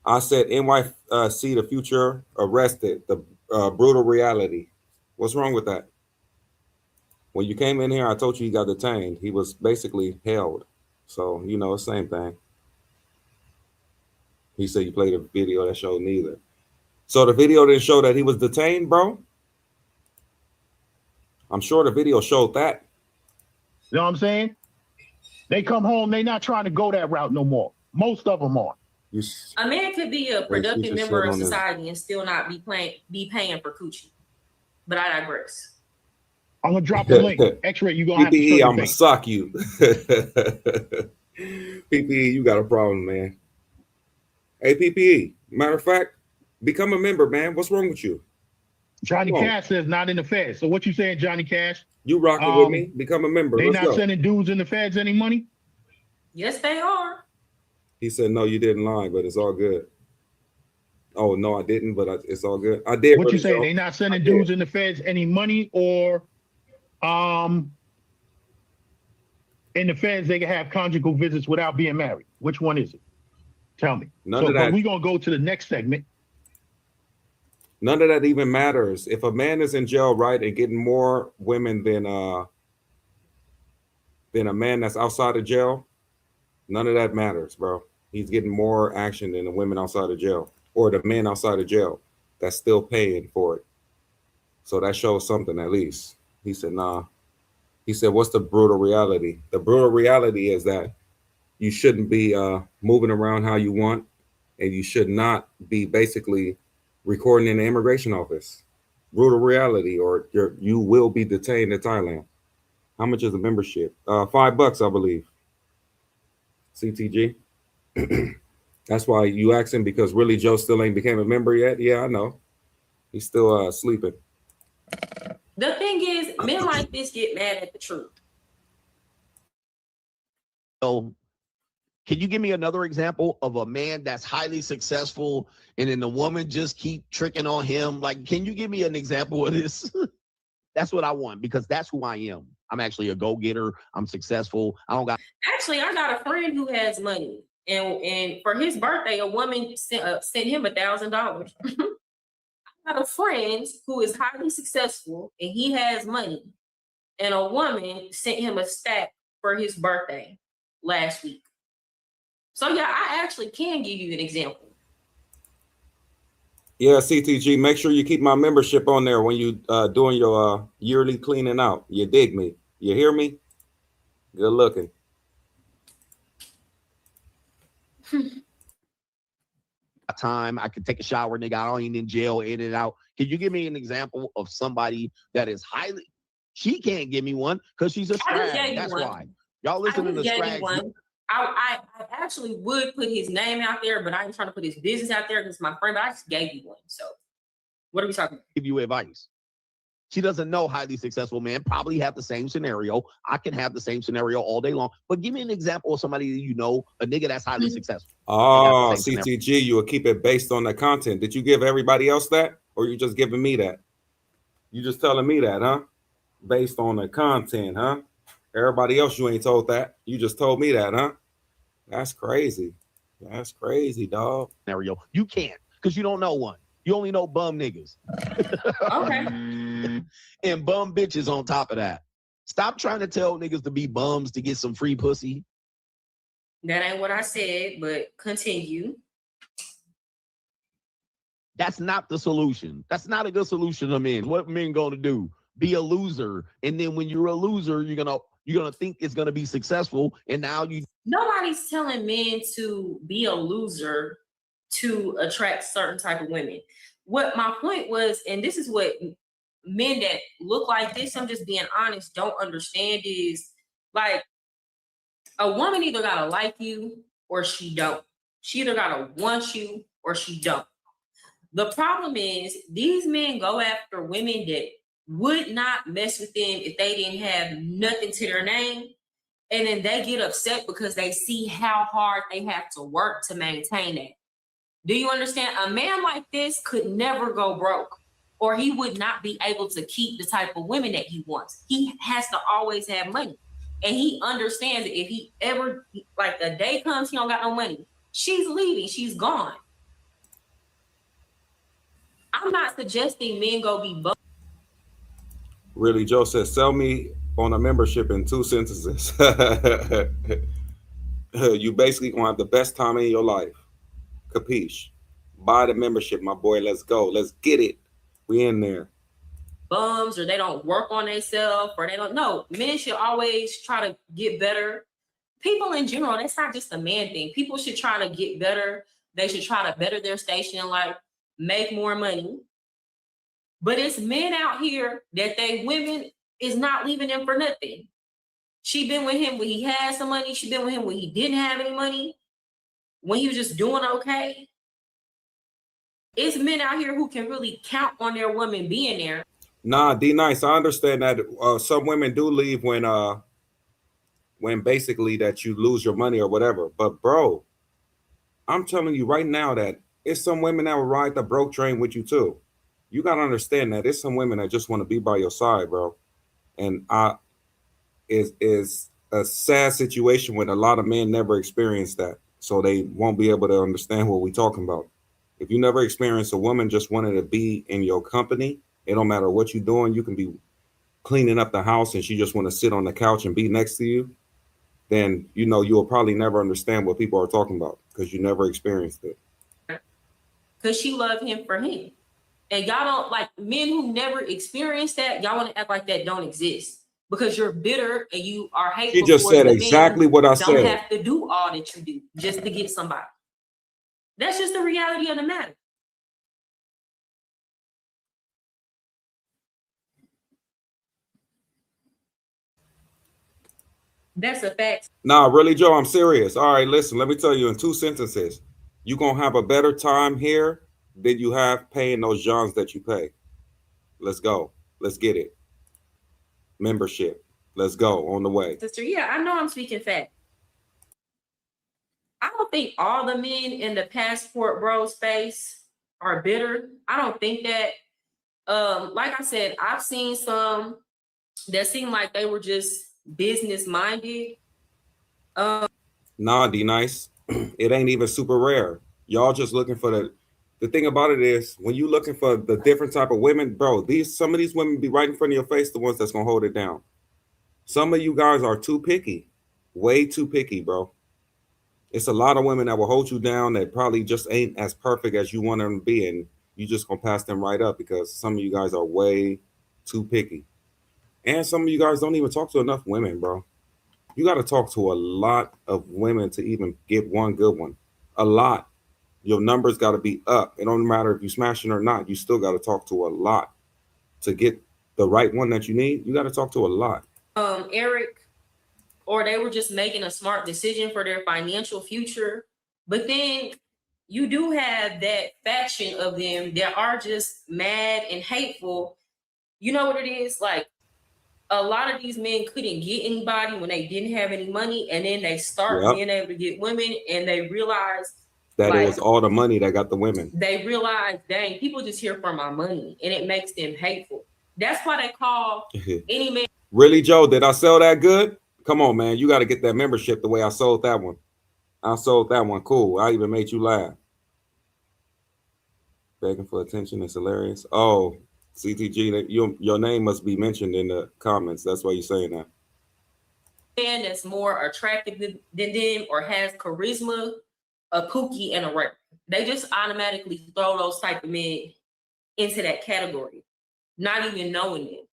I said NYC, the future arrested, the brutal reality. What's wrong with that? When you came in here, I told you he got detained. He was basically held. So, you know, same thing. He said you played a video that showed neither. So the video didn't show that he was detained, bro? I'm sure the video showed that. You know what I'm saying? They come home, they not trying to go that route no more. Most of them are. A man could be a productive member of society and still not be paying for coochie. But I digress. I'm gonna drop the link. X-Ray, you gonna have to PPE, I'm gonna suck you. PPE, you got a problem, man. Hey, PPE, matter of fact, become a member, man. What's wrong with you? Johnny Cash says not in the feds. So what you saying, Johnny Cash? You rocking with me? Become a member. They Let's not go. sending dudes in the feds any money? Yes, they are. He said, no, you didn't lie, but it's all good. Oh, no, I didn't, but it's all good. I did. What you say? They not sending dudes in the feds any money, or in the feds they can have conjugal visits without being married? Which one is it? Tell me. None of that. But we're gonna go to the next segment. None of that even matters. If a man is in jail, right, and getting more women than a man that's outside of jail, none of that matters, bro. He's getting more action than the women outside of jail, or the men outside of jail that's still paying for it. So that shows something at least. He said, nah. He said, what's the brutal reality? The brutal reality is that you shouldn't be moving around how you want, and you should not be basically recording in the immigration office. Brutal reality, or you will be detained in Thailand. How much is the membership? $5, I believe. CTG. That's why you asking, because really Joe still ain't became a member yet. Yeah, I know. He's still sleeping. The thing is, men like this get mad at the truth. So, can you give me another example of a man that's highly successful and then the woman just keep tricking on him? Like, can you give me an example of this? That's what I want, because that's who I am. I'm actually a go-getter. I'm successful. I got a friend who has money. And for his birthday, a woman sent him $1,000. I have a friend who is highly successful and he has money, and a woman sent him a stack for his birthday last week. So yeah, I actually can give you an example. Yeah, CTG, make sure you keep my membership on there when you doing your yearly cleaning out. You dig me? You hear me? Good looking. Time I could take a shower, nigga. I don't even in jail, in and out. Can you give me an example of somebody that is highly? She can't give me one because she's a scrag. That's why. Y'all listening to scrags. I actually would put his name out there, but I ain't trying to put his business out there because my friend. But I just gave you one. So what are we talking about? Give you advice. She doesn't know highly successful men probably have the same scenario. I can have the same scenario all day long. But give me an example of somebody that you know, a nigga that's highly successful. Oh, CTG, you will keep it based on the content. Did you give everybody else that, or you just giving me that? You just telling me that, huh? Based on the content, huh? Everybody else, you ain't told that. You just told me that, huh? That's crazy. That's crazy, dog. Scenario. You can't, because you don't know one. You only know bum niggas. Okay. And bum bitches on top of that. Stop trying to tell niggas to be bums to get some free pussy. That ain't what I said, but continue. That's not the solution. That's not a good solution to men. What men gonna do? Be a loser. And then when you're a loser, you're gonna think it's gonna be successful. And now you Nobody's telling men to be a loser to attract certain type of women. What my point was, and this is what men that look like this, I'm just being honest, don't understand is like a woman either gotta like you or she don't. She either gotta want you or she don't. The problem is these men go after women that would not mess with them if they didn't have nothing to their name. And then they get upset because they see how hard they have to work to maintain that. Do you understand? A man like this could never go broke, or he would not be able to keep the type of women that he wants. He has to always have money. And he understands that if he ever, like a day comes, he don't got no money, she's leaving, she's gone. I'm not suggesting men go be broke. Really, Joe says, sell me on a membership in 2 sentences. You basically gonna have the best time in your life. Capiche? Buy the membership, my boy. Let's go. Let's get it. We in there. Bums, or they don't work on themselves, or they don't know. Men should always try to get better. People in general, that's not just a man thing. People should try to get better. They should try to better their station in life, make more money. But it's men out here that they women is not leaving them for nothing. She been with him when he had some money. She been with him when he didn't have any money. When he was just doing okay. It's men out here who can really count on their woman being there. Nah, D Nice, I understand that some women do leave when basically that you lose your money or whatever. But bro, I'm telling you right now that it's some women that will ride the broke train with you too. You gotta understand that it's some women that just want to be by your side, bro. And is a sad situation when a lot of men never experience that, so they won't be able to understand what we're talking about. If you never experience a woman just wanting to be in your company, it don't matter what you're doing. You can be cleaning up the house and she just want to sit on the couch and be next to you. Then you'll probably never understand what people are talking about because you never experienced it. Because she loved him for him. And y'all don't, like, men who never experienced that, y'all want to act like that don't exist. Because you're bitter and you are hateful. She just said exactly what I said. Don't have to do all that you do just to get somebody. That's just the reality of the matter. That's a fact. Nah, really, Joe, I'm serious. All right, listen, let me tell you in 2 sentences. You're going to have a better time here than you have paying those Johns that you pay. Let's go. Let's get it. Membership. Let's go. On the way. Sister, yeah, I know I'm speaking fact. I don't think all the men in the passport bro space are bitter. I don't think that. Like I said, I've seen some that seem like they were just business minded. Nah, D Nice. It ain't even super rare. Y'all just looking for the thing about it is when you looking for the different type of women, bro, some of these women be right in front of your face, the ones that's gonna hold it down. Some of you guys are too picky, way too picky, bro. It's a lot of women that will hold you down that probably just ain't as perfect as you want them to be, and you just gonna pass them right up because some of you guys are way too picky. And some of you guys don't even talk to enough women, bro. You got to talk to a lot of women to even get one good one. A lot. Your numbers got to be up. It don't matter if you smashing or not. You still got to talk to a lot to get the right one that you need. You got to talk to a lot. Eric, or they were just making a smart decision for their financial future. But then you do have that faction of them that are just mad and hateful. You know what it is? Like, a lot of these men couldn't get anybody when they didn't have any money, and then they start being able to get women, and they realize that it was all the money that got the women. They realize, dang, people just here for my money, and it makes them hateful. That's why they call any man. Really, Joe? Did I sell that good? Come on, man. You got to get that membership the way I sold that one. I sold that one. Cool. I even made you laugh. Begging for attention is hilarious. Oh, CTG, your name must be mentioned in the comments. That's why you're saying that. Man that's more attractive than them or has charisma, a kooky, and a rapper. They just automatically throw those type of men into that category, not even knowing it.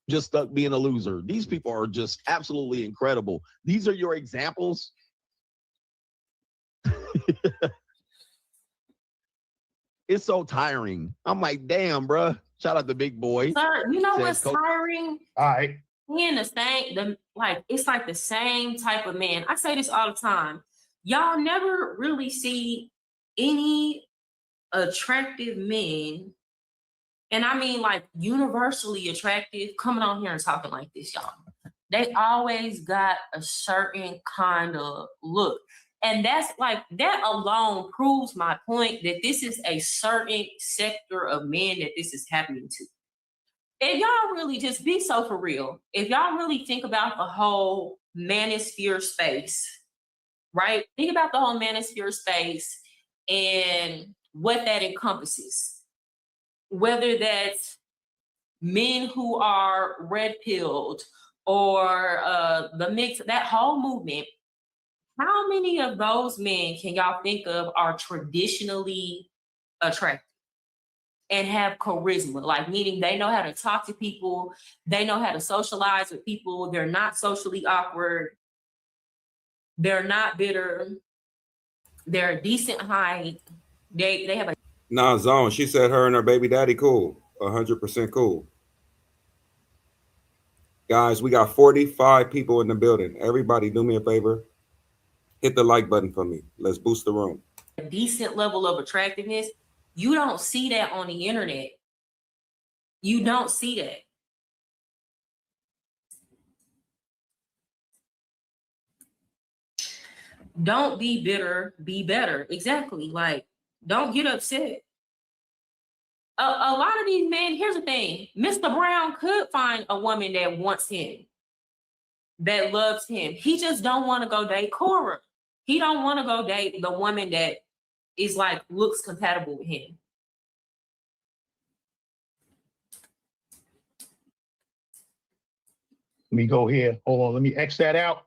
Just stuck being a loser. These people are just absolutely incredible. These are your examples. It's so tiring. I'm like, damn, bro. Shout out to Big Boy. Sir, you know what's tiring? All right. Being it's like the same type of man. I say this all the time. Y'all never really see any attractive men, and I mean like universally attractive, coming on here and talking like this, y'all. They always got a certain kind of look. And that's like, that alone proves my point that this is a certain sector of men that this is happening to. If y'all really just be so for real, if y'all really think about the whole manosphere space, right? Think about the whole manosphere space and what that encompasses. Whether that's men who are red-pilled or the mix, that whole movement. How many of those men can y'all think of are traditionally attractive and have charisma? Like, meaning they know how to talk to people, they know how to socialize with people, they're not socially awkward, they're not bitter, they're a decent height, they have a... Nah, Zone, she said her and her baby daddy cool, 100% cool. Guys, we got 45 people in the building. Everybody do me a favor. Hit the like button for me. Let's boost the room. A decent level of attractiveness. You don't see that on the internet. You don't see that. Don't be bitter, be better. Exactly. Like, don't get upset. A lot of these men, here's the thing. Mr. Brown could find a woman that wants him, that loves him. He just don't want to go date Cora. He don't want to go date the woman that is like, looks compatible with him. Let me go here. Hold on. Let me X that out.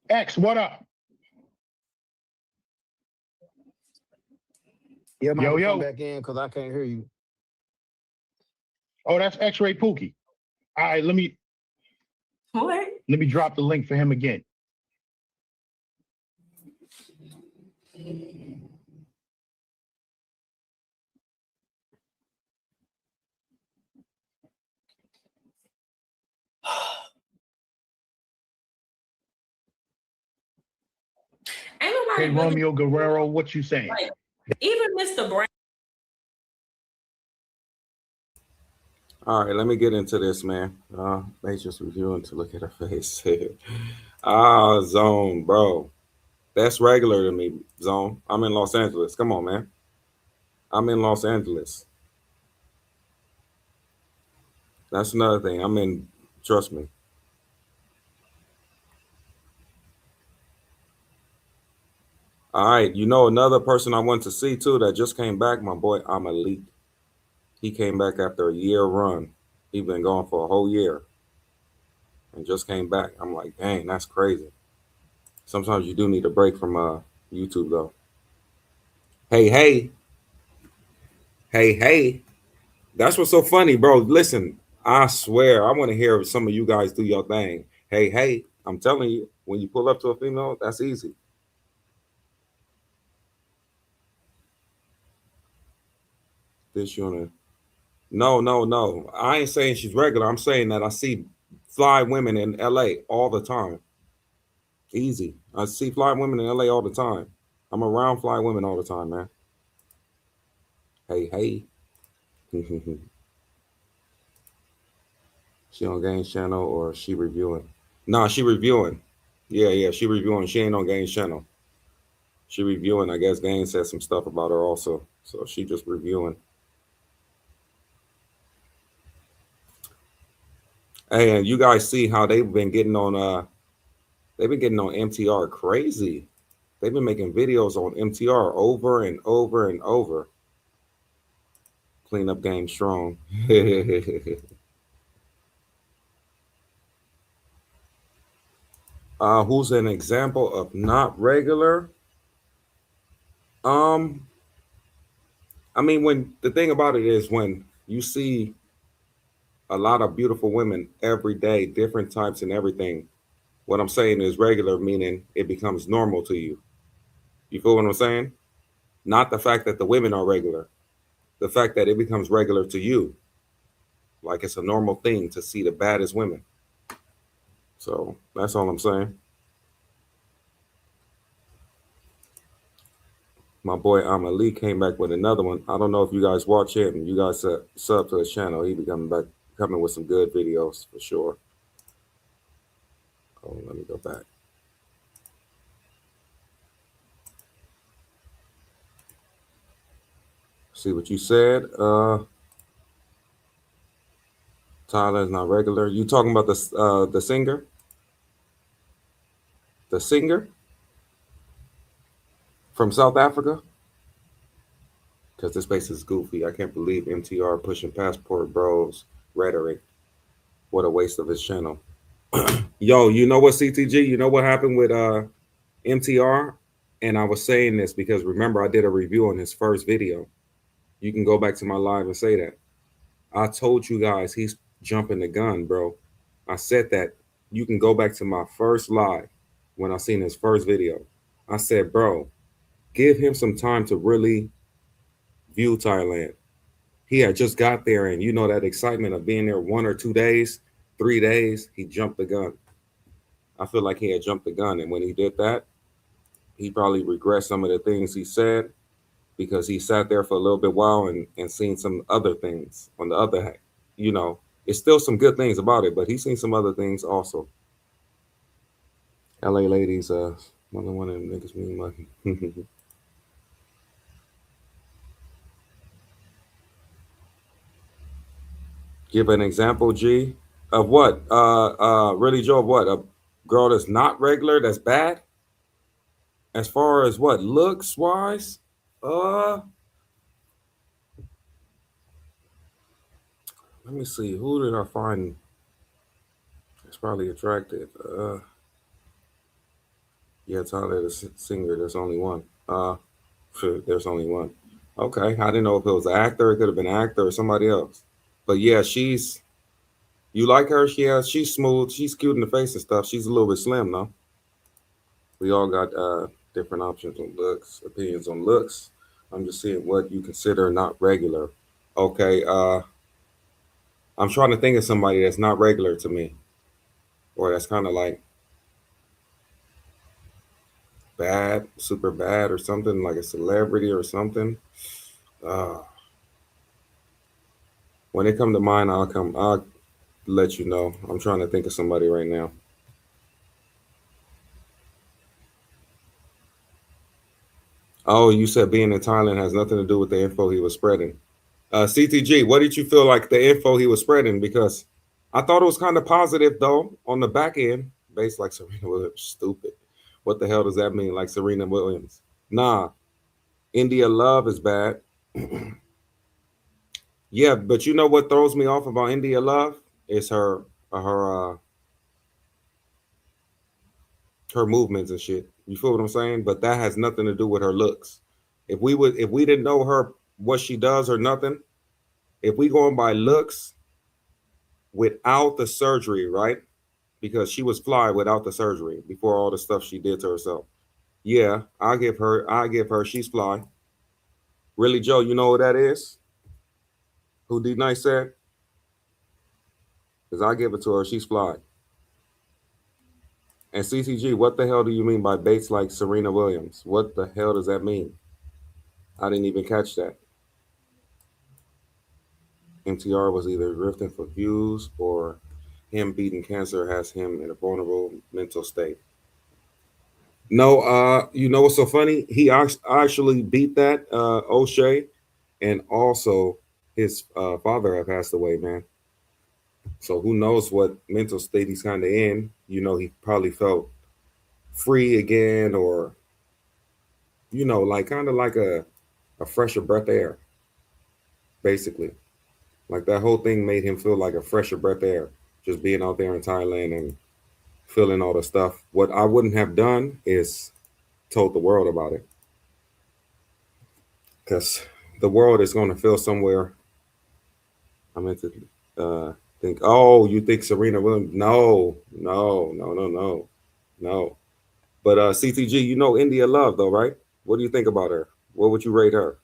X, what up? Yeah, yo. Come back in because I can't hear you. Oh, that's X-Ray Pookie. All right, let me drop the link for him again. Hey, Romeo Guerrero, what you saying? Like, even Mr. Brown. All right, let me get into this, man. Matrix reviewing to look at her face. Zone, bro. That's regular to me, Zone. I'm in Los Angeles. Come on, man. I'm in Los Angeles. That's another thing. I mean, trust me. All right, you know another person I went to see too that just came back, my boy Amelie. He came back after a year run. He been gone for a whole year and just came back. I'm like, dang, that's crazy. Sometimes you do need a break from YouTube though. Hey, hey, hey, hey. That's what's so funny, bro. Listen, I swear, I want to hear some of you guys do your thing. Hey, hey, I'm telling you, when you pull up to a female, that's easy. This unit. No, no, no. I ain't saying she's regular. I'm saying that I see fly women in LA all the time. Easy. I see fly women in LA all the time. I'm around fly women all the time, man. Hey, hey. She on Gaines channel or she reviewing? Nah, she reviewing. Yeah, she reviewing. She ain't on Gaines channel. She reviewing. I guess Gaines said some stuff about her also. So she just reviewing. Hey, and you guys see how they've been getting on MTR crazy. They've been making videos on MTR over and over and over. Cleanup game strong. Who's an example of not regular? I mean, when the thing about it is when you see a lot of beautiful women every day, different types and everything, what I'm saying is regular, meaning it becomes normal to you. You feel what I'm saying? Not the fact that the women are regular, the fact that it becomes regular to you. Like it's a normal thing to see the baddest women. So that's all I'm saying. My boy Amelie came back with another one. I don't know if you guys watch him. You guys sub to his channel. He be coming with some good videos for sure. Oh, let me go back. See what you said. Tyler is not regular. You talking about the singer? The singer from South Africa? Because this space is goofy. I can't believe MTR pushing passport bros rhetoric. What a waste of his channel. Yo, you know what, CTG? You know what happened with MTR? And I was saying this because remember I did a review on his first video. You can go back to my live and say that. I told you guys he's jumping the gun, bro. I said that. You can go back to my first live when I seen his first video. I said, bro, give him some time to really view Thailand. He had just got there, and you know that excitement of being there 1 or 2 days, 3 days, he jumped the gun. I feel like he had jumped the gun, and when he did that, he probably regrets some of the things he said because he sat there for a little bit while and seen some other things on the other hand. You know, it's still some good things about it, but he's seen some other things also. LA ladies, one of them niggas mean money. Give an example, G, of what? Really, Joe, of what? A girl that's not regular, that's bad? As far as what, looks wise? Let me see. Who did I find that's probably attractive? Yeah, Tyler, the singer, there's only one. There's only one. Okay, I didn't know if it was an actor. It could have been an actor or somebody else. But yeah, you like her? She's smooth. She's cute in the face and stuff. She's a little bit slim, though. We all got different options on looks, opinions on looks. I'm just seeing what you consider not regular. Okay, I'm trying to think of somebody that's not regular to me, or that's kind of like bad, super bad, or something like a celebrity or something. When they come to mind, I'll let you know. I'm trying to think of somebody right now. Oh, you said being in Thailand has nothing to do with the info he was spreading. CTG, what did you feel like the info he was spreading? Because I thought it was kind of positive though on the back end. Based like Serena Williams, stupid. What the hell does that mean? Like Serena Williams? Nah, India Love is bad. Yeah, but you know what throws me off about India Love is her movements and shit. You feel what I'm saying? But that has nothing to do with her looks. If we didn't know her what she does or nothing, if we going by looks without the surgery, right? Because she was fly without the surgery before all the stuff she did to herself. Yeah, I give her, she's fly. Really, Joe, you know who that is? Who D Nice said? Because I give it to her, she's fly. And CCG, what the hell do you mean by baits like Serena Williams? What the hell does that mean? I didn't even catch that. MTR was either drifting for views or him beating cancer has him in a vulnerable mental state. No, you know what's so funny? He actually beat that O'Shea, and also his father had passed away, man. So who knows what mental state he's kind of in? You know, he probably felt free again, or like kind of like a fresher breath of air, basically. Like that whole thing made him feel like a fresher breath of air, just being out there in Thailand and feeling all the stuff. What I wouldn't have done is told the world about it, because the world is going to feel somewhere. I meant to think, oh, you think Serena Williams? No, no, no, no, no, no. But CTG, you know India Love though, right? What do you think about her? What would you rate her?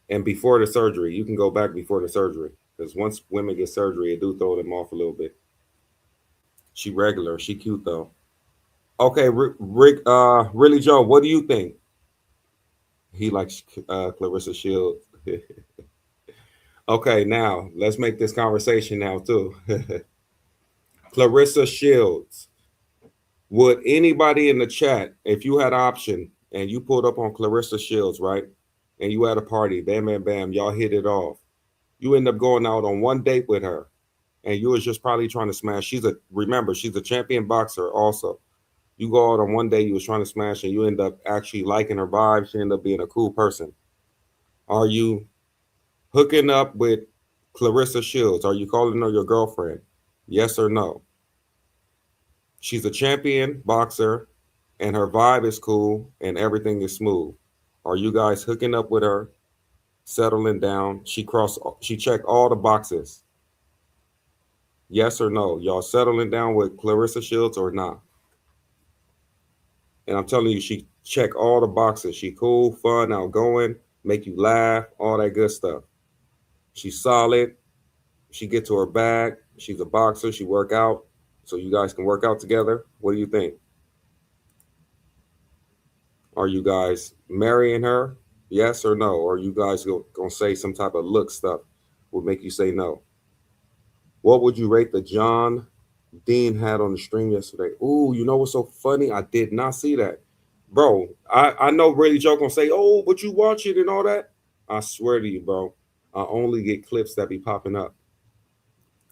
And before the surgery, you can go back before the surgery, because once women get surgery, it do throw them off a little bit. She regular, she cute though. Okay, Rick, really, Joe, what do you think? He likes Clarissa Shields. Okay, now let's make this conversation now too. Clarissa Shields. Would anybody in the chat, if you had option and you pulled up on Clarissa Shields, right? And you had a party, bam, bam, bam, y'all hit it off. You end up going out on one date with her, and you was just probably trying to smash. Remember, she's a champion boxer also. You go out on one day, you was trying to smash, and you end up actually liking her vibe. She ended up being a cool person. Are you hooking up with Clarissa Shields? Are you calling her your girlfriend? Yes or no? She's a champion boxer, and her vibe is cool, and everything is smooth. Are you guys hooking up with her, settling down? She checked all the boxes. Yes or no? Y'all settling down with Clarissa Shields or not? And I'm telling you, she checked all the boxes. She cool, fun, outgoing, make you laugh, all that good stuff. She's solid. She get to her bag. She's a boxer. She work out. So you guys can work out together. What do you think? Are you guys marrying her? Yes or no? Or are you guys gonna say some type of look stuff would make you say no? What would you rate the John Dean had on the stream yesterday? Ooh, you know what's so funny? I did not see that. Bro, I know really Joe gonna say, oh, but you watch it and all that. I swear to you, bro, I only get clips that be popping up.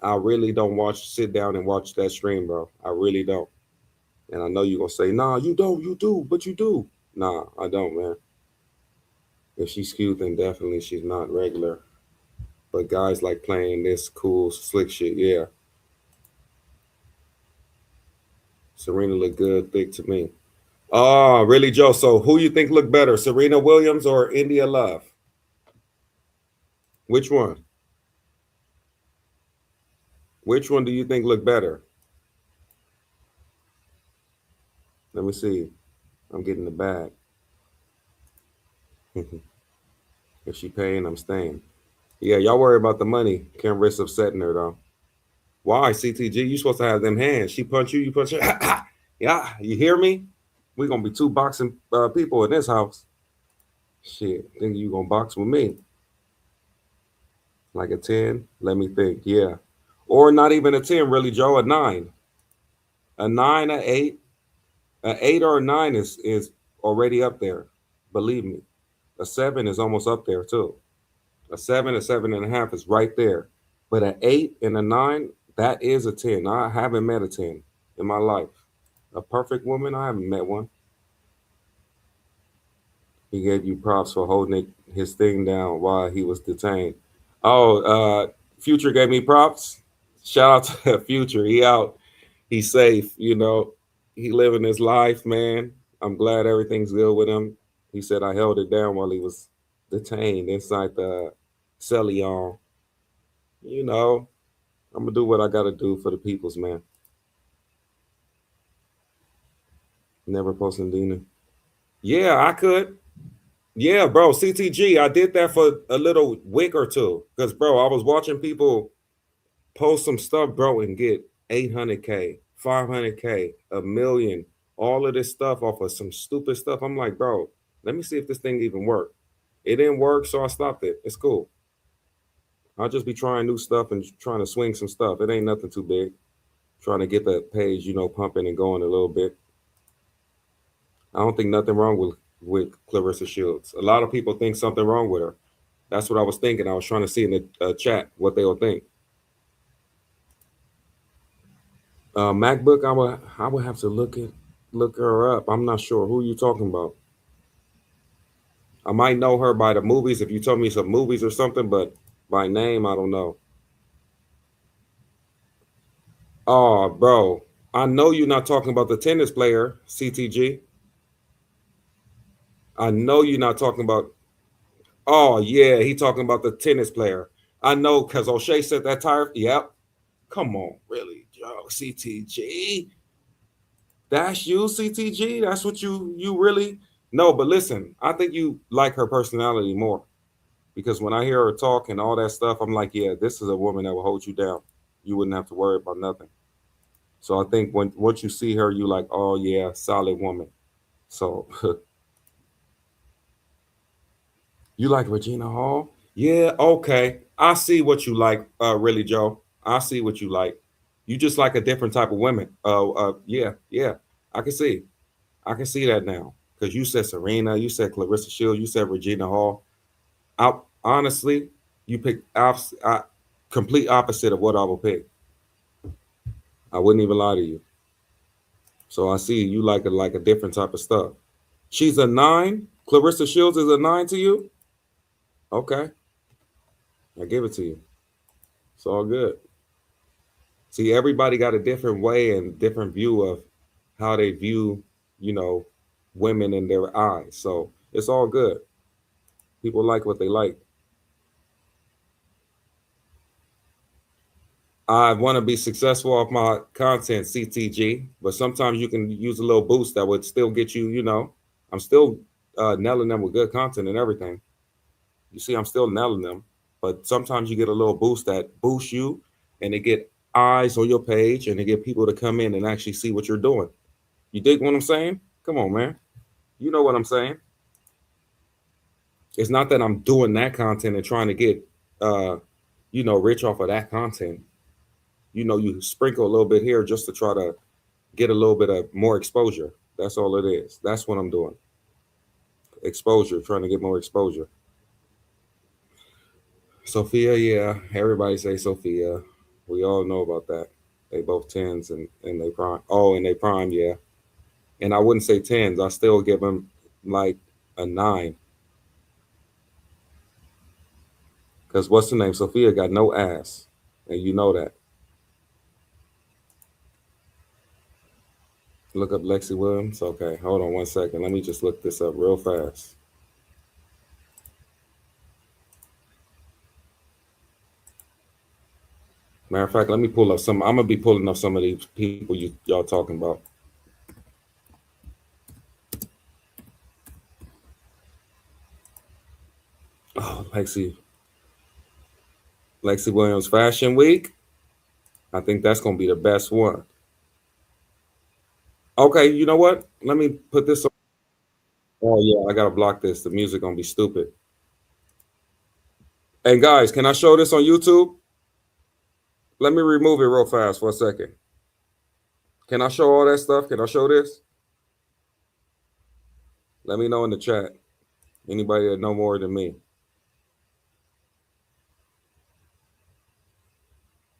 I really don't sit down and watch that stream, bro. I really don't. And I know you're gonna say, nah, you don't, you do, but you do. Nah, I don't, man. If she's cute, then definitely she's not regular. But guys like playing this cool, slick shit, yeah. Serena look good, thick to me. Oh, really, Joe? So who you think look better, Serena Williams or India Love? Which one? Which one do you think look better? Let me see. I'm getting the bag. If she paying, I'm staying. Yeah, y'all worry about the money. Can't risk upsetting her though. Why, CTG? You supposed to have them hands. She punch you, you punch her. Yeah, you hear me? We're gonna be two boxing people in this house. Shit, think you gonna box with me? Like a 10? Let me think. Yeah. Or not even a 10, really, Joe, a 9. A 9, a 8. An 8 or a 9 is already up there. Believe me. A 7 is almost up there too. A 7, a 7.5 is right there. But an 8 and a 9, that is a 10. I haven't met a 10 in my life. A perfect woman, I haven't met one. He gave you props for holding his thing down while he was detained. Oh, Future gave me props. Shout out to Future. He out. He's safe. You know, he living his life, man. I'm glad everything's good with him. He said I held it down while he was detained inside the cellion. You know, I'm gonna do what I gotta do for the peoples, man. Never posting Dina. Yeah, I could. Yeah, bro. CTG. I did that for a little week or two. Because, bro, I was watching people post some stuff, bro, and get 800K, 500K, a million, all of this stuff off of some stupid stuff. I'm like, bro, let me see if this thing even worked. It didn't work, so I stopped it. It's cool. I'll just be trying new stuff and trying to swing some stuff. It ain't nothing too big. Trying to get that page, you know, pumping and going a little bit. I don't think nothing wrong with Clarissa Shields. A lot of people think something wrong with her. That's what I was thinking. I was trying to see in the chat what they will think. MacBook, I would have to look her up. I'm not sure who you talking about. I might know her by the movies if you told me some movies or something, but by name, I don't know. Oh, bro, I know you're not talking about the tennis player, CTG. I know you're not talking about. Oh yeah, he talking about the tennis player. I know because O'Shea said that tire. Yep. Come on, really, Joe, CTG. That's you, CTG. That's what you really no. But listen, I think you like her personality more because when I hear her talk and all that stuff, I'm like, yeah, this is a woman that will hold you down. You wouldn't have to worry about nothing. So I think once you see her, you like, oh yeah, solid woman. So you like Regina Hall? Yeah, okay. I see what you like, really, Joe. I see what you like. You just like a different type of women. Yeah. I can see. I can see that now. Because you said Serena, you said Clarissa Shields, you said Regina Hall. Honestly, you picked complete opposite of what I would pick. I wouldn't even lie to you. So I see you like a different type of stuff. She's a 9. Clarissa Shields is a 9 to you? Okay. I give it to you. It's all good. See, everybody got a different way and different view of how they view, you know, women in their eyes. So it's all good. People like what they like. I want to be successful off my content, CTG, but sometimes you can use a little boost that would still get you, you know, I'm still nailing them with good content and everything. You see, I'm still nailing them, but sometimes you get a little boost that boosts you and they get eyes on your page and they get people to come in and actually see what you're doing. You dig what I'm saying? Come on, man. You know what I'm saying? It's not that I'm doing that content and trying to get, you know, rich off of that content. You know, you sprinkle a little bit here just to try to get a little bit of more exposure. That's all it is. That's what I'm doing. Exposure, trying to get more exposure. Sophia, yeah, everybody say Sophia. We all know about that. They both 10s and they prime. Oh, and they prime, yeah. And I wouldn't say 10s. I still give them like a 9. Because what's the name? Sophia got no ass. And you know that. Look up Lexi Williams. Okay, hold on one second. Let me just look this up real fast. Matter of fact, let me pull up some. I'm gonna be pulling up some of these people y'all talking about. Oh, Lexi Williams Fashion Week. I think that's gonna be the best one. Okay, you know what? Let me put this on. Oh yeah, I gotta block this. The music gonna be stupid. Hey guys, can I show this on YouTube? Let me remove it real fast for a second. Can I show all that stuff? Can I show this? Let me know in the chat. Anybody that know more than me.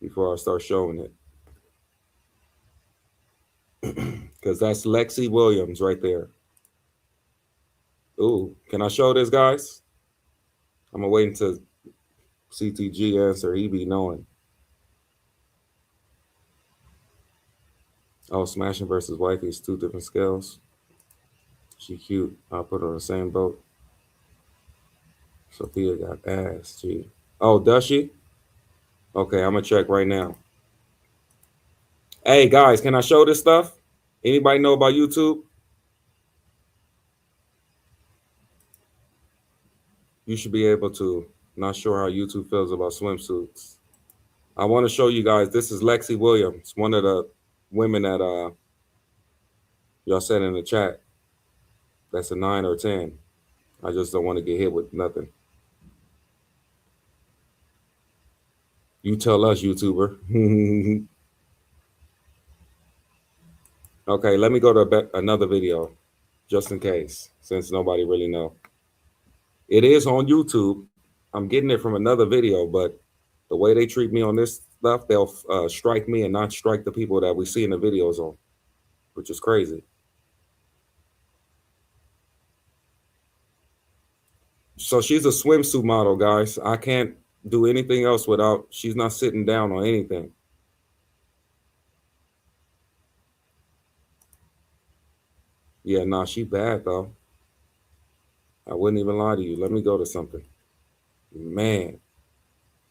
before I start showing it. Because that's Lexi Williams right there. Ooh, can I show this, guys? I'm gonna wait until CTG answer. He be knowing. Oh, smashing versus wifey is 2 different scales. She cute. I'll put her on the same boat. Sophia got ass. Gee. Oh, does she? Okay, I'm gonna check right now. Hey guys, can I show this stuff? Anybody know about YouTube? You should be able to. Not sure how YouTube feels about swimsuits. I want to show you guys. This is Lexi Williams, one of the women that y'all said in the chat. That's a 9 or 10. I just don't want to get hit with nothing. You tell us, YouTuber. Okay, let me go to another video, just in case, since nobody really know. It is on YouTube. I'm getting it from another video, but the way they treat me on this stuff, they'll strike me and not strike the people that we see in the videos on, which is crazy. So she's a swimsuit model, guys. I can't do anything else without, she's not sitting down on anything. Yeah, nah, she bad though. I wouldn't even lie to you. Let me go to something. Man,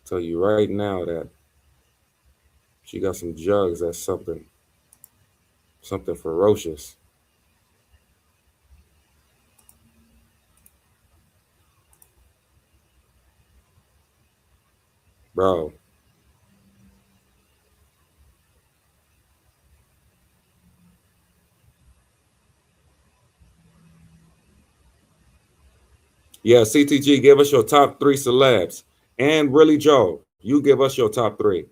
tell you right now that she got some jugs. That's something ferocious. Bro. Yeah, CTG, give us your top 3 celebs. And really, Joe, you give us your top 3.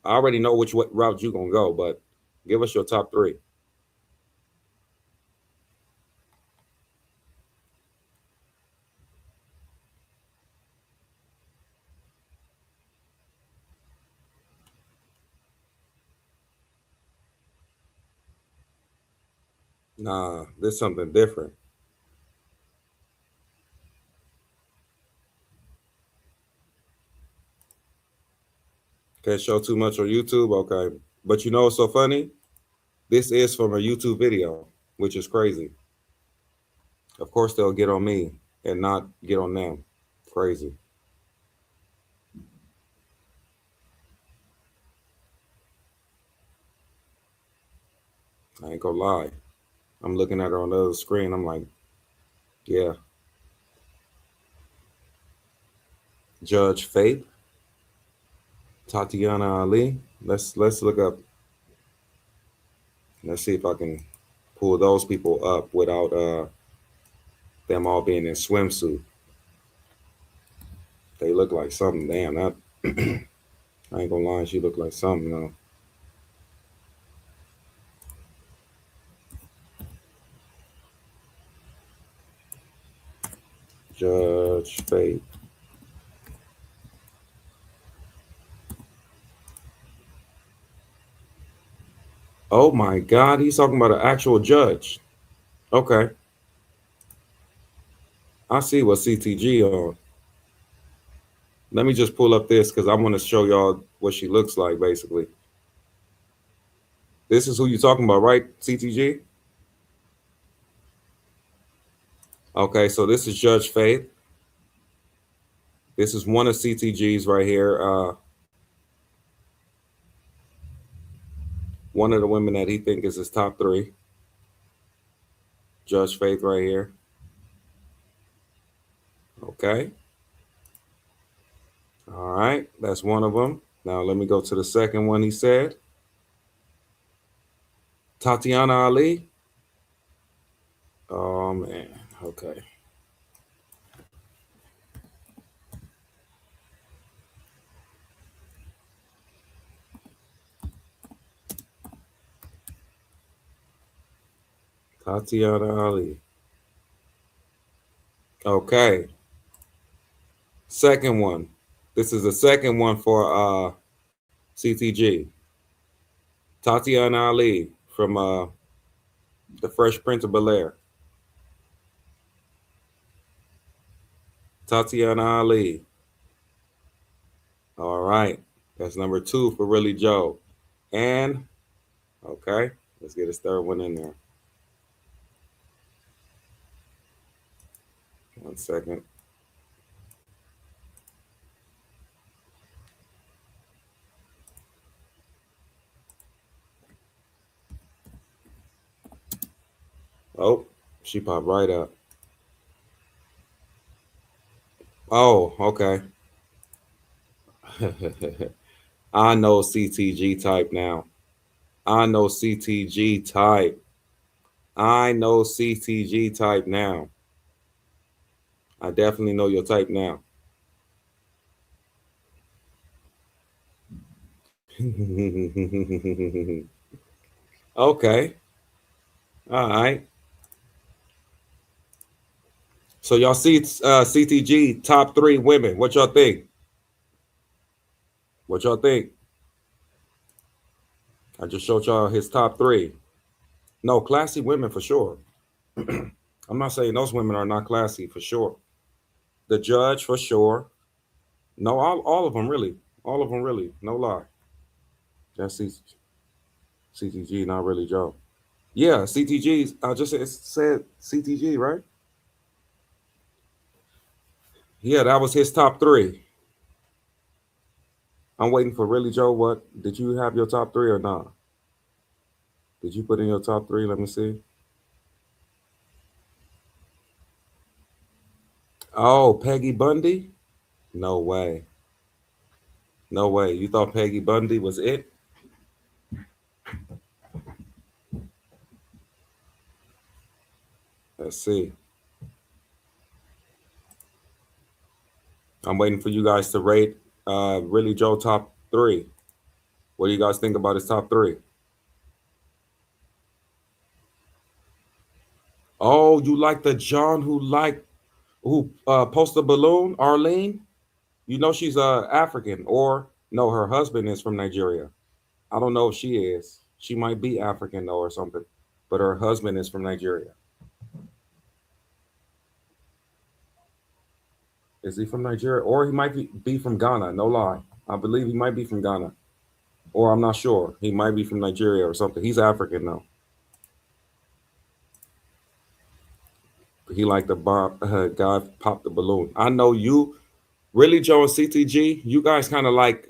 I already know which route you're going to go, but give us your top 3. Nah, there's something different. Can't show too much on YouTube? Okay. But you know what's so funny? This is from a YouTube video, which is crazy. Of course, they'll get on me and not get on them. Crazy. I ain't gonna lie. I'm looking at her on the other screen. I'm like, yeah. Judge Faith, Tatiana Ali. Let's look up. Let's see if I can pull those people up without them all being in swimsuit. They look like something. Damn, that I ain't gonna lie, she looked like something though. Judge Faith. Oh my God, he's talking about an actual judge. Okay. I see what CTG on. Let me just pull up this because I want to show y'all what she looks like, basically. This is who you're talking about, right, CTG? Okay, so this is Judge Faith. This is one of CTG's right here. One of the women that he think is his top 3. Judge Faith right here. Okay. All right, that's one of them. Now let me go to the second one he said. Tatiana Ali. Oh man, okay. Tatiana Ali. Okay. Second one. This is the second one for CTG. Tatiana Ali from The Fresh Prince of Bel-Air. Tatiana Ali. All right. That's number 2 for Really Joe. And, okay, let's get his third one in there. 1 second. Oh, she popped right up. Oh, okay. I know CTG type now. I know CTG type. I know CTG type now. I definitely know your type now. Okay. All right. So y'all see CTG top 3 women. What y'all think? What y'all think? I just showed y'all his top 3. No, classy women for sure. I'm not saying those women are not classy for sure. The Judge for sure. No, all of them really. All of them really. No lie. That's CTG, not Really Joe. Yeah, CTG. I just said CTG, right? Yeah, that was his top 3. I'm waiting for Really Joe. What? Did you have your top 3 or not? Did you put in your top 3? Let me see. Oh, Peggy Bundy? No way. No way. You thought Peggy Bundy was it? Let's see. I'm waiting for you guys to rate Really Joe top 3. What do you guys think about his top 3? Oh, you like the John who posted a balloon, Arlene? You know she's African, or no, her husband is from Nigeria. I don't know if she is. She might be African though or something, but her husband is from Nigeria. Is he from Nigeria? Or he might be from Ghana, no lie. I believe he might be from Ghana. Or I'm not sure. He might be from Nigeria or something. He's African though. He like the guy popped the balloon. I know you, Really Joe and CTG, you guys kind of like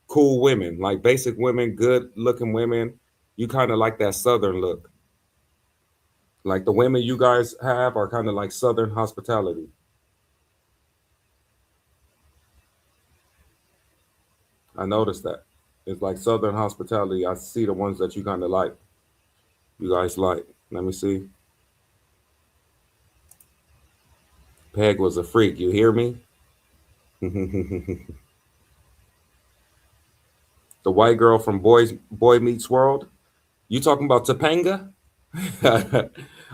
cool women, like basic women, good looking women. You kind of like that Southern look. Like the women you guys have are kind of like Southern hospitality. I noticed that. It's like Southern hospitality. I see the ones that you kind of like. You guys like. Let me see. Peg was a freak. You hear me? The white girl from Boy Meets World. You talking about Topanga?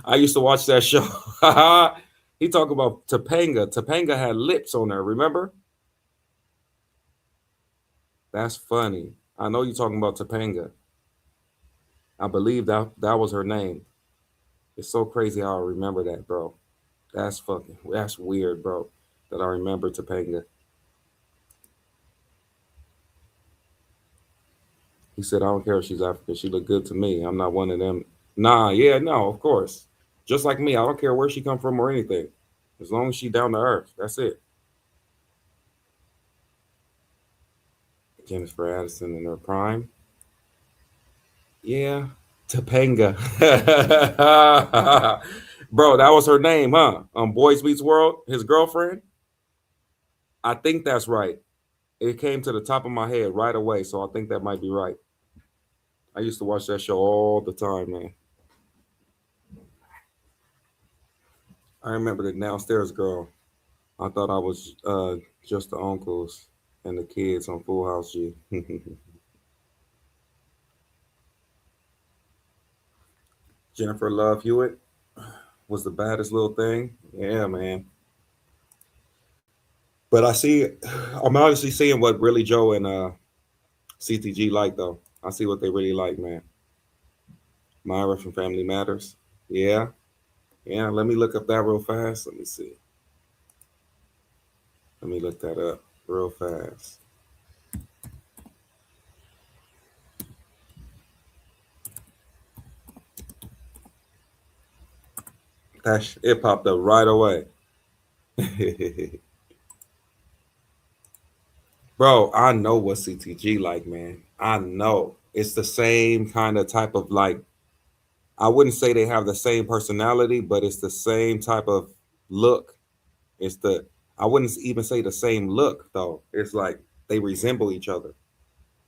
I used to watch that show. He talking about Topanga. Topanga had lips on her. Remember? That's funny. I know you're talking about Topanga. I believe that was her name. It's so crazy how I remember that, bro. That's weird, bro, that I remember Topanga. He said, I don't care if she's African. She looked good to me. I'm not one of them. Nah, yeah, no, of course. Just like me, I don't care where she come from or anything. As long as she down to earth, that's it. Jennifer Addison in her prime. Yeah, Topanga. Bro, that was her name, huh? On Boys Meets World, his girlfriend. I think that's right. It came to the top of my head right away, so I think that might be right. I used to watch that show all the time, man. I remember the downstairs girl. I thought I was just the uncles and the kids on Full House G. Jennifer Love Hewitt was the baddest little thing. Yeah, man. But I'm honestly seeing what Really Joe and CTG like though. I see what they really like, man. Myra from Family Matters. Yeah. Yeah. Let me look up that real fast. Let me see. Let me look that up real fast. It popped up right away. Bro, I know what CTG like, man. I know. It's the same kind of type of like, I wouldn't say they have the same personality, but it's the same type of look. I wouldn't even say the same look though. It's like they resemble each other.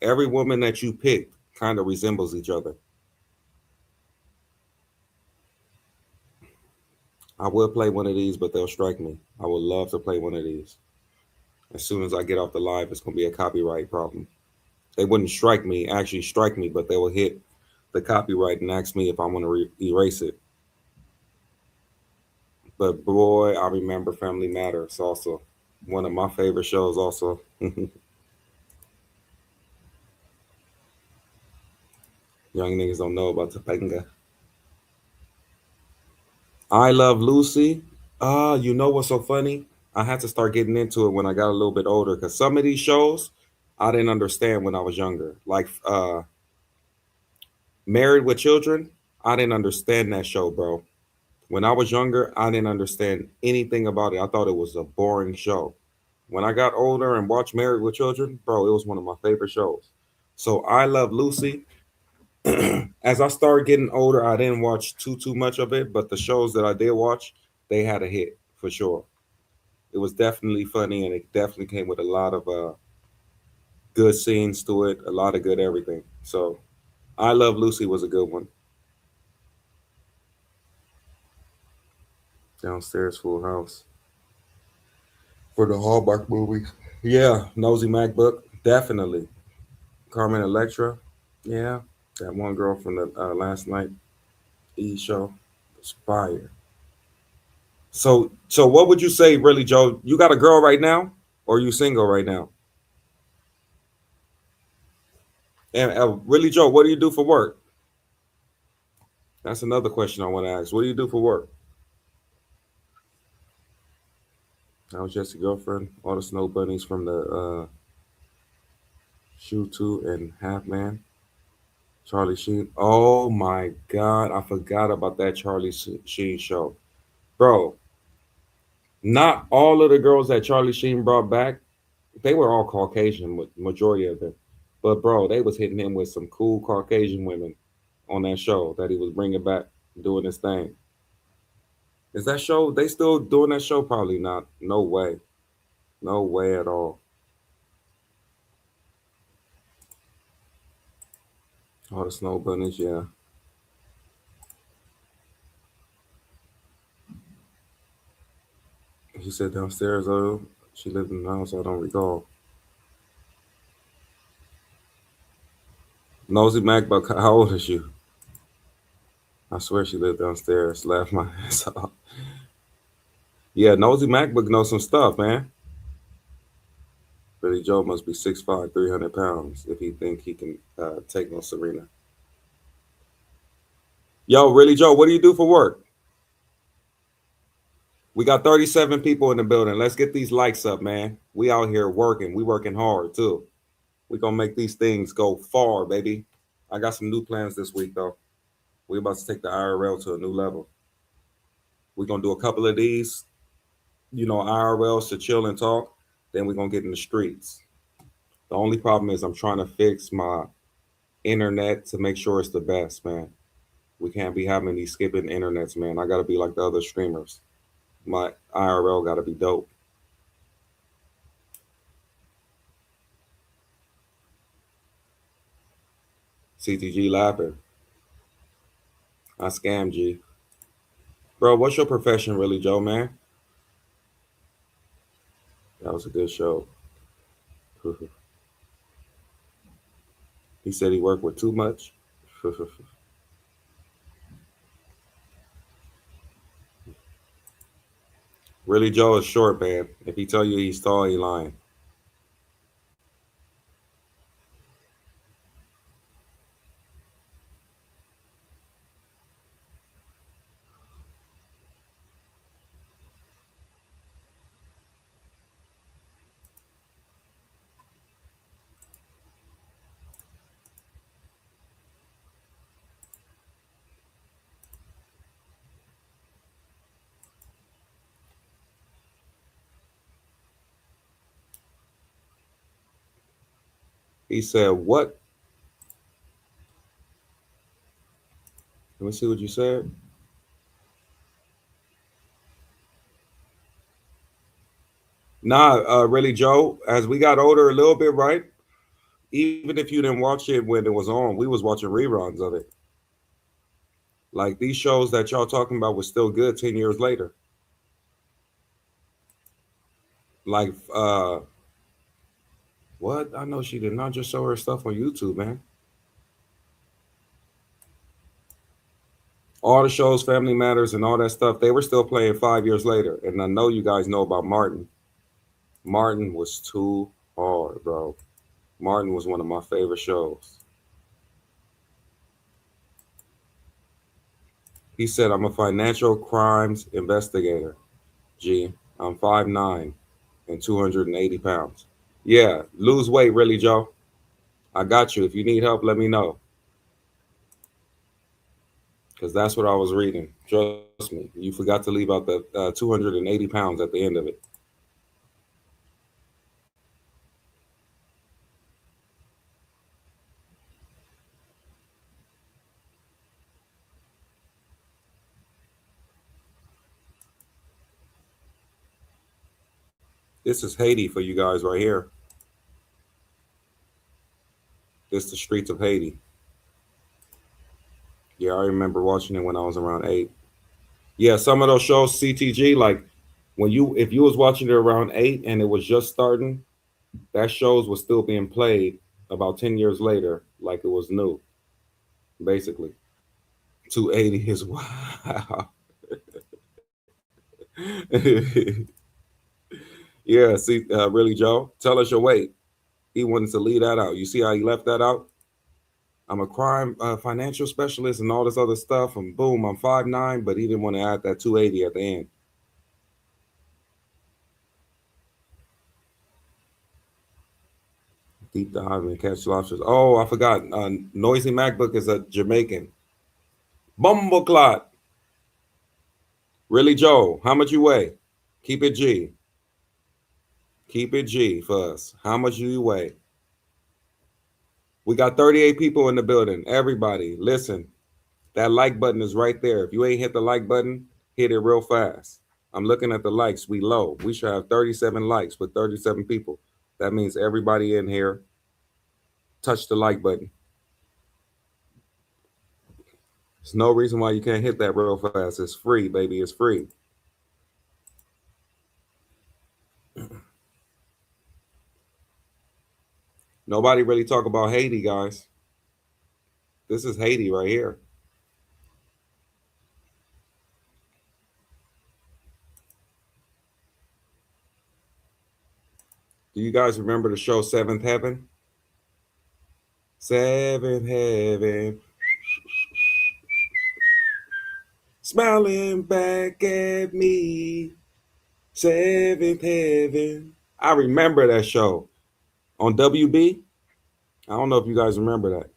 Every woman that you pick kind of resembles each other. I would play one of these, but they'll strike me. I would love to play one of these. As soon as I get off the live, it's going to be a copyright problem. They wouldn't actually strike me, but they will hit the copyright and ask me if I want to erase it. But boy, I remember Family Matters also. One of my favorite shows also. Young niggas don't know about Topanga. I Love Lucy. You know what's so funny? I had to start getting into it when I got a little bit older because some of these shows I didn't understand when I was younger. Like Married with Children, I didn't understand that show, bro. When I was younger, I didn't understand anything about it. I thought it was a boring show. When I got older and watched Married with Children, bro, it was one of my favorite shows. So I Love Lucy. As I started getting older, I didn't watch too much of it, but the shows that I did watch, they had a hit for sure. It was definitely funny, and it definitely came with a lot of good scenes to it, a lot of good everything. So I Love Lucy was a good one. Downstairs Full House. For the Hallmark movies. Yeah, Nosy MacBook, definitely. Carmen Electra, yeah. That one girl from the last night E show was fire. So what would you say, really, Joe? You got a girl right now, or you single right now? And really, Joe, what do you do for work? That's another question I want to ask. What do you do for work? I was just a girlfriend. All the snow bunnies from the Shoe 2 and Half Man. Charlie Sheen. Oh my God, I forgot about that Charlie Sheen show. Bro, not all of the girls that Charlie Sheen brought back, they were all Caucasian, majority of them. But bro, they was hitting him with some cool Caucasian women on that show that he was bringing back, doing his thing. Is that show, they still doing that show? Probably not. No way. No way at all. All the snow bunnies, yeah. He said downstairs, oh, she lived in the house, I don't recall. Nosy MacBook, how old is you? I swear she lived downstairs. Laughed my ass off. Yeah, Nosy MacBook knows some stuff, man. Billy Joe must be 6'5", 300 pounds if he think he can take no Serena. Yo, really, Joe, what do you do for work? We got 37 people in the building. Let's get these likes up, man. We out here working. We working hard, too. We going to make these things go far, baby. I got some new plans this week, though. We about to take the IRL to a new level. We're going to do a couple of these, IRLs to chill and talk. Then we're going to get in the streets. The only problem is I'm trying to fix my internet to make sure it's the best, man. We can't be having these skipping internets, man. I got to be like the other streamers. My IRL got to be dope. CTG laughing. I scammed you. Bro, what's your profession really, Joe, man? That was a good show. He said he worked with too much. Really, Joe is short, man. If he tell you he's tall, he lying. He said, what? Let me see what you said. Nah, really, Joe, as we got older a little bit, right? Even if you didn't watch it when it was on, we was watching reruns of it. Like these shows that y'all talking about was still good 10 years later. Like, what? I know she did not just show her stuff on YouTube, man. All the shows, Family Matters, and all that stuff, they were still playing 5 years later. And I know you guys know about Martin. Martin was too hard, bro. Martin was one of my favorite shows. He said, I'm a financial crimes investigator. G, I'm 5'9" and 280 pounds. Yeah, lose weight, really, Joe. I got you. If you need help, let me know. Because that's what I was reading. Trust me. You forgot to leave out the 280 pounds at the end of it. This is Haiti for you guys right here. This is the streets of Haiti. Yeah, I remember watching it when I was around 8. Yeah, some of those shows, CTG, like if you was watching it around 8 and it was just starting, that shows was still being played about 10 years later, like it was new, basically. 280 is wow. Yeah, see, really, Joe, tell us your weight. He wanted to leave that out. You see how he left that out? I'm a crime financial specialist and all this other stuff. And boom, I'm 5'9", but he didn't want to add that 280 at the end. Deep dive and catch lobsters. Oh, I forgot. Noisy MacBook is a Jamaican. Bumbleclot. Really, Joe, how much you weigh? Keep it G. Keep it G for us. How much do you weigh? We got 38 people in the building. Everybody, listen. That like button is right there. If you ain't hit the like button, hit it real fast. I'm looking at the likes. We low. We should have 37 likes with 37 people. That means everybody in here touch the like button. There's no reason why you can't hit that real fast. It's free, baby. It's free. Nobody really talk about Haiti, guys. This is Haiti right here. Do you guys remember the show Seventh Heaven? Seventh Heaven. Smiling back at me. Seventh Heaven. I remember that show on WB. I don't know if you guys remember that.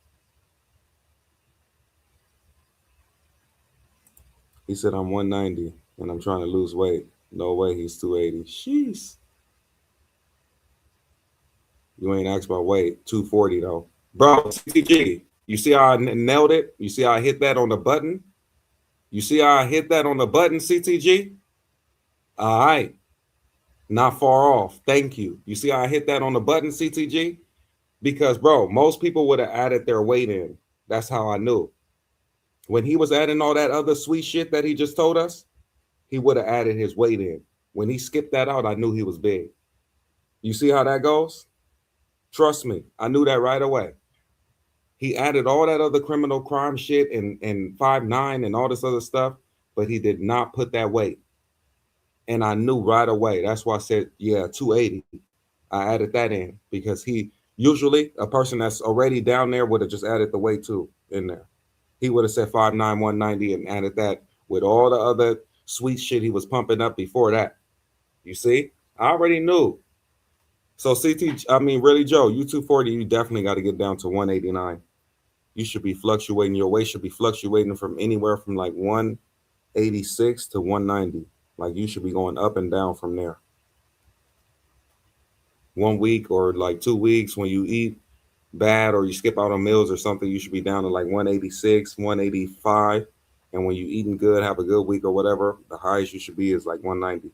He said, I'm 190 and I'm trying to lose weight. No way, he's 280. Sheesh. You ain't asked about weight. 240 though. Bro, CTG, you see how I nailed it? You see how I hit that on the button? You see how I hit that on the button, CTG? All right. Not far off. Thank you. You see how I hit that on the button, CTG? Because, bro, most people would have added their weight in. That's how I knew. When he was adding all that other sweet shit that he just told us, he would have added his weight in. When he skipped that out, I knew he was big. You see how that goes? Trust me, I knew that right away. He added all that other criminal crime shit and 5'9" and all this other stuff, but he did not put that weight. And I knew right away. That's why I said, yeah, 280. I added that in because he usually a person that's already down there would have just added the weight too in there. He would have said 5'9", 190 and added that with all the other sweet shit he was pumping up before that. You see? I already knew. So really, Joe, you 240, you definitely got to get down to 189. You should be fluctuating. Your weight should be fluctuating from anywhere from like 186 to 190. Like you should be going up and down from there. 1 week or like 2 weeks when you eat, bad or you skip out on meals or something, you should be down to like 186, 185. And when you eating good, have a good week or whatever, the highest you should be is like 190.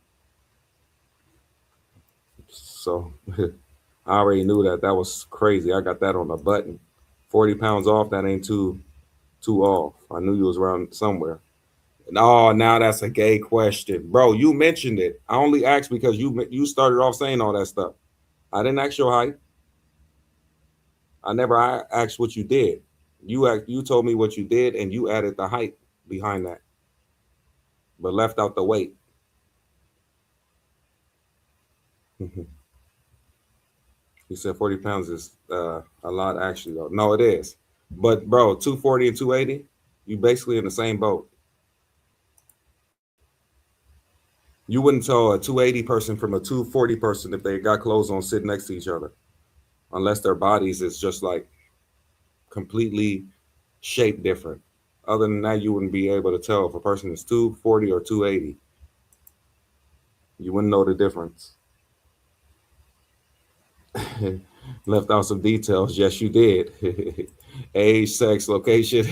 So I already knew that. That was crazy. I got that on the button. 40 pounds off, that ain't too off. I knew you was around somewhere. Oh, now that's a gay question. Bro, you mentioned it. I only asked because you started off saying all that stuff. I didn't ask your height. I never asked what you did. You told me what you did and you added the height behind that, but left out the weight. He said 40 pounds is a lot actually though. No, it is. But bro, 240 and 280, you basically in the same boat. You wouldn't tell a 280 person from a 240 person if they got clothes on sitting next to each other, unless their bodies is just like completely shaped different. Other than that, you wouldn't be able to tell if a person is 240 or 280. You wouldn't know the difference. Left out some details. Yes, you did. Age, sex, location.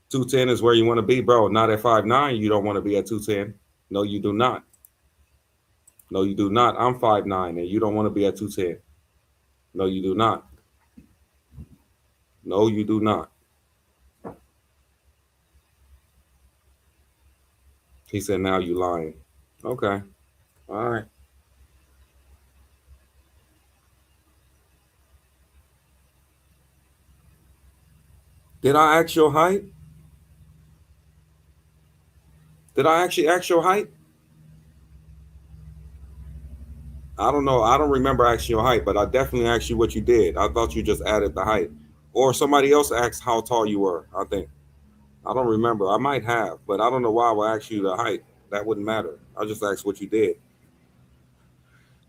210 is where you want to be, bro. Not at 5'9". You don't want to be at 210. No, you do not. No, you do not. I'm 5'9", and you don't want to be at 210. No, you do not. No, you do not. He said, now you lying. Okay. All right. Did I ask your height? Did I actually ask your height? I don't know. I don't remember asking your height, but I definitely asked you what you did. I thought you just added the height. Or somebody else asked how tall you were, I think. I don't remember. I might have, but I don't know why I would ask you the height. That wouldn't matter. I just asked what you did.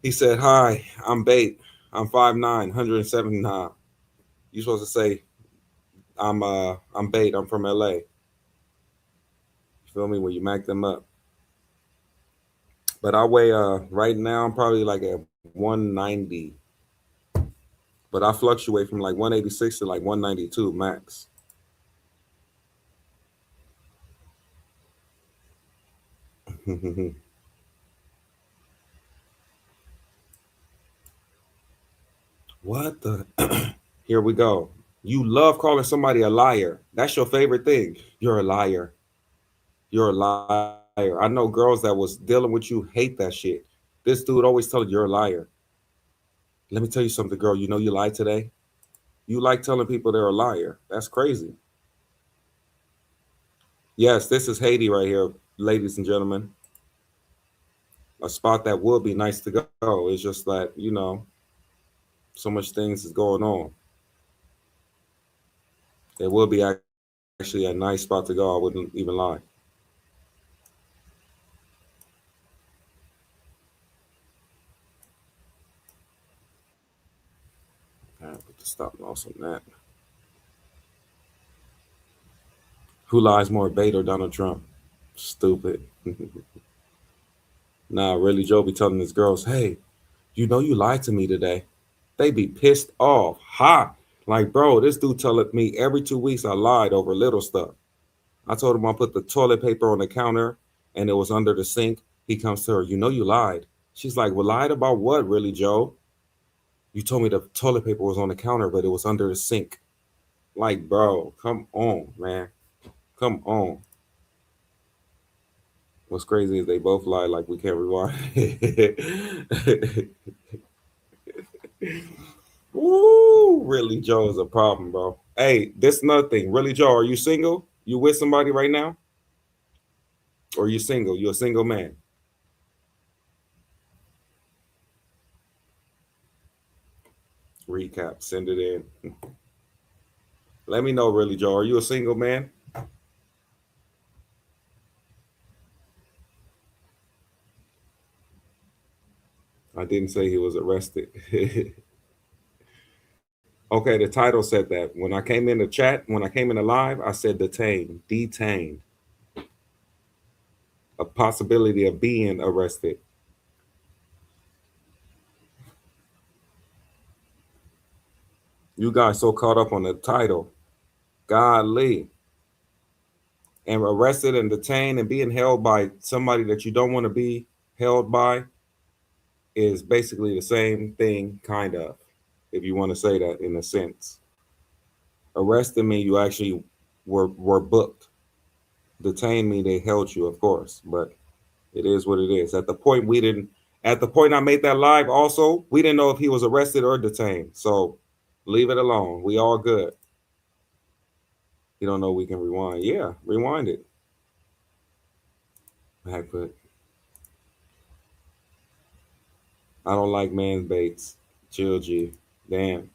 He said, hi, I'm Bait. I'm 5'9", 179. You're supposed to say, I'm Bait. I'm from LA. You feel me? When you mac them up. But I weigh right now I'm probably like at 190. But I fluctuate from like 186 to like 192 max. What the? Here we go. You love calling somebody a liar. That's your favorite thing. You're a liar. You're a liar. I know girls that was dealing with you hate that shit. This dude always telling you're a liar. Let me tell you something, girl. You know you lied today? You like telling people they're a liar. That's crazy. Yes, this is Haiti right here, ladies and gentlemen. A spot that would be nice to go. It's just that, you know, so much things is going on. It would be actually a nice spot to go. I wouldn't even lie. I put the stop loss on that. Who lies more, Bait or Donald Trump? Stupid. Nah, really, Joe be telling his girls, hey, you know you lied to me today. They be pissed off. Ha! Like, bro, this dude telling me every 2 weeks I lied over little stuff. I told him I put the toilet paper on the counter and it was under the sink. He comes to her, you know you lied. She's like, well, lied about what, really, Joe? You told me the toilet paper was on the counter, but it was under the sink. Like, bro, come on, man. Come on. What's crazy is they both lie like we can't rewind. Woo, really, Joe is a problem, bro. Hey, this another thing. Really, Joe, are you single? You with somebody right now? Or are you single? You're a single man. Recap, send it in. Let me know, really, Joe. Are you a single man? I didn't say he was arrested. Okay, the title said that. When I came in the chat, when I came in the live, I said detained, detained. A possibility of being arrested. You guys so caught up on the title. Golly. And arrested and detained and being held by somebody that you don't want to be held by is basically the same thing, kind of, if you want to say that in a sense. Arrested me, you actually were booked. Detained me, they held you, of course, but it is what it is. At the point I made that live also, we didn't know if he was arrested or detained. So leave it alone. We all good. You don't know we can rewind. Yeah, rewind it. Backfoot. I don't like man baits. Chill, G. Damn.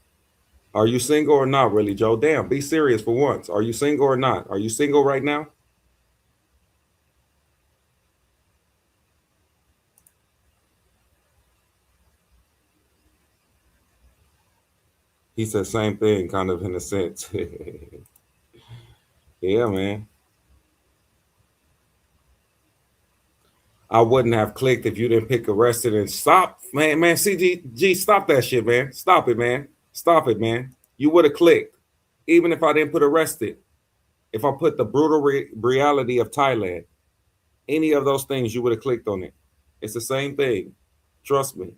Are you single or not, really, Joe? Damn, be serious for once. Are you single or not? Are you single right now? He said same thing, kind of in a sense. Yeah, man. I wouldn't have clicked if you didn't pick arrested and stop, man. Man, CG, stop that shit, man. Stop it, man. Stop it, man. You would have clicked, even if I didn't put arrested. If I put the brutal reality of Thailand, any of those things, you would have clicked on it. It's the same thing. Trust me.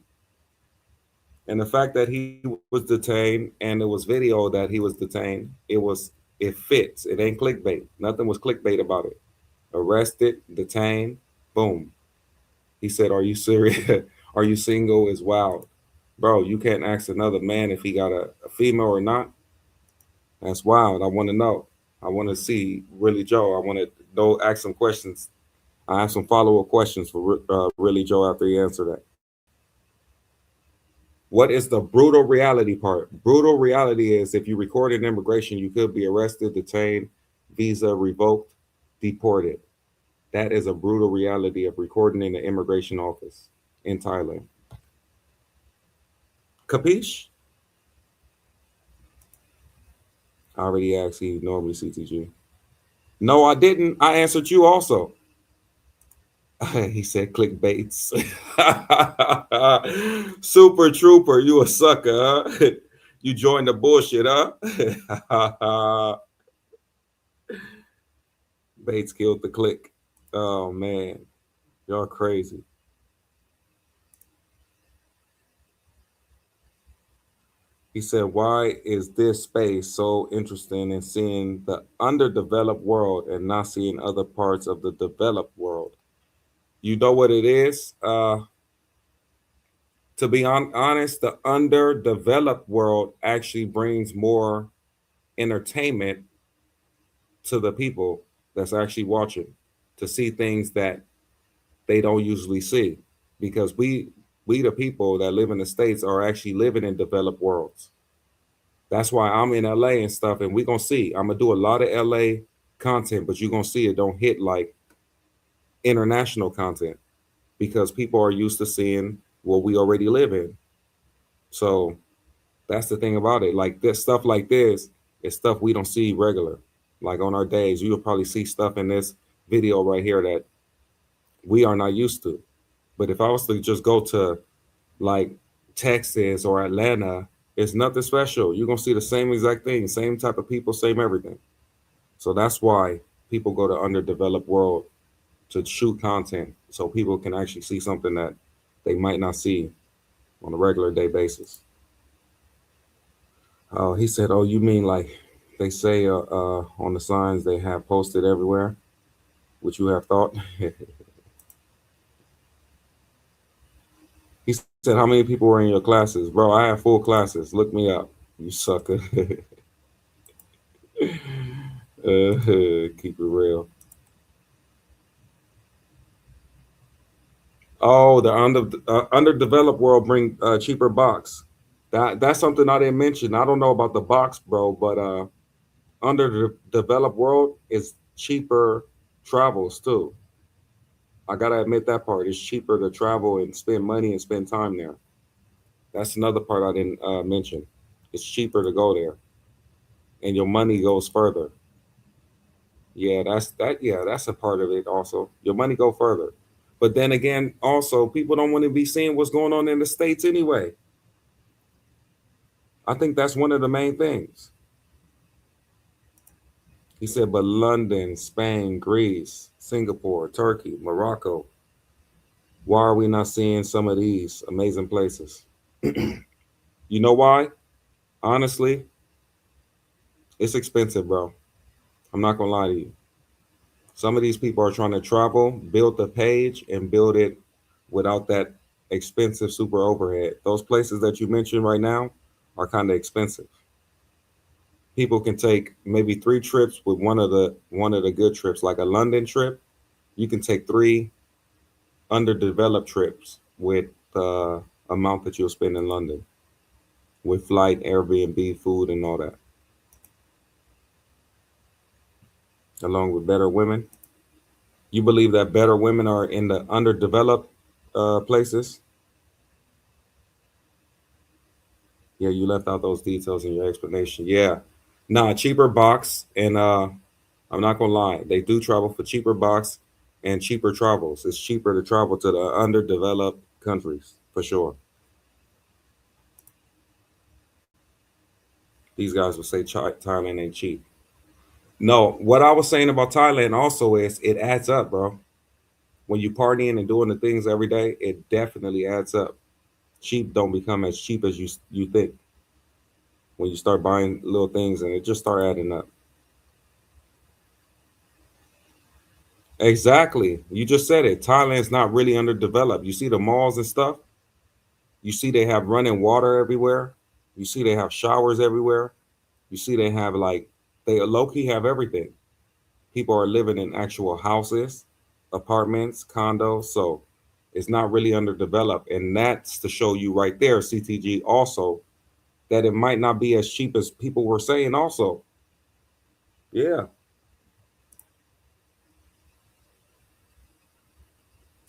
And the fact that he was detained and it was video that he was detained, it fits. It ain't clickbait. Nothing was clickbait about it. Arrested, detained, boom. He said, "Are you serious? Are you single?" Is wild. Bro, you can't ask another man if he got a female or not. That's wild. I want to know. I want to see Really Joe. I want to go ask some questions. I have some follow-up questions for Really Joe after he answered that. What is the brutal reality part? Brutal reality is if you record an immigration, you could be arrested, detained, visa revoked, deported. That is a brutal reality of recording in the immigration office in Thailand. Capiche? I already asked you normally, CTG. No, I didn't. I answered you also. He said clickbaits. Super trooper, you a sucker, huh? You joined the bullshit, huh? Bates killed the click. Oh man, y'all crazy. He said, why is this space so interesting in seeing the underdeveloped world and not seeing other parts of the developed world? You know what it is? To be honest, the underdeveloped world actually brings more entertainment to the people that's actually watching, to see things that they don't usually see, because we the people that live in the States are actually living in developed worlds. That's why I'm in LA and stuff, and we're gonna see. I'm gonna do a lot of LA content, but you're gonna see it don't hit like international content because people are used to seeing what we already live in. So that's the thing about it. Like this stuff like this is stuff we don't see regular. Like on our days, you'll probably see stuff in this video right here that we are not used to. But if I was to just go to like Texas or Atlanta, it's nothing special. You're gonna see the same exact thing, same type of people, same everything. So that's why people go to underdeveloped world to shoot content, so people can actually see something that they might not see on a regular day basis. Oh, he said, "Oh, you mean like they say on the signs they have posted everywhere, which you have thought?" He said, "How many people were in your classes, bro? I have full classes. Look me up, you sucker." Keep it real. Oh, the underdeveloped world bring cheaper box. That's something I didn't mention. I don't know about the box, bro, but under the developed world is cheaper travels too. I gotta admit that part. It's cheaper to travel and spend money and spend time there. That's another part I didn't mention. It's cheaper to go there, and your money goes further. Yeah, that's that. Yeah, that's a part of it. Also, your money go further. But then again, also people don't want to be seeing what's going on in the States anyway. I think that's one of the main things. He said, but London, Spain, Greece, Singapore, Turkey, Morocco. Why are we not seeing some of these amazing places? You know why? Honestly, it's expensive, bro. I'm not gonna lie to you. Some of these people are trying to travel, build the page, and build it without that expensive super overhead. Those places that you mentioned right now are kind of expensive. People can take maybe 3 trips with one of the good trips, like a London trip. You can take 3 underdeveloped trips with the amount that you'll spend in London with flight, Airbnb, food, and all that, along with better women. You believe that better women are in the underdeveloped places? Yeah, you left out those details in your explanation. Yeah. Nah, cheaper box. And I'm not gonna lie, they do travel for cheaper box and cheaper travels. It's cheaper to travel to the underdeveloped countries for sure. These guys will say Thailand ain't cheap. No, what I was saying about Thailand also is it adds up, bro. When you partying and doing the things every day, it definitely adds up. Cheap don't become as cheap as you think when you start buying little things and it just start adding up. Exactly. You just said it. Thailand's not really underdeveloped. You see the malls and stuff. You see they have running water everywhere. You see they have showers everywhere. You see they have like they low key have everything. People are living in actual houses, apartments, condos. So it's not really underdeveloped. And that's to show you right there, CTG, also that it might not be as cheap as people were saying, also. Yeah.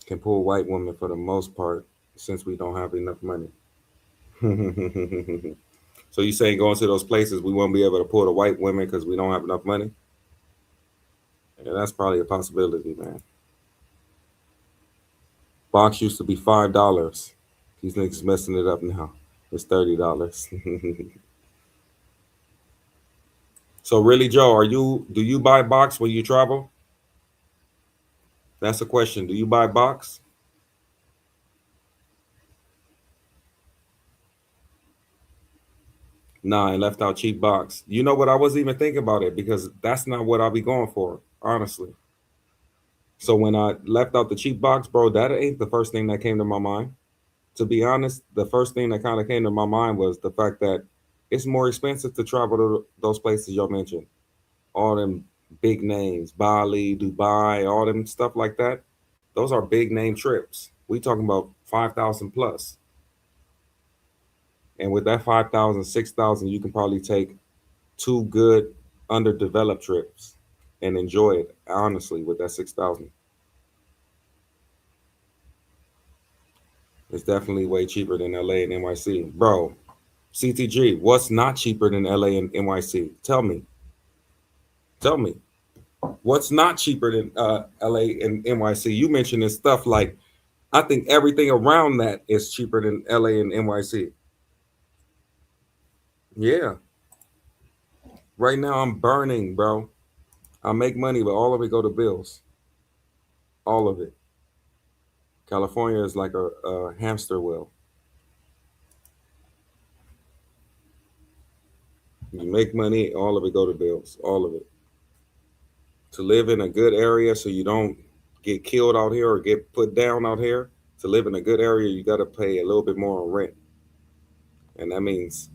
Can pull white women for the most part since we don't have enough money. So you saying going to those places we won't be able to pull the white women because we don't have enough money? Yeah, that's probably a possibility, man. Box used to be $5. These niggas messing it up now. It's $30. So really, Joe, do you buy box when you travel? That's a question. Do you buy box? Nah, I left out cheap box. You know what? I wasn't even thinking about it because that's not what I'll be going for, honestly. So when I left out the cheap box, bro, that ain't the first thing that came to my mind. To be honest, the first thing that kind of came to my mind was the fact that it's more expensive to travel to those places y'all mentioned. All them big names, Bali, Dubai, all them stuff like that. Those are big name trips. We talking about 5,000 plus. And with that 5,000, 6,000, you can probably take 2 good underdeveloped trips and enjoy it honestly with that 6,000. It's definitely way cheaper than LA and NYC. Bro, CTG, what's not cheaper than LA and NYC? Tell me. Tell me. What's not cheaper than LA and NYC? You mentioned this stuff like I think everything around that is cheaper than LA and NYC. Yeah. Right now I'm burning, bro. I make money, but all of it go to bills. All of it. California is like a hamster wheel. You make money, all of it go to bills. All of it. To live in a good area so you don't get killed out here or get put down out here, to live in a good area, you got to pay a little bit more on rent. And that means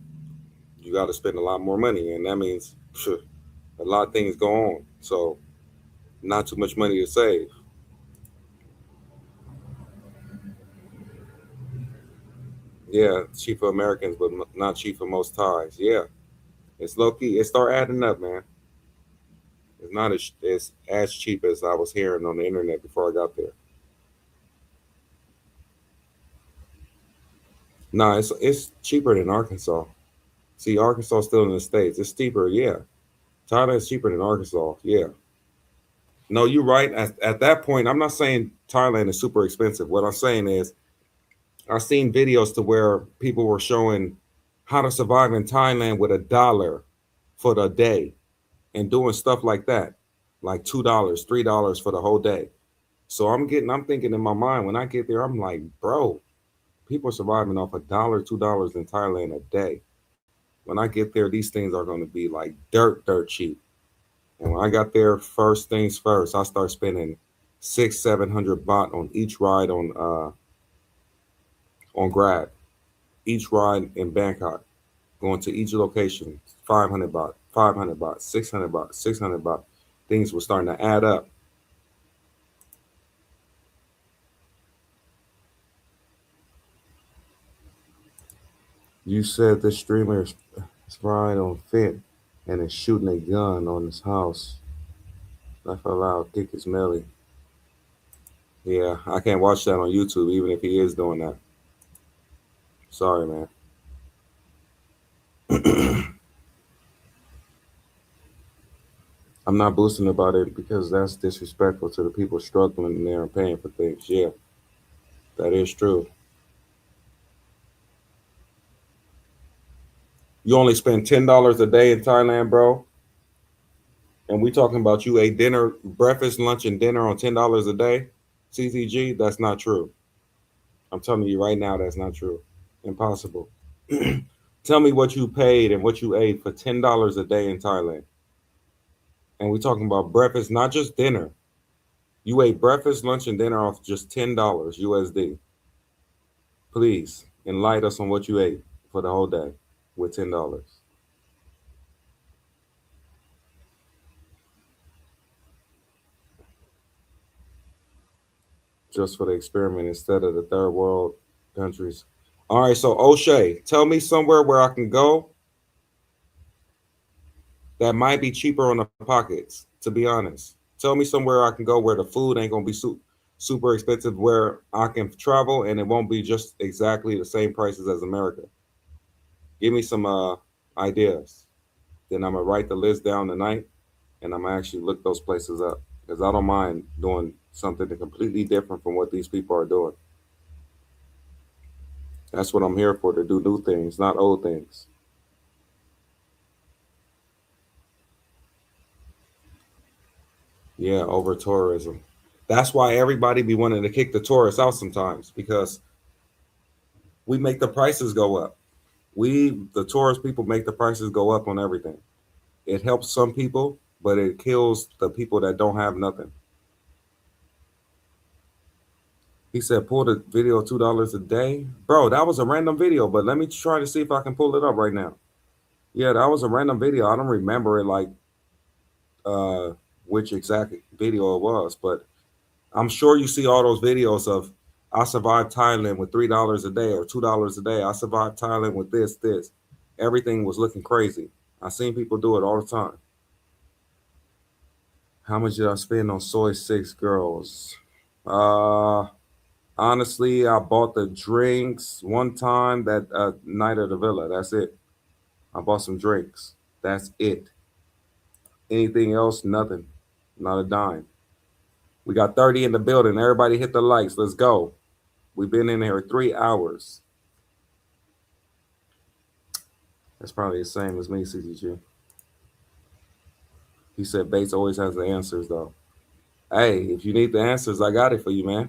you got to spend a lot more money. And that means a lot of things go on. So, not too much money to save. Yeah, cheap for Americans, but not cheap for most Thais. Yeah, it's low key. It start adding up, man. It's not as cheap as I was hearing on the internet before I got there. Nah, it's cheaper than Arkansas. See, Arkansas is still in the States. It's cheaper, yeah. Thailand is cheaper than Arkansas, yeah. No, you're right. At that point, I'm not saying Thailand is super expensive. What I'm saying is I've seen videos to where people were showing how to survive in Thailand with $1 for the day and doing stuff like that, like $2, $3 for the whole day. So I'm thinking in my mind when I get there, I'm like, bro, people are surviving off $1, $2 in Thailand a day. When I get there, these things are going to be like dirt cheap. And when I got there, first things first, I start spending 600-700 baht on each ride on Grab, each ride in Bangkok, going to each location, 500 baht, 500 baht, 600 baht, 600 baht. Things were starting to add up. You said the streamer is fried on Fit and is shooting a gun on his house. Laugh out loud, kick his melly. Yeah, I can't watch that on YouTube, even if he is doing that. Sorry, man. I'm not boosting about it because that's disrespectful to the people struggling there and paying for things. Yeah, that is true. You only spend $10 a day in Thailand, bro. And we talking about you ate dinner, breakfast, lunch, and dinner on $10 a day. CTG, that's not true. I'm telling you right now, that's not true. Impossible. Tell me what you paid and what you ate for $10 a day in Thailand. And we're talking about breakfast, not just dinner. You ate breakfast, lunch, and dinner off just $10 USD. Please enlighten us on what you ate for the whole day with $10. Just for the experiment instead of the third world countries. All right, so O'Shea, tell me somewhere where I can go that might be cheaper on the pockets, to be honest. Tell me somewhere I can go where the food ain't going to be super expensive, where I can travel and it won't be just exactly the same prices as America. Give me some ideas. Then I'm going to write the list down tonight and I'm going to actually look those places up because I don't mind doing something completely different from what these people are doing. That's what I'm here for, to do new things, not old things. Yeah, over tourism. That's why everybody be wanting to kick the tourists out sometimes, because we make the prices go up. The tourist people, make the prices go up on everything. It helps some people, but it kills the people that don't have nothing. He said, pull the video $2 a day. Bro, that was a random video, but let me try to see if I can pull it up right now. Yeah, that was a random video. I don't remember it like which exact video it was, but I'm sure you see all those videos of I survived Thailand with $3 a day or $2 a day. I survived Thailand with this. Everything was looking crazy. I seen people do it all the time. How much did I spend on Soy 6 girls? Honestly, I bought the drinks one time that night at the villa. That's it. I bought some drinks. That's it. Anything else? Nothing. Not a dime. We got 30 in the building. Everybody hit the likes. Let's go. We've been in here 3 hours. That's probably the same as me, CTG. He said Bates always has the answers, though. Hey, if you need the answers, I got it for you, man.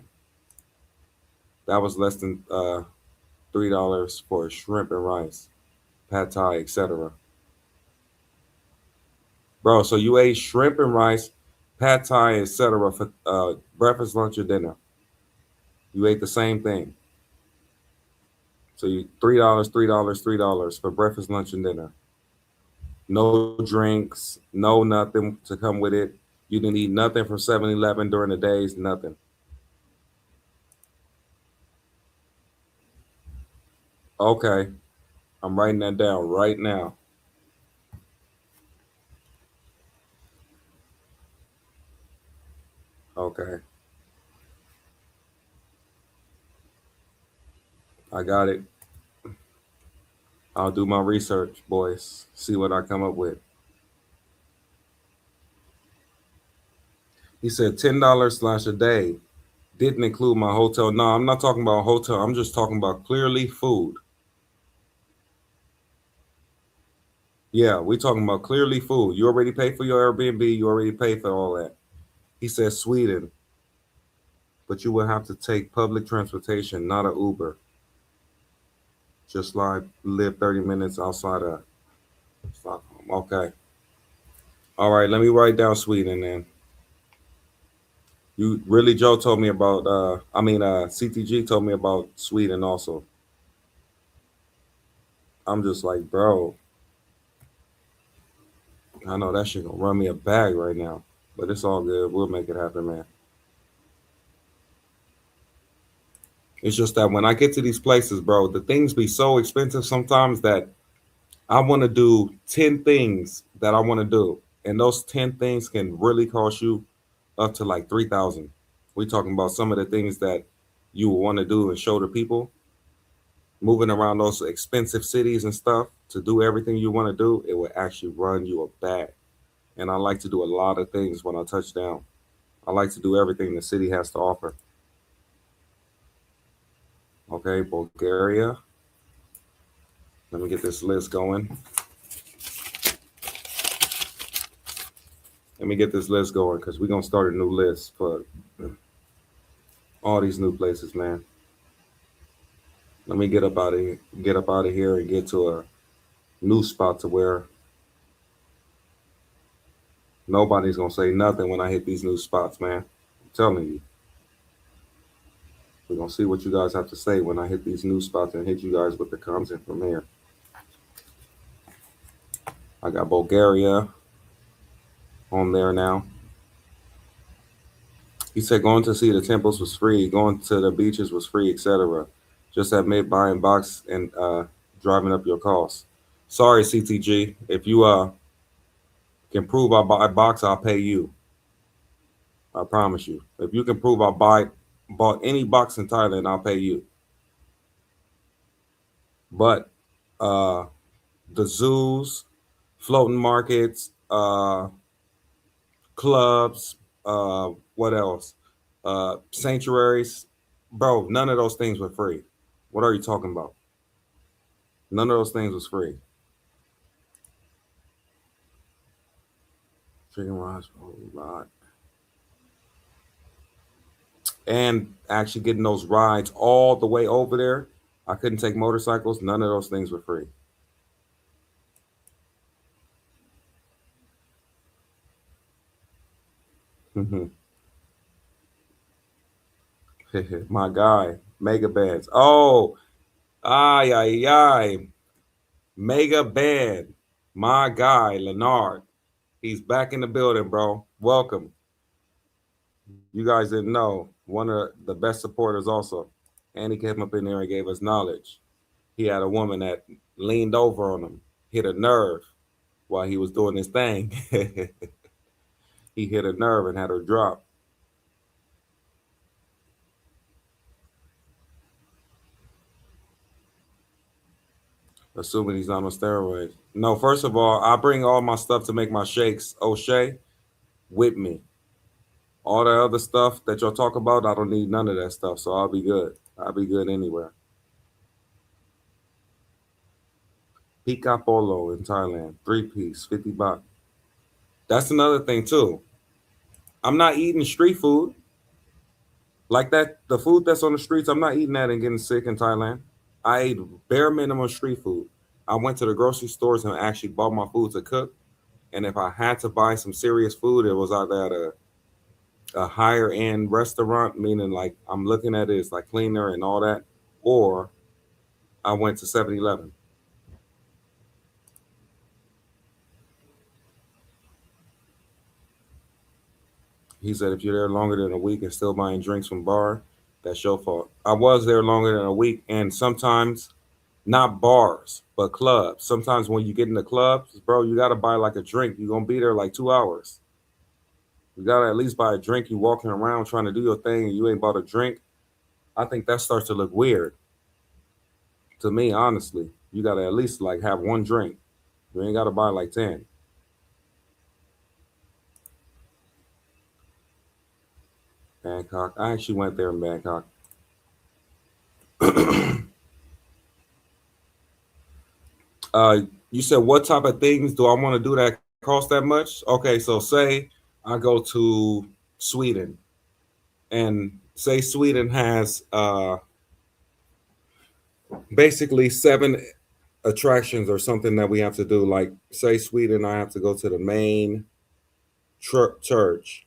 That was less than $3 for shrimp and rice, pad thai, etc. Bro, so you ate shrimp and rice, pad thai, etc. for breakfast, lunch, or dinner. You ate the same thing. So you $3, $3, $3 for breakfast, lunch, and dinner. No drinks, no nothing to come with it. You didn't eat nothing from 7-Eleven during the days, nothing. Okay, I'm writing that down right now. Okay. I got it. I'll do my research, boys. See what I come up with. He said $10 / a day. Didn't include my hotel. No, I'm not talking about hotel. I'm just talking about clearly food. Yeah, we talking about clearly food. You already paid for your Airbnb. You already paid for all that. He said Sweden, but you would have to take public transportation, not an Uber. Just like live 30 minutes outside of Stockholm. Okay. All right, let me write down Sweden then. You really, Joe told me about, CTG told me about Sweden also. I'm just like, bro, I know that shit gonna run me a bag right now, but it's all good. We'll make it happen, man. It's just that when I get to these places, bro, the things be so expensive sometimes that I want to do 10 things that I want to do. And those 10 things can really cost you up to like 3,000. We talking about some of the things that you want to do and show to people. Moving around those expensive cities and stuff to do everything you want to do, it will actually run you a bag. And I like to do a lot of things when I touch down. I like to do everything the city has to offer. Okay, Bulgaria. Let me get this list going. Let me get this list going because we're going to start a new list for all these new places, man. Let me get up out of here and get to a new spot to where nobody's going to say nothing when I hit these new spots, man. I'm telling you. We're going to see what you guys have to say when I hit these new spots and hit you guys with the content from here. I got Bulgaria on there now. He said going to see the temples was free, going to the beaches was free, etc. Just admit buying box and driving up your costs. Sorry, CTG. If you can prove I buy a box, I'll pay you. I promise you. If you can prove I bought any box in Thailand, I'll pay you. But the zoos, floating markets, clubs, what else? Sanctuaries, bro, none of those things were free. What are you talking about? None of those things was free. Chicken rice, right? And actually getting those rides all the way over there. I couldn't take motorcycles. None of those things were free. My guy, Mega Bands. Oh, ay. Mega Band. My guy, Leonard. He's back in the building, bro. Welcome. You guys didn't know. One of the best supporters also. And he came up in there and gave us knowledge. He had a woman that leaned over on him, hit a nerve while he was doing his thing. He hit a nerve and had her drop. Assuming he's not on steroids. No, first of all, I bring all my stuff to make my shakes, O'Shea, with me. All the other stuff that y'all talk about, I don't need none of that stuff, so I'll be good. I'll be good anywhere. Pika Polo in Thailand, 3-piece, 50 baht. That's another thing too. I'm not eating street food. Like that, the food that's on the streets, I'm not eating that and getting sick in Thailand. I ate bare minimum street food. I went to the grocery stores and actually bought my food to cook. And if I had to buy some serious food, it was either at a higher end restaurant, meaning like I'm looking at it, it's like cleaner and all that, or I went to 7-Eleven. He said, if you're there longer than a week and still buying drinks from bar, that's your fault. I was there longer than a week, and sometimes not bars, but clubs. Sometimes when you get in the clubs, bro, you got to buy like a drink. You're going to be there like 2 hours. You got to at least buy a drink. You walking around trying to do your thing and you ain't bought a drink. I think that starts to look weird. To me, honestly, you got to at least like have one drink. You ain't got to buy like 10. Bangkok. I actually went there in Bangkok. You said what type of things do I want to do that cost that much? Okay, so say I go to Sweden, and say Sweden has basically 7 attractions or something that we have to do. Like say Sweden, I have to go to the main church,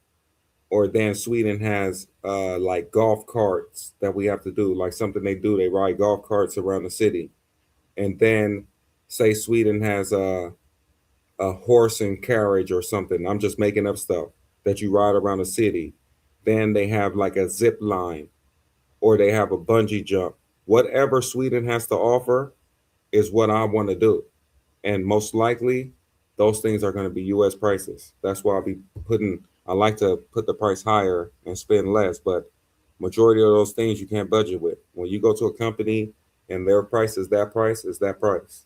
or then Sweden has like golf carts that we have to do, like something they do. They ride golf carts around the city, and then say Sweden has a horse and carriage or something. I'm just making up stuff that you ride around the city. Then they have like a zip line, or they have a bungee jump. Whatever Sweden has to offer is what I want to do. And most likely, those things are going to be US prices. That's why I like to put the price higher and spend less. But majority of those things you can't budget with. When you go to a company and their price is that price, is that price.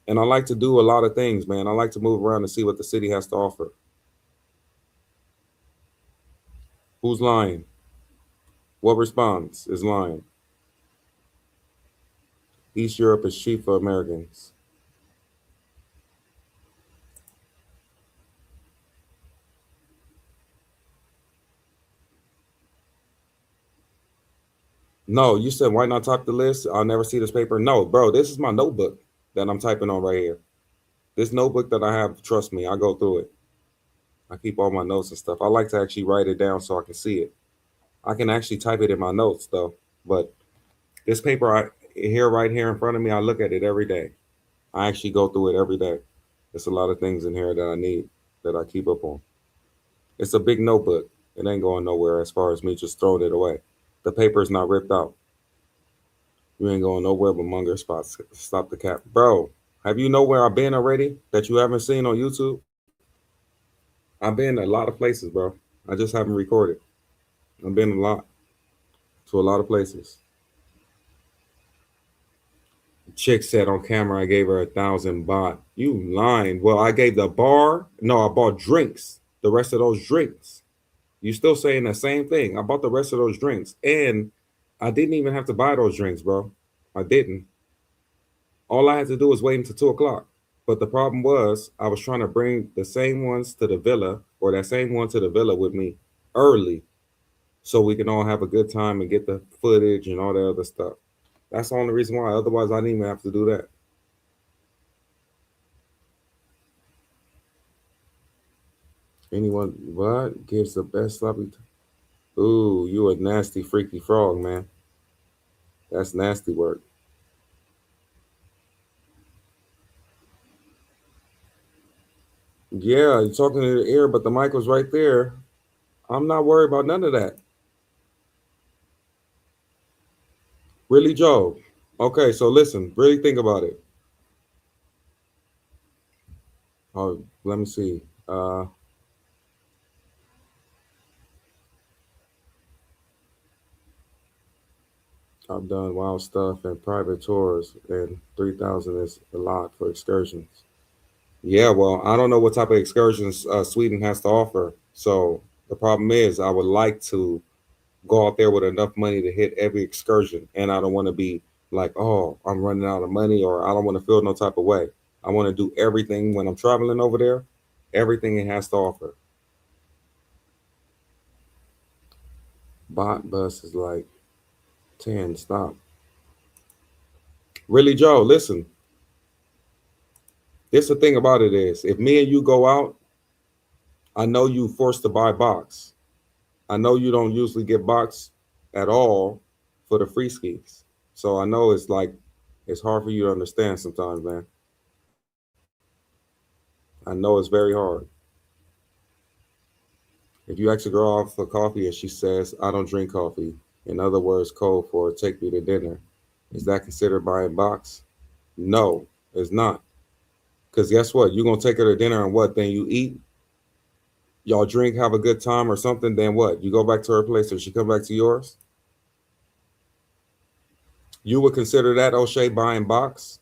And I like to do a lot of things, man. I like to move around and see what the city has to offer. Who's lying? What response is lying? East Europe is cheap for Americans. No, you said why not type the list? I'll never see this paper. No, bro, this is my notebook that I'm typing on right here. This notebook that I have, trust me, I go through it. I keep all my notes and stuff. I like to actually write it down so I can see it. I can actually type it in my notes though, but this paper right here in front of me, I look at it every day. I actually go through it every day. There's a lot of things in here that I need that I keep up on. It's a big notebook. It ain't going nowhere as far as me just throwing it away. The paper is not ripped out. You ain't going nowhere but Munger spots. Stop the cap. Bro, have you know where I've been already that you haven't seen on YouTube? I've been a lot of places, bro. I just haven't recorded. I've been to a lot of places. Chick said on camera I gave her 1,000 baht. You lying. Well, I gave the bar. No, I bought drinks. The rest of those drinks. You still saying the same thing. I bought the rest of those drinks. And I didn't even have to buy those drinks, bro. I didn't. All I had to do was wait until 2 o'clock. But the problem was I was trying to bring the same ones to the villa, or that same one to the villa with me early, so we can all have a good time and get the footage and all that other stuff. That's the only reason why. Otherwise, I didn't even have to do that. Anyone what gives the best sloppy? Ooh, you a nasty, freaky frog, man. That's nasty work. Yeah, you're talking to the ear, but the mic was right there. I'm not worried about none of that. Really, Joe? Okay, so listen, really think about it. Oh, let me see. I've done wild stuff and private tours, and 3,000 is a lot for excursions. Yeah, well, I don't know what type of excursions Sweden has to offer. So the problem is, I would like to go out there with enough money to hit every excursion, and I don't want to be like, oh, I'm running out of money, or I don't want to feel no type of way. I want to do everything when I'm traveling over there, everything it has to offer. Bot bus is like 10. Stop. Really, Joe, listen. This the thing about it is, if me and you go out, I know you forced to buy box. I know you don't usually get box at all for the free skis. So I know it's like, it's hard for you to understand sometimes, man. I know it's very hard. If you ask a girl out for coffee and she says, I don't drink coffee, in other words, code for take me to dinner, is that considered buying box? No, it's not. Because guess what? You're going to take her to dinner and what? Then you eat, y'all drink, have a good time or something. Then what? You go back to her place or she come back to yours? You would consider that, O'Shea, buying box?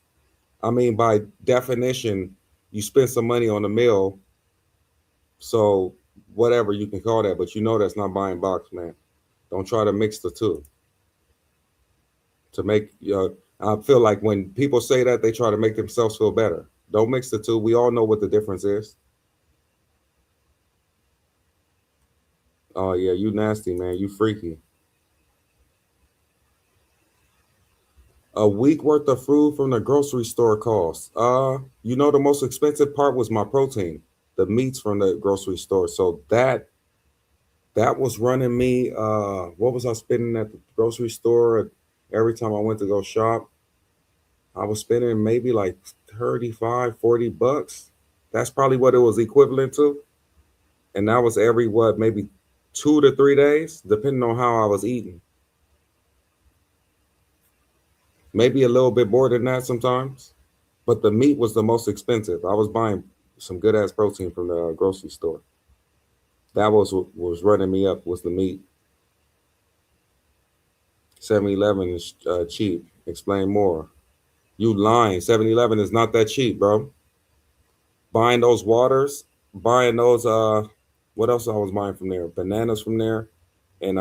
I mean, by definition, you spend some money on a meal. So whatever you can call that, but you know that's not buying box, man. Don't try to mix the two. To make I feel like when people say that, they try to make themselves feel better. Don't mix the two. We all know what the difference is. Oh yeah, you nasty, man. You freaky. A week worth of food from the grocery store costs. The most expensive part was my protein, the meats from the grocery store. So that was running me. What was I spending at the grocery store every time I went to go shop? I was spending maybe like 35, 40 bucks. That's probably what it was equivalent to. And that was every what, maybe 2 to 3 days, depending on how I was eating. Maybe a little bit more than that sometimes. But the meat was the most expensive. I was buying some good ass protein from the grocery store. That was what was running me up was the meat. 7-Eleven is cheap. Explain more. You lying. 7-Eleven is not that cheap, bro. Buying those waters, buying those what else I was buying from there? Bananas from there, and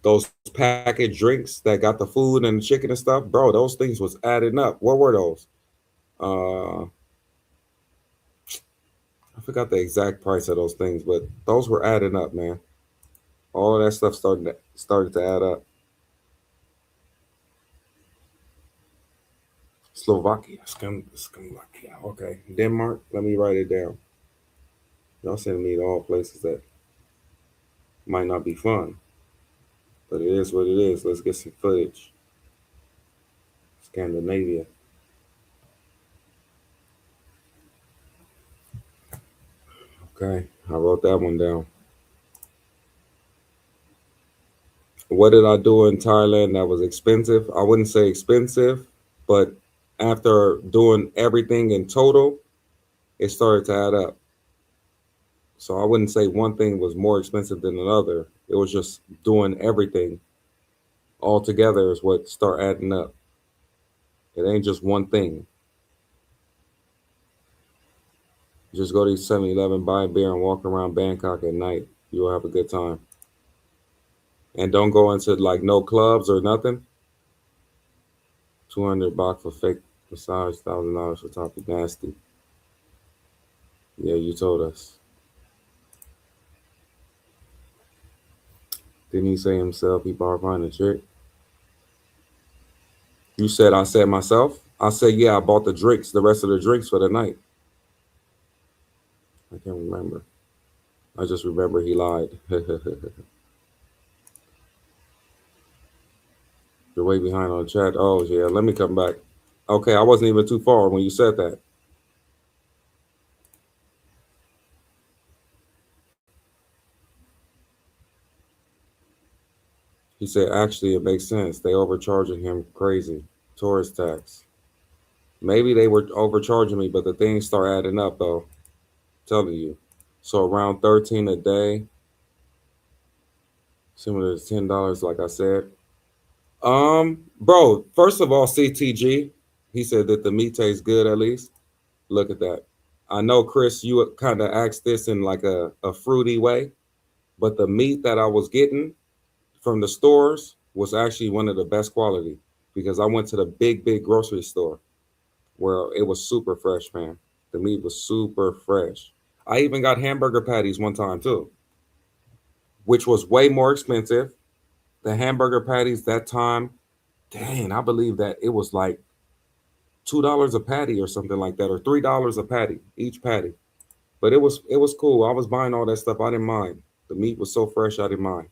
those packaged drinks that got the food and the chicken and stuff, bro. Those things was adding up. What were those? I forgot the exact price of those things, but those were adding up, man. All of that stuff started to add up. Slovakia. Okay, Denmark. Let me write it down. Y'all sending me to all places that might not be fun, but it is what it is. Let's get some footage. Scandinavia. Okay, I wrote that one down. What did I do in Thailand that was expensive? I wouldn't say expensive, but after doing everything in total, it started to add up. So I wouldn't say one thing was more expensive than another. It was just doing everything all together is what start adding up. It ain't just one thing. Just go to 7-Eleven, buy a beer, and walk around Bangkok at night. You'll have a good time. And don't go into like no clubs or nothing. 200 baht for fake massage, $1,000 for topic nasty. Yeah, you told us. Didn't he say himself he bought behind the chick? You said I said myself? I said, yeah, I bought the drinks, the rest of the drinks for the night. I can't remember. I just remember he lied. You're way behind on the chat. Oh, yeah, let me come back. Okay, I wasn't even too far when you said that. He said, actually, it makes sense. They overcharging him crazy. Tourist tax. Maybe they were overcharging me, but the things start adding up, though. I'm telling you. So around 13 a day. Similar to $10, like I said. Bro, first of all, CTG, he said that the meat tastes good at least. Look at that. I know, Chris, you kind of asked this in like a fruity way, but the meat that I was getting from the stores was actually one of the best quality because I went to the big grocery store where it was super fresh, man. The meat was super fresh. I even got hamburger patties one time too, which was way more expensive. The hamburger patties that time, dang, I believe that it was like $2 a patty or something like that, or $3 a patty, each patty. But it was cool. I was buying all that stuff. I didn't mind. The meat was so fresh, I didn't mind.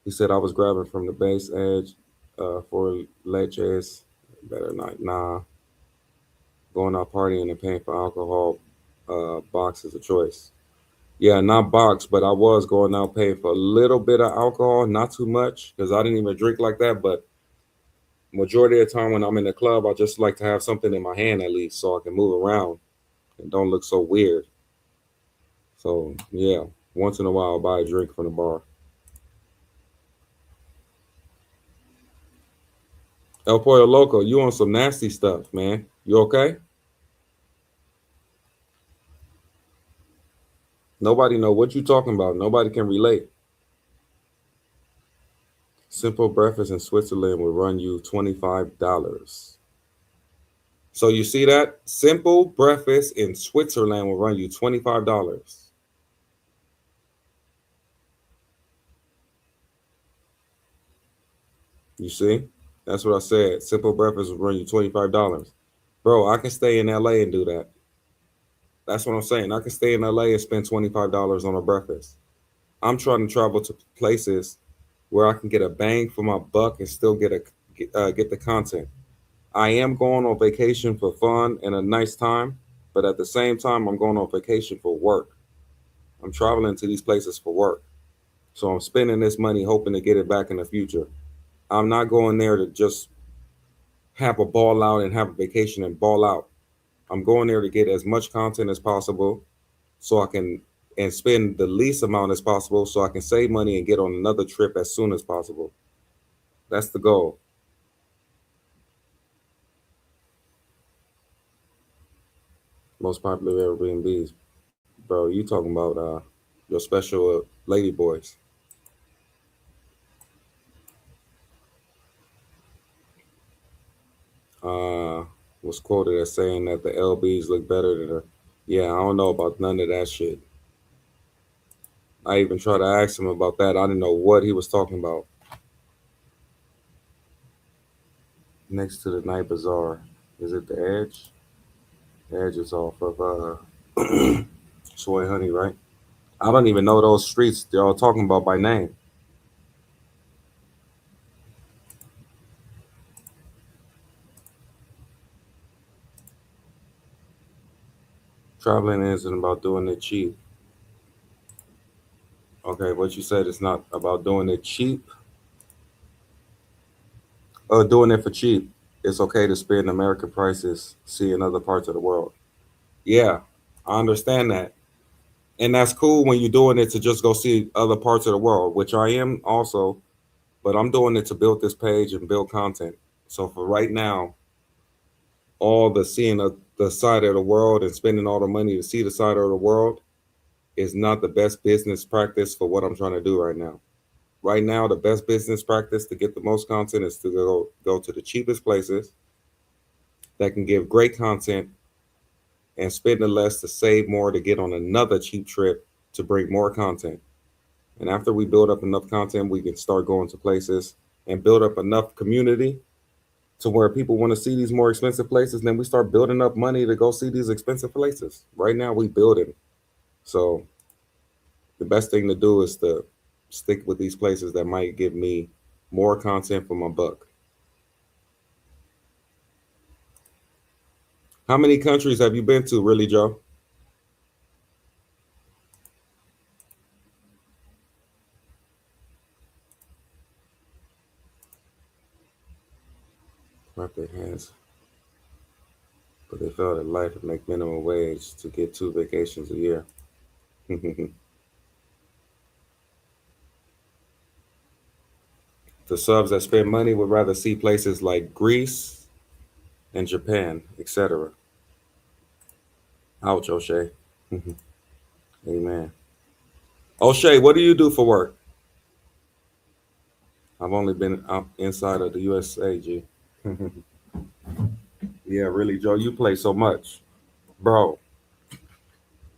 He said I was grabbing from the base edge for leches. Better not. Nah. Going out partying and paying for alcohol box is a choice. Yeah, not box, but I was going out paying for a little bit of alcohol, not too much, because I didn't even drink like that. But majority of the time when I'm in the club, I just like to have something in my hand at least so I can move around and don't look so weird. So yeah, once in a while I'll buy a drink from the bar. El Pollo Loco, you on some nasty stuff, man. You okay? Nobody know what you talking about. Nobody can relate. Simple breakfast in Switzerland will run you $25. So you see that? Simple breakfast in Switzerland will run you $25. You see? That's what I said. Simple breakfast will run you $25. Bro, I can stay in LA and do that. That's what I'm saying. I can stay in LA and spend $25 on a breakfast. I'm trying to travel to places where I can get a bang for my buck and still get the content. I am going on vacation for fun and a nice time, but at the same time, I'm going on vacation for work. I'm traveling to these places for work. So I'm spending this money hoping to get it back in the future. I'm not going there to just have a ball out and have a vacation and ball out. I'm going there to get as much content as possible so I can and spend the least amount as possible so I can save money and get on another trip as soon as possible. That's the goal. Most popular Airbnbs. Bro, you talking about your special lady boys. Was quoted as saying that the LBs look better than her. Yeah, I don't know about none of that shit. I even tried to ask him about that. I didn't know what he was talking about. Next to the night bazaar, is it the Edge? The Edge is off of Soy Honey, right? I don't even know those streets they're all talking about by name. Traveling isn't about doing it cheap. Okay, what you said is not about doing it cheap. Doing it for cheap. It's okay to spend American prices, see in other parts of the world. Yeah, I understand that. And that's cool when you're doing it to just go see other parts of the world, which I am also, but I'm doing it to build this page and build content. So for right now, all the seeing of the side of the world and spending all the money to see the side of the world is not the best business practice for what I'm trying to do right now. Right now, the best business practice to get the most content is to go to the cheapest places that can give great content and spend the less to save more to get on another cheap trip to bring more content. And after we build up enough content, we can start going to places and build up enough community to where people want to see these more expensive places. Then we start building up money to go see these expensive places. Right now, we building. So the best thing to do is to stick with these places that might give me more content for my buck. How many countries have you been to, really, Joe? Clap their hands. But they felt that life would make minimum wage to get 2 vacations a year. The subs that spend money would rather see places like Greece and Japan, etc. Ouch, O'Shea. Amen. O'Shea, what do you do for work? I've only been out inside of the USA, G. Yeah, really, Joe, you play so much. Bro,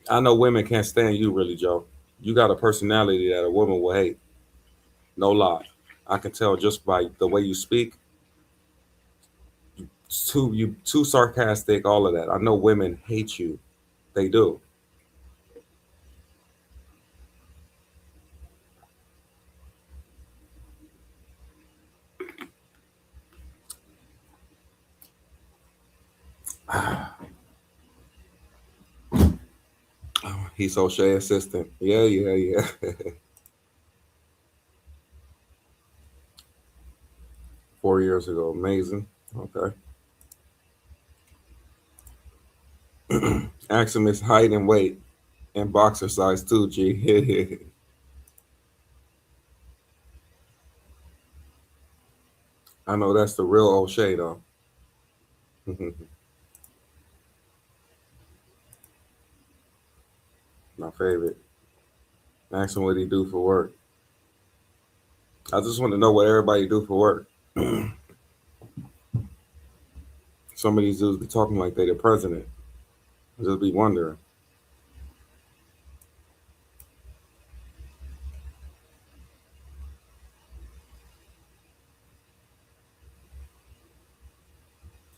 I know women can't stand you, really, Joe. You got a personality that a woman will hate. No lie. I can tell just by the way you speak. Too sarcastic, all of that. I know women hate you. They do. He's O'Shea assistant. Yeah. 4 years ago. Amazing. Okay. Ask him his height and weight and boxer size too, G. I know that's the real O'Shea though. My favorite. Ask him what he do for work. I just want to know what everybody do for work. Some of these dudes be talking like they the president. I just be wondering.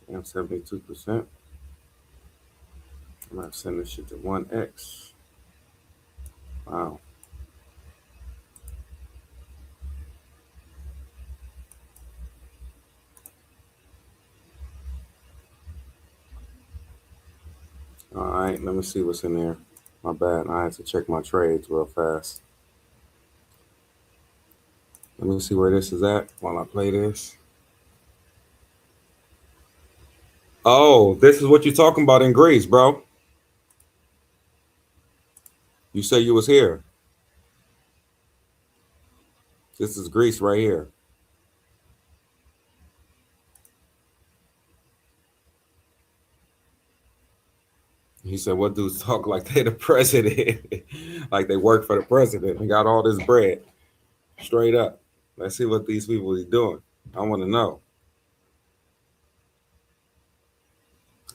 I'm 72%. I'm gonna send this shit to 1x. Wow. All right, let me see what's in there. My bad. I had to check my trades real fast. Let me see where this is at while I play this. Oh, this is what you're talking about in Greece, bro. You say you was here. This is Greece right here. He said, what dudes talk like they the president? Like they work for the president and got all this bread. Straight up. Let's see what these people are doing. I want to know.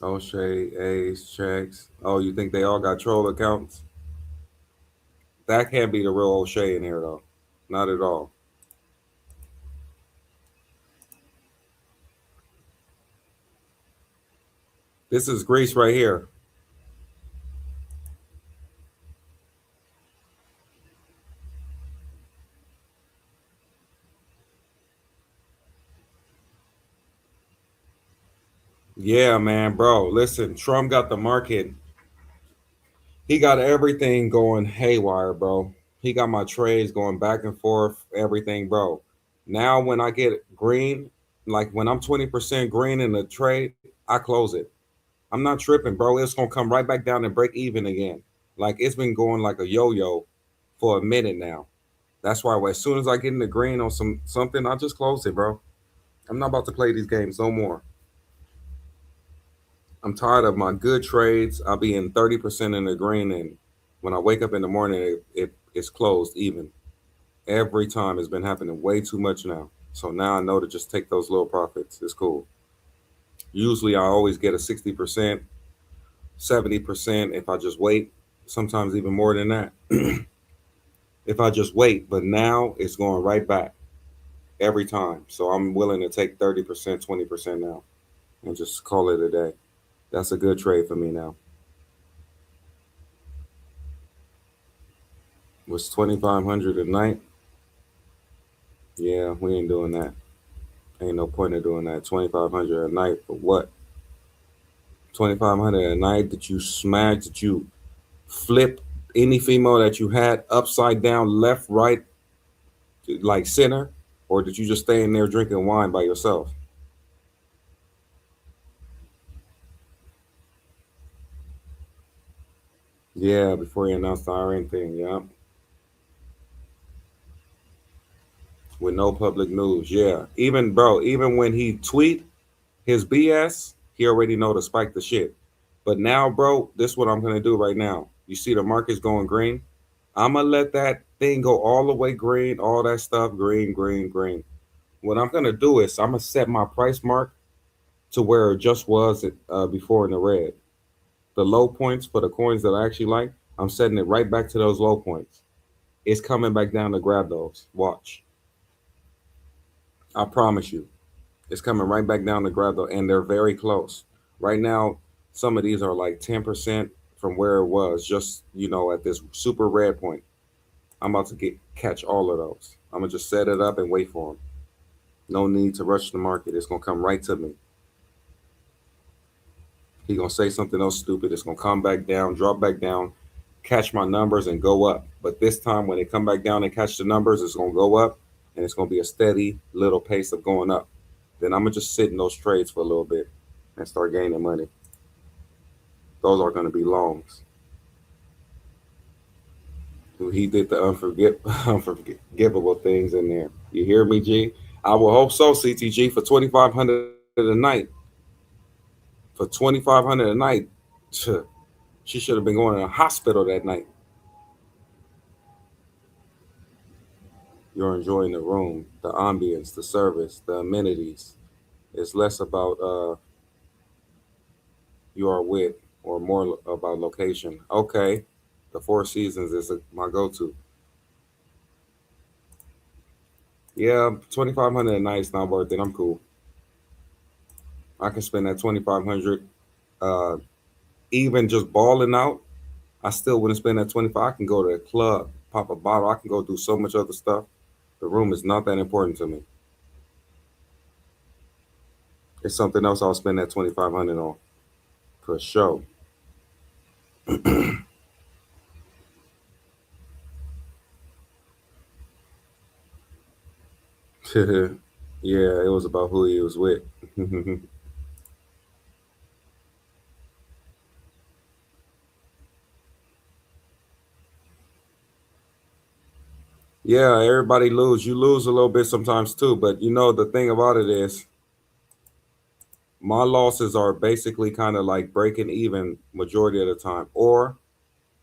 O'Shea, Ace, checks. Oh, you think they all got troll accounts? That can't be the real O'Shea in here, though. Not at all. This is Greece right here. Yeah, man, bro. Listen, Trump got the market. He got everything going haywire, bro. He got my trades going back and forth, everything, bro. Now, when I get green, like when I'm 20% green in the trade, I close it. I'm not tripping, bro. It's gonna come right back down and break even again. Like it's been going like a yo-yo for a minute now. That's why as soon as I get in the green on something, I just close it, bro. I'm not about to play these games no more. I'm tired of my good trades. I'll be in 30% in the green, and when I wake up in the morning, it's closed even. Every time it's been happening way too much now. So now I know to just take those little profits. It's cool. Usually I always get a 60%, 70% if I just wait. Sometimes even more than that. If I just wait, but now it's going right back every time. So I'm willing to take 30%, 20% now and just call it a day. That's a good trade for me now. Was 2,500 a night? Yeah, we ain't doing that. Ain't no point in doing that. 2,500 a night for what? 2,500 a night that you smacked, that you flip any female that you had upside down, left, right, like center, or did you just stay in there drinking wine by yourself? Yeah, before he announced the Iran thing, yeah. With no public news, yeah. Even bro, even when he tweet his BS, he already know to spike the shit. But now, bro, this is what I'm gonna do right now. You see the market's going green. I'm gonna let that thing go all the way green, all that stuff green, green, green. What I'm gonna do is I'm gonna set my price mark to where it just was before in the red. The low points for the coins that I actually like, I'm setting it right back to those low points. It's coming back down to grab those. Watch. I promise you. It's coming right back down to grab those, and they're very close. Right now, some of these are like 10% from where it was, just at this super red point. I'm about to catch all of those. I'm gonna just set it up and wait for them. No need to rush the market. It's gonna come right to me. He gonna say something else stupid. It's gonna come back down, drop back down, catch my numbers, and go up. But this time, when they come back down and catch the numbers, it's gonna go up, and it's gonna be a steady little pace of going up. Then I'm gonna just sit in those trades for a little bit and start gaining money. Those are gonna be longs. He did the unforgivable things in there. You hear me, G? I will hope so, CTG, for 2,500 a night. For 2,500 a night, she should have been going to the hospital that night. you're enjoying the room, the ambience, the service, the amenities. It's less about you are with or more about location. Okay, the Four Seasons is my go-to. Yeah, 2,500 a night is not worth it. I'm cool. I can spend that 2,500 uh, even just balling out. I still wouldn't spend that 25. I can go to a club, pop a bottle. I can go do so much other stuff. The room is not that important to me. It's something else I'll spend that 2,500 on for sure. Yeah, it was about who he was with. Yeah, everybody lose. You lose a little bit sometimes too, but you know the thing about it is my losses are basically kind of like breaking even majority of the time, or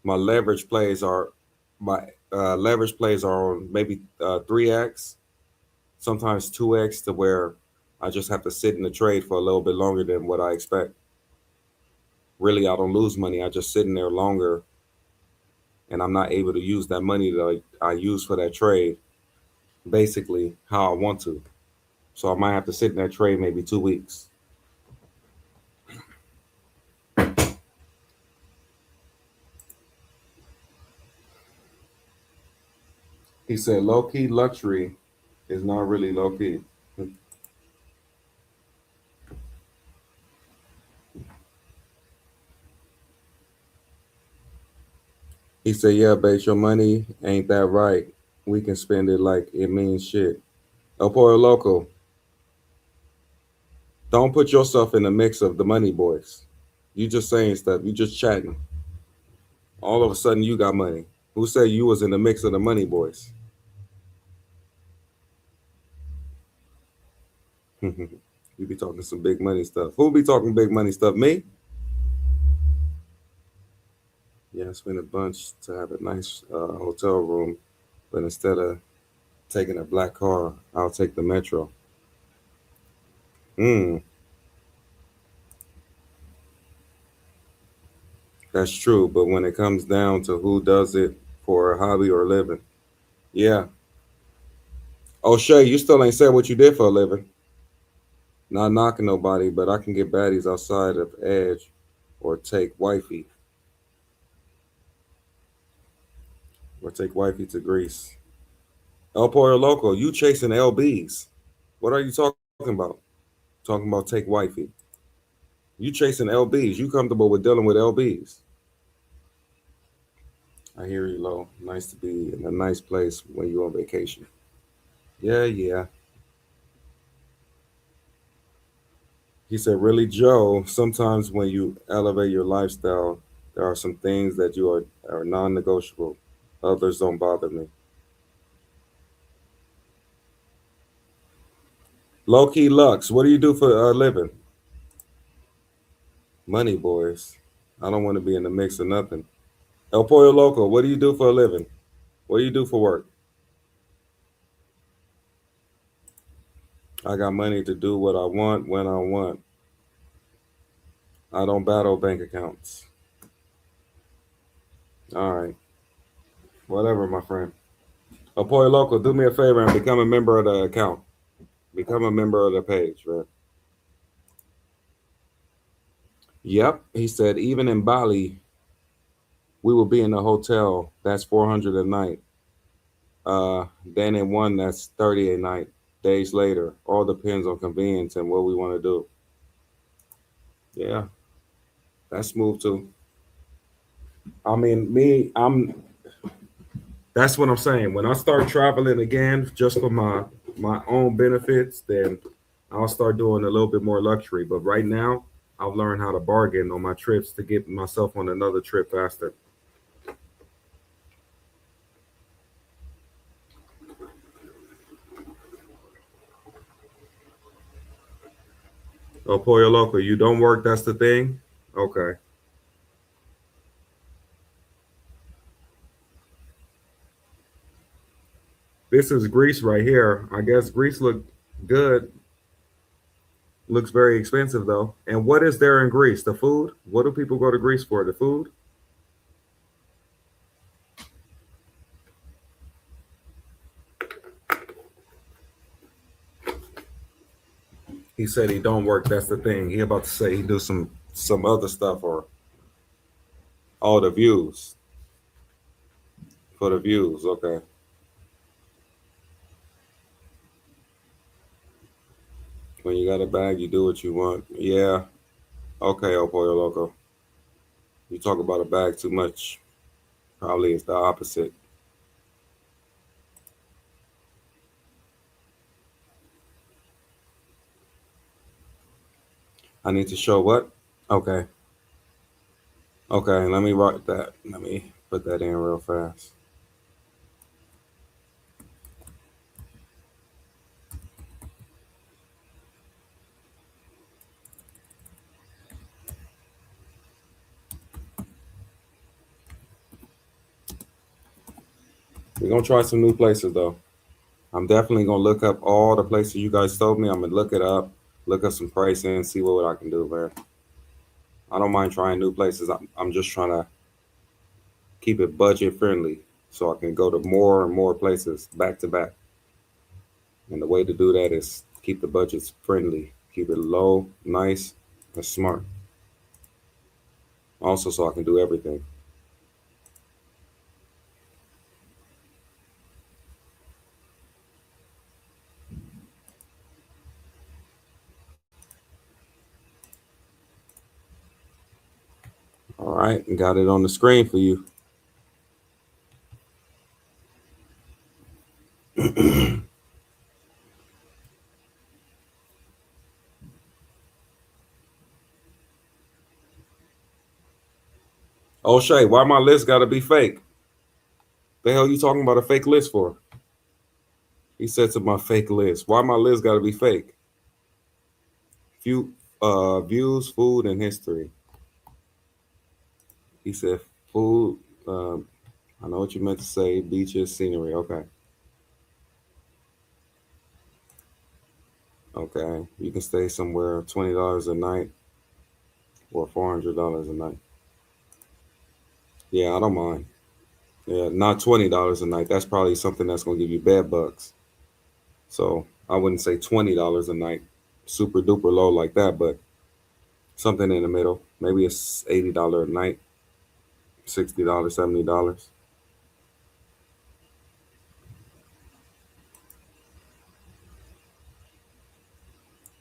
my leverage plays are on maybe 3x, sometimes 2x, to where I just have to sit in the trade for a little bit longer than what I expect. Really, I don't lose money. I just sit in there longer, and I'm not able to use that money that I use for that trade basically how I want to. So I might have to sit in that trade maybe 2 weeks. He said low key luxury is not really low key. He said, yeah, base your money ain't that right. We can spend it like it means shit. El Pollo Loco, don't put yourself in the mix of the money boys. You just saying stuff. You just chatting. All of a sudden you got money. Who said you was in the mix of the money boys? You be talking some big money stuff. Who be talking big money stuff? Me? Yeah, I spent a bunch to have a nice hotel room, but instead of taking a black car, I'll take the metro. Mm, that's true. But when it comes down to who does it for a hobby or a living, yeah. Oh, Shay, you still ain't said what you did for a living. Not knocking nobody, but I can get baddies outside of Edge or take wifey to Greece. El Pollo Loco, you chasing LBs. What are you talking about? Talking about take wifey. You chasing LBs. You comfortable with dealing with LBs. I hear you, Lo. Nice to be in a nice place when you're on vacation. Yeah, yeah. He said, really, Joe, sometimes when you elevate your lifestyle, there are some things that are non-negotiable. Others don't bother me. Low key Lux, what do you do for a living? Money boys. I don't want to be in the mix of nothing. El Pollo Loco, what do you do for a living? What do you do for work? I got money to do what I want when I want. I don't battle bank accounts. All right. Whatever, my friend. El Pollo Loco, do me a favor and become a member of the account. Become a member of the page, man. Yep. He said, even in Bali, we will be in a hotel. That's 400 a night. Then in one, that's 30 a night. Days later, all depends on convenience and what we want to do. Yeah, that's smooth too. I mean, that's what I'm saying. When I start traveling again, just for my own benefits, then I'll start doing a little bit more luxury. But right now, I've learned how to bargain on my trips to get myself on another trip faster. Oh, Pollo Loco, you don't work. That's the thing. Okay. This is Greece right here. I guess Greece looked good. Looks very expensive though. And what is there in Greece? The food? What do people go to Greece for? The food? He said he don't work. That's the thing. He about to say he do some other stuff or all the views. For the views, okay. When you got a bag, you do what you want. Yeah. Okay, El Pollo Loco. You talk about a bag too much. Probably it's the opposite. I need to show what? Okay. Okay, let me write that. Let me put that in real fast. We're gonna try some new places though. I'm definitely gonna look up all the places you guys told me. I'm gonna look it up, look up some pricing, and see what I can do, man. I don't mind trying new places. I'm just trying to keep it budget friendly so I can go to more and more places back to back. And the way to do that is keep the budgets friendly, keep it low, nice, and smart. Also, so I can do everything. All right, got it on the screen for you. Oh, Shay, why my list got to be fake? The hell you talking about a fake list for? He said to my fake list. Why my list got to be fake? Few views, food, and history. He said food. I know what you meant to say. Beaches, scenery. Okay. Okay. You can stay somewhere $20 a night or $400 a night. Yeah, I don't mind. Yeah, not $20 a night. That's probably something that's gonna give you bed bugs. So I wouldn't say $20 a night, super duper low like that, but something in the middle. Maybe it's $80 a night, $60, $70.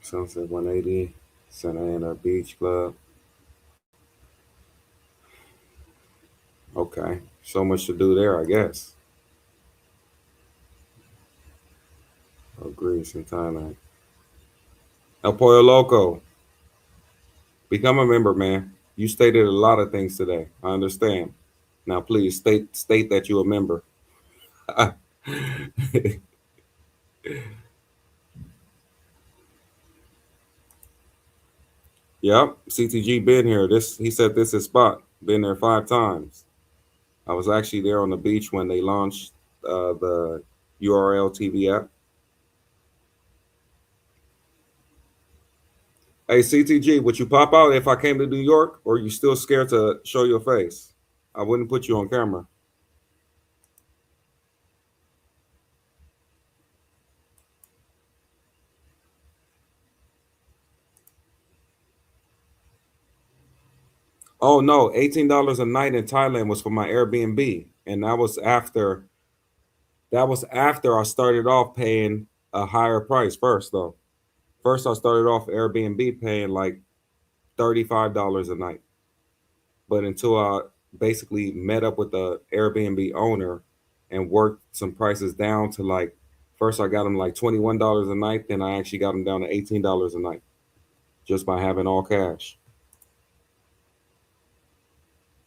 Sunset 180, Santa Ana Beach Club. Okay, so much to do there, I guess. Oh, Greece and Thailand. El Pollo Loco, become a member, man. You stated a lot of things today. I understand. Now, please state that you're a member. Yep, CTG been here. He said this is spot. Been there 5 times. I was actually there on the beach when they launched the URL TV app. Hey CTG, would you pop out if I came to New York, or are you still scared to show your face? I wouldn't put you on camera. Oh no, $18 a night in Thailand was for my Airbnb, and that was after I started off paying a higher price first though. First I started off Airbnb paying like $35 a night. But until I basically met up with the Airbnb owner and worked some prices down to like first I got them like $21 a night, then I actually got them down to $18 a night just by having all cash.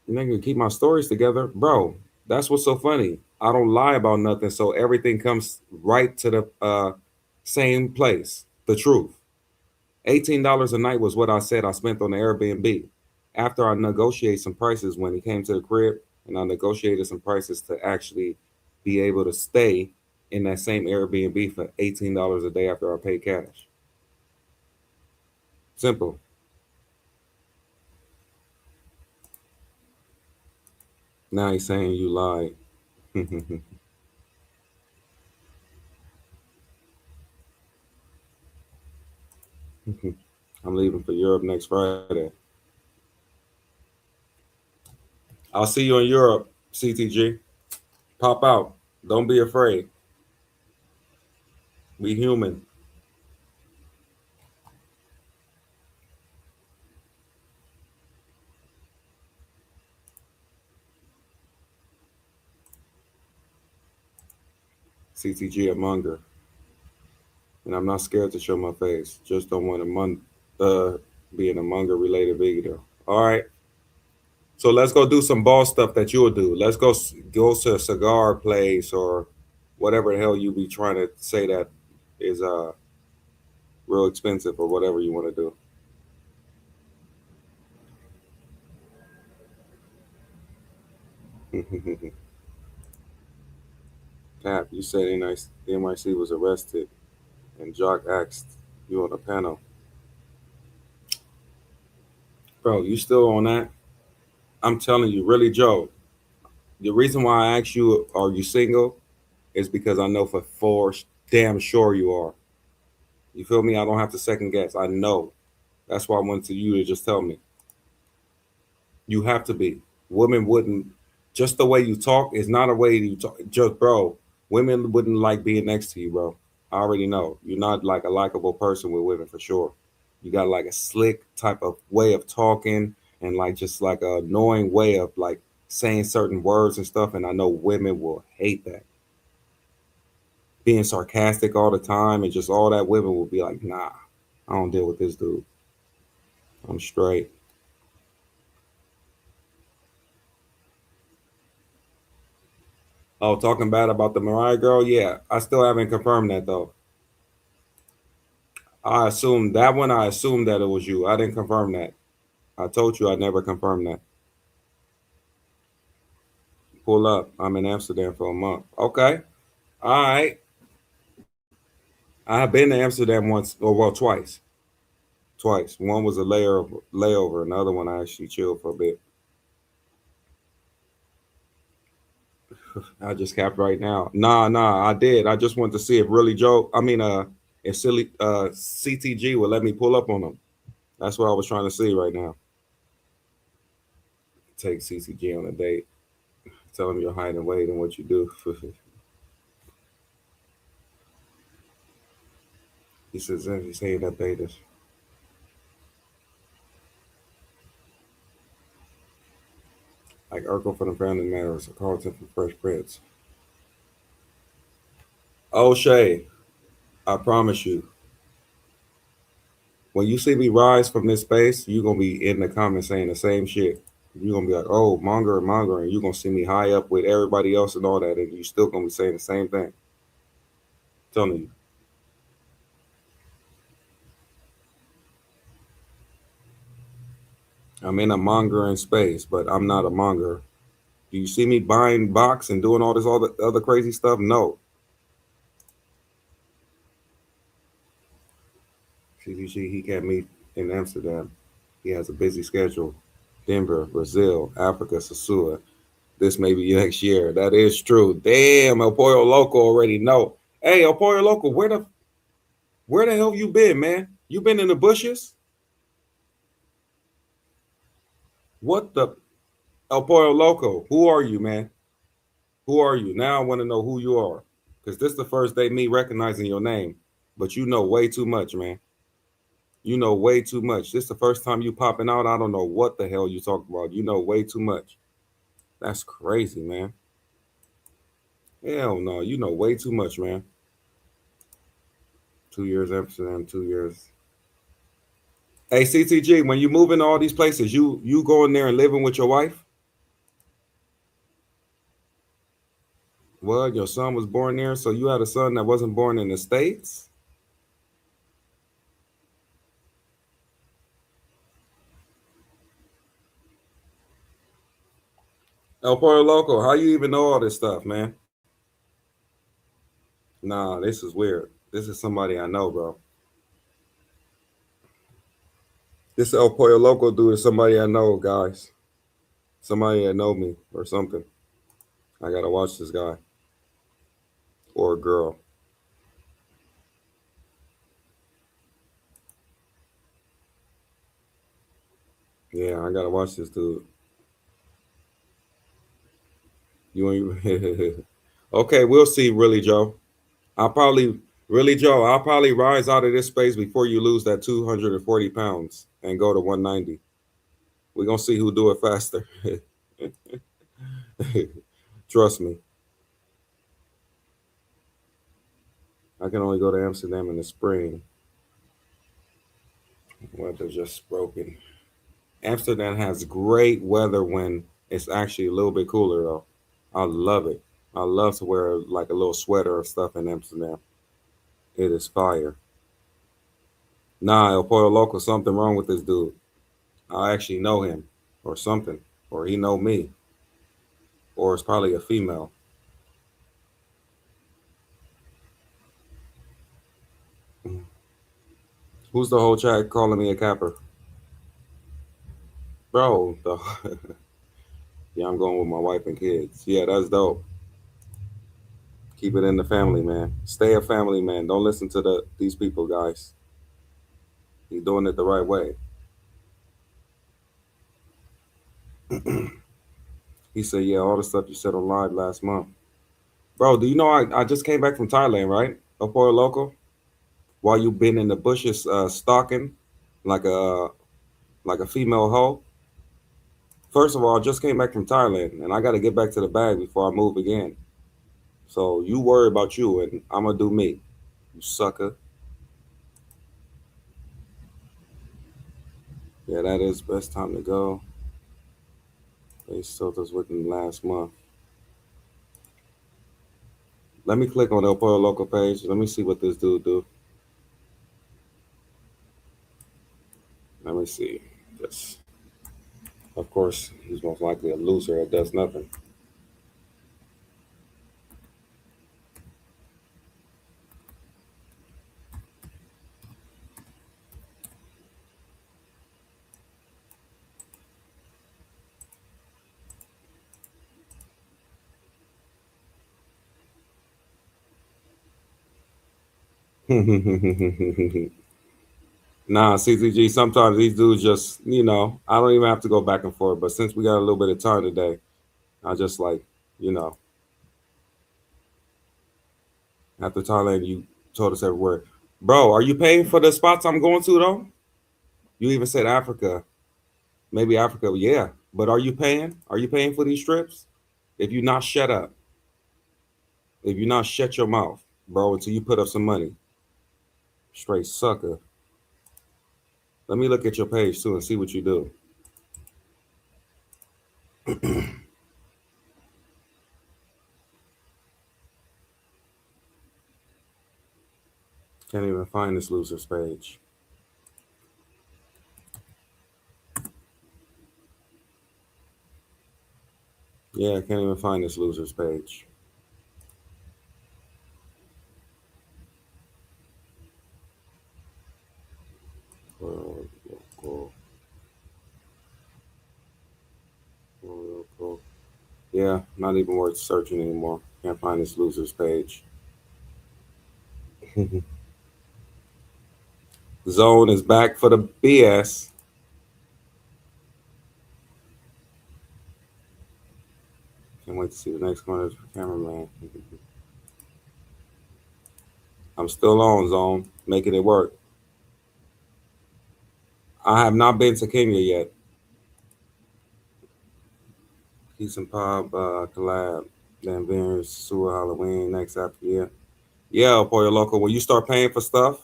You're not gonna keep my stories together, bro. That's what's so funny. I don't lie about nothing, so everything comes right to the same place, the truth. $18 a night was what I said I spent on the Airbnb. After I negotiated some prices when he came to the crib, and I negotiated some prices to actually be able to stay in that same Airbnb for $18 a day after I pay cash. Simple. Now he's saying you lied. I'm leaving for Europe next Friday. I'll see you in Europe, CTG. Pop out. Don't be afraid. We human. CTG a monger. And I'm not scared to show my face. Just don't want to be in a monger related video. All right. So let's go do some boss stuff that you'll do. Let's go to a cigar place or whatever the hell you be trying to say that is real expensive or whatever you want to do. Cap, you said NYC was arrested and Jock asked you on the panel. Bro, you still on that? I'm telling you, really, Joe, the reason why I asked you, are you single, is because I know for damn sure you are. You feel me? I don't have to second guess. I know. That's why I went to you to just tell me. You have to be. Women wouldn't, just the way you talk is not a way you talk. Just, bro, women wouldn't like being next to you, bro. I already know. You're not like a likable person with women for sure. You got like a slick type of way of talking and like just like a annoying way of like saying certain words and stuff. And I know women will hate that. Being sarcastic all the time and just all that, women will be like, nah, I don't deal with this dude. I'm straight. Oh, talking bad about the Mariah girl? Yeah, I still haven't confirmed that though. I assumed that it was you. I didn't confirm that. I told you I never confirmed that. Pull up. I'm in Amsterdam for a month. Okay. All right. I have been to Amsterdam once, or well, twice. Twice. One was a layover. Another one I actually chilled for a bit. I just capped right now. Nah, I did. I just wanted to see if if silly CTG would let me pull up on them. That's what I was trying to see right now. Take CTG on a date. Tell him your height and weight and what you do. He says he's saying that betas. Like Urkel from the Family Matters, Carlton from Fresh Prince. O'Shea, I promise you, when you see me rise from this space, you're gonna be in the comments saying the same shit. You're gonna be like, oh, monger, and you're gonna see me high up with everybody else and all that, and you're still gonna be saying the same thing. I'm telling you. I'm in a mongering space, but I'm not a monger. Do you see me buying box and doing all the other crazy stuff? No. CGC, he can't meet in Amsterdam. He has a busy schedule. Denver, Brazil, Africa, Sasua. This may be next year. That is true. Damn, El Pollo Loco already know. Hey, El Pollo Loco, where the hell you been, man? You been in the bushes? What the El Pollo Loco? Who are you, man? Who are you? Now I want to know who you are. Because this is the first day me recognizing your name. But you know way too much, man. You know way too much. This is the first time you popping out. I don't know what the hell you talking about. You know way too much. That's crazy, man. Hell no. You know way too much, man. 2 years Amsterdam, 2 years. Hey, CTG, when you move into all these places, you go in there and living with your wife? Well, your son was born there, so you had a son that wasn't born in the States? El Pollo Loco, how you even know all this stuff, man? Nah, this is weird. This is somebody I know, bro. This El Pollo Loco dude is somebody I know, guys. Somebody that know me or something. I gotta watch this guy or girl. Yeah, I gotta watch this dude. You ain't okay, we'll see, really, Joe. I'll probably I'll probably rise out of this space before you lose that 240 pounds and go to 190. We're gonna see who do it faster. Trust me. I can only go to Amsterdam in the spring. Weather's just broken. Amsterdam has great weather when it's actually a little bit cooler though. I love it. I love to wear like a little sweater or stuff in Amsterdam. It is fire. Nah, El Pollo Loco, something wrong with this dude. I actually know him or something. Or he know me. Or it's probably a female. Who's the whole chat calling me a capper? Bro, yeah, I'm going with my wife and kids. Yeah, that's dope. Keep it in the family, man. Stay a family, man. Don't listen to these people, guys. He's doing it the right way. He said, yeah, all the stuff you said on live last month. Bro, do you know I just came back from Thailand, right? A poor local. While you been in the bushes stalking like a female hoe. First of all, I just came back from Thailand and I gotta get back to the bag before I move again. So you worry about you and I'm gonna do me. You sucker. Yeah, that is best time to go. They sold us within last month. Let me click on the El Pollo Local page. Let me see what this dude do. Let me see. Yes. Of course, he's most likely a loser that does nothing. Nah, CCG, sometimes these dudes just, I don't even have to go back and forth. But since we got a little bit of time today, I just like, after Thailand, you told us everywhere. Bro, are you paying for the spots I'm going to, though? You even said Africa. Maybe Africa, yeah. But are you paying? Are you paying for these trips? If you not, shut up. If you not, shut your mouth, bro, until you put up some money. Straight sucker. Let me look at your page, too, and see what you do. Can't even find this loser's page. Yeah, I can't even find this loser's page. Yeah, not even worth searching anymore. Can't find this loser's page. Zone is back for the BS. Can't wait to see the next one is for cameraman. I'm still on, Zone, making it work. I have not been to Kenya yet. Peace and Pop, collab, then Vince, Sewer Halloween next after year. Yeah, Pollo Loco, when you start paying for stuff,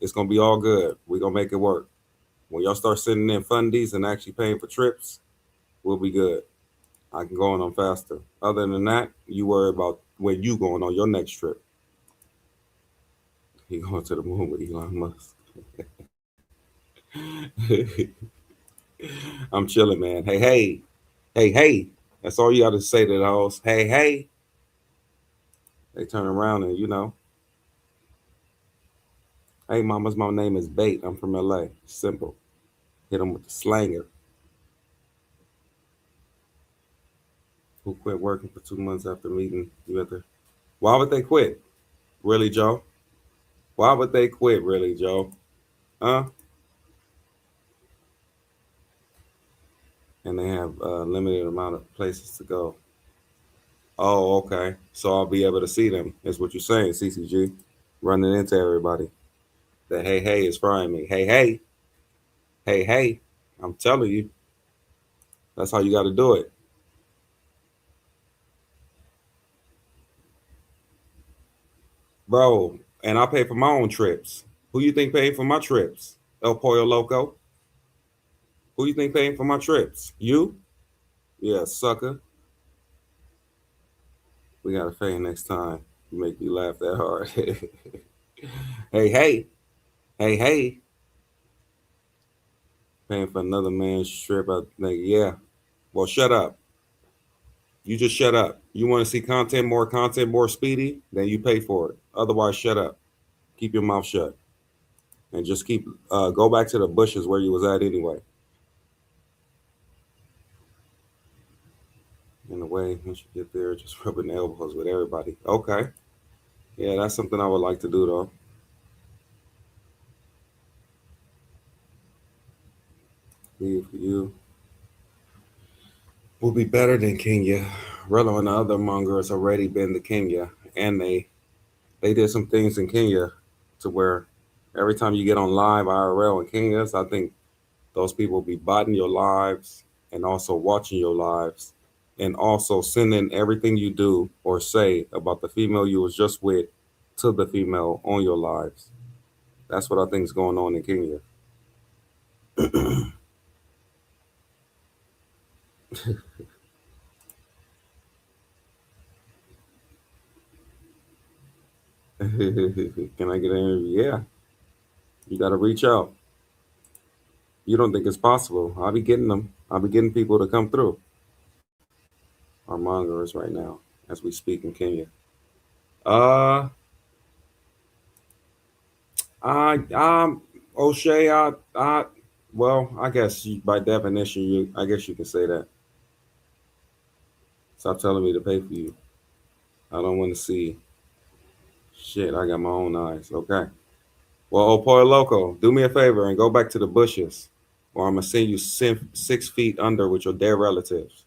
it's gonna be all good. We're gonna make it work. When y'all start sending in fundies and actually paying for trips, we'll be good. I can go on them faster. Other than that, you worry about when you going on your next trip. He going to the moon with Elon Musk. I'm chilling, man. Hey, hey. Hey, hey. That's all you got to say to the host. Hey, hey. They turn around and, hey, mamas, my name is Bait. I'm from LA. Simple. Hit them with the slanger. Who quit working for 2 months after meeting you at the... Why would they quit? Really, Joe? Why would they quit, really, Joe? Huh? And they have a limited amount of places to go. Oh, okay. So I'll be able to see them, is what you're saying, CCG. Running into everybody. The hey is frying me. Hey. I'm telling you. That's how you got to do it. Bro, and I pay for my own trips. Who you think paying for my trips? El Pollo Loco? Who you think paying for my trips? You? Yeah, sucker. We got to pay next time. You make me laugh that hard. Hey. Paying for another man's trip. Yeah. Well, shut up. You just shut up. You want to see content more speedy, then you pay for it. Otherwise, shut up. Keep your mouth shut. And just go back to the bushes where you was at anyway. In a way, once you get there, just rubbing elbows with everybody. Okay. Yeah, that's something I would like to do, though. Leave for you. Will be better than Kenya. Rello and the other mongers already been to Kenya, and they did some things in Kenya to where every time you get on live IRL in Kenya, so I think those people will be botting your lives and also watching your lives and also sending everything you do or say about the female you was just with to the female on your lives. That's what I think is going on in Kenya. Can I get an interview? Yeah. You got to reach out. You don't think it's possible. I'll be getting them. I'll be getting people to come through. Our mongers right now as we speak in Kenya. O'Shea, well, I guess by definition, I guess you can say that. Stop telling me to pay for you. I don't want to see shit. I got my own eyes. Okay. Well, oh, Pollo Loco, do me a favor and go back to the bushes, or I'm gonna send you 6 feet under with your dead relatives.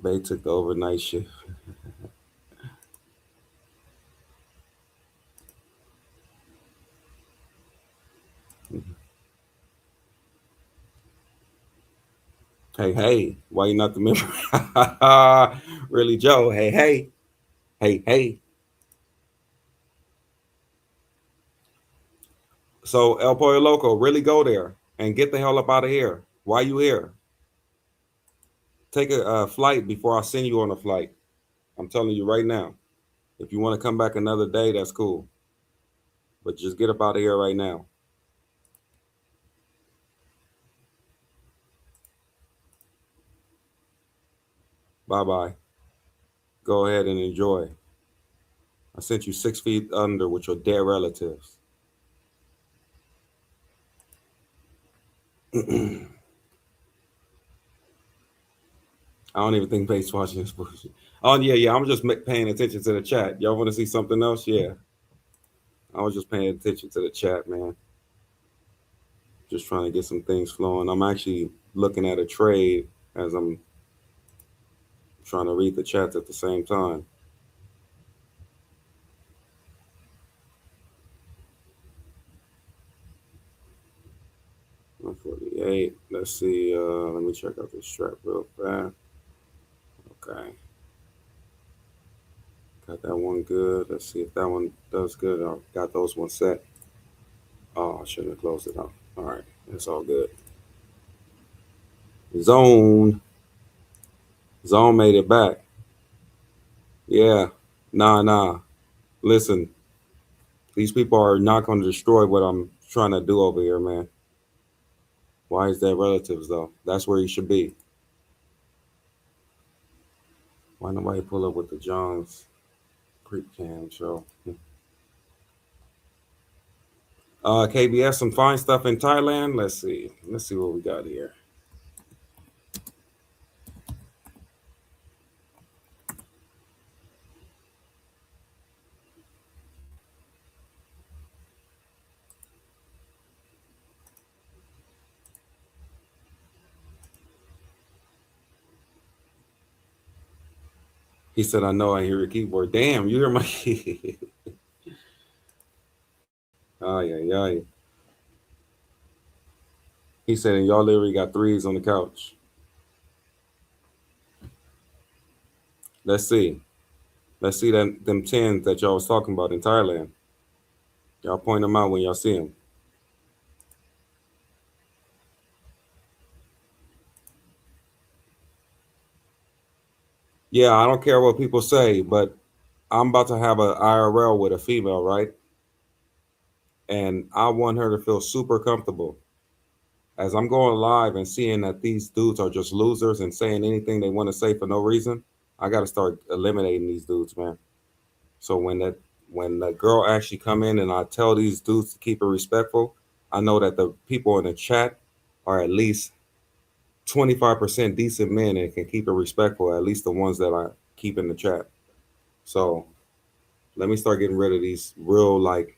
They took the overnight shift. Hey, why you not the member? Really, Joe? Hey. So El Pollo Loco, really go there and get the hell up out of here. Why you here? Take a flight before I send you on a flight. I'm telling you right now. If you want to come back another day, that's cool. But just get up out of here right now. Bye-bye. Go ahead and enjoy. I sent you 6 feet under with your dead relatives. I don't even think Bates watching this bullshit. Oh, yeah. I'm just paying attention to the chat. Y'all want to see something else? Yeah. I was just paying attention to the chat, man. Just trying to get some things flowing. I'm actually looking at a trade as I'm trying to read the chats at the same time. $148. Let's see. Let me check out this strap real fast. Okay. Got that one good. Let's see if that one does good. I got those ones set. Oh, I shouldn't have closed it up. All right. It's all good. Zone made it back. Yeah. Nah. Listen. These people are not going to destroy what I'm trying to do over here, man. Why is that relatives, though? That's where you should be. Why nobody pull up with the Jones Creek Cam show? KBS, some fine stuff in Thailand. Let's see. Let's see what we got here. He said, I know I hear your keyboard. Damn, you hear my key. Ay. He said, and y'all literally got threes on the couch. Let's see. Let's see them tens that y'all was talking about in Thailand. Y'all point them out when y'all see them. Yeah, I don't care what people say, but I'm about to have an IRL with a female, right? And I want her to feel super comfortable. As I'm going live and seeing that these dudes are just losers and saying anything they want to say for no reason, I got to start eliminating these dudes, man. So when the girl actually come in and I tell these dudes to keep it respectful, I know that the people in the chat are at least 25% decent men and can keep it respectful, at least the ones that I keep in the chat. So let me start getting rid of these real like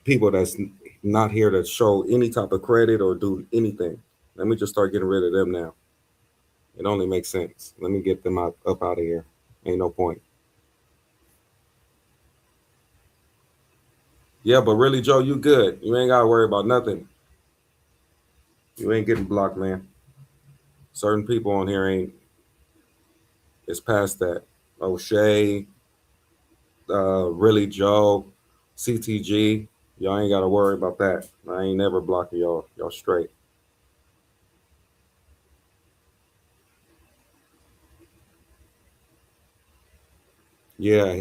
people that's not here to show any type of credit or do anything. Let me just start getting rid of them now. It only makes sense. Let me get them up out of here. Ain't no point. Yeah, but really, Joe, you good. You ain't gotta worry about nothing. You ain't getting blocked, man. Certain people on here ain't. It's past that. O'Shea, really Joe, CTG. Y'all ain't gotta worry about that. I ain't never blocking y'all. Y'all straight. Yeah,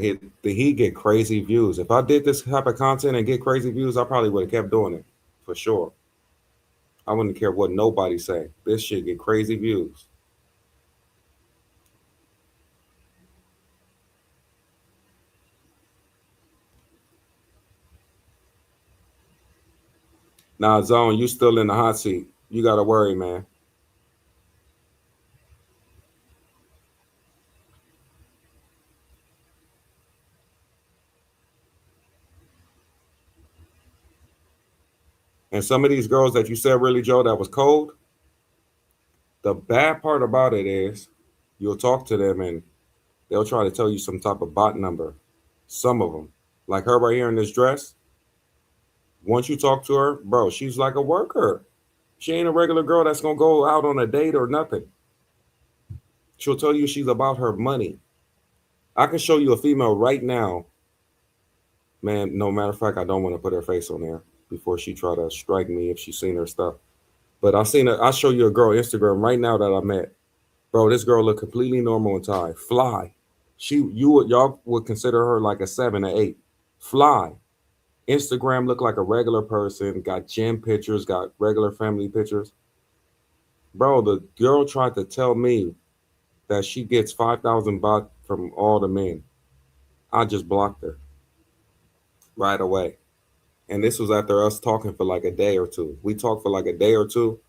he get crazy views. If I did this type of content and get crazy views, I probably would have kept doing it for sure. I wouldn't care what nobody say. This shit get crazy views. Now, Zone, you still in the hot seat. You gotta worry, man. And some of these girls that you said really, Joe, that was cold. The bad part about it is you'll talk to them and they'll try to tell you some type of bot number. Some of them, like her right here in this dress. Once you talk to her, bro, she's like a worker. She ain't a regular girl that's gonna go out on a date or nothing. She'll tell you she's about her money. I can show you a female right now. Man, no matter of fact, I don't want to put her face on there before she try to strike me if she's seen her stuff. But I'll show you a girl Instagram right now that I met. Bro, this girl look completely normal and Thai. Fly. Y'all would consider her like a 7 or 8. Fly. Instagram look like a regular person, got gym pictures, got regular family pictures. Bro, the girl tried to tell me that she gets 5,000 baht from all the men. I just blocked her right away. And this was after us talking for like a day or two. We talked for like a day or two.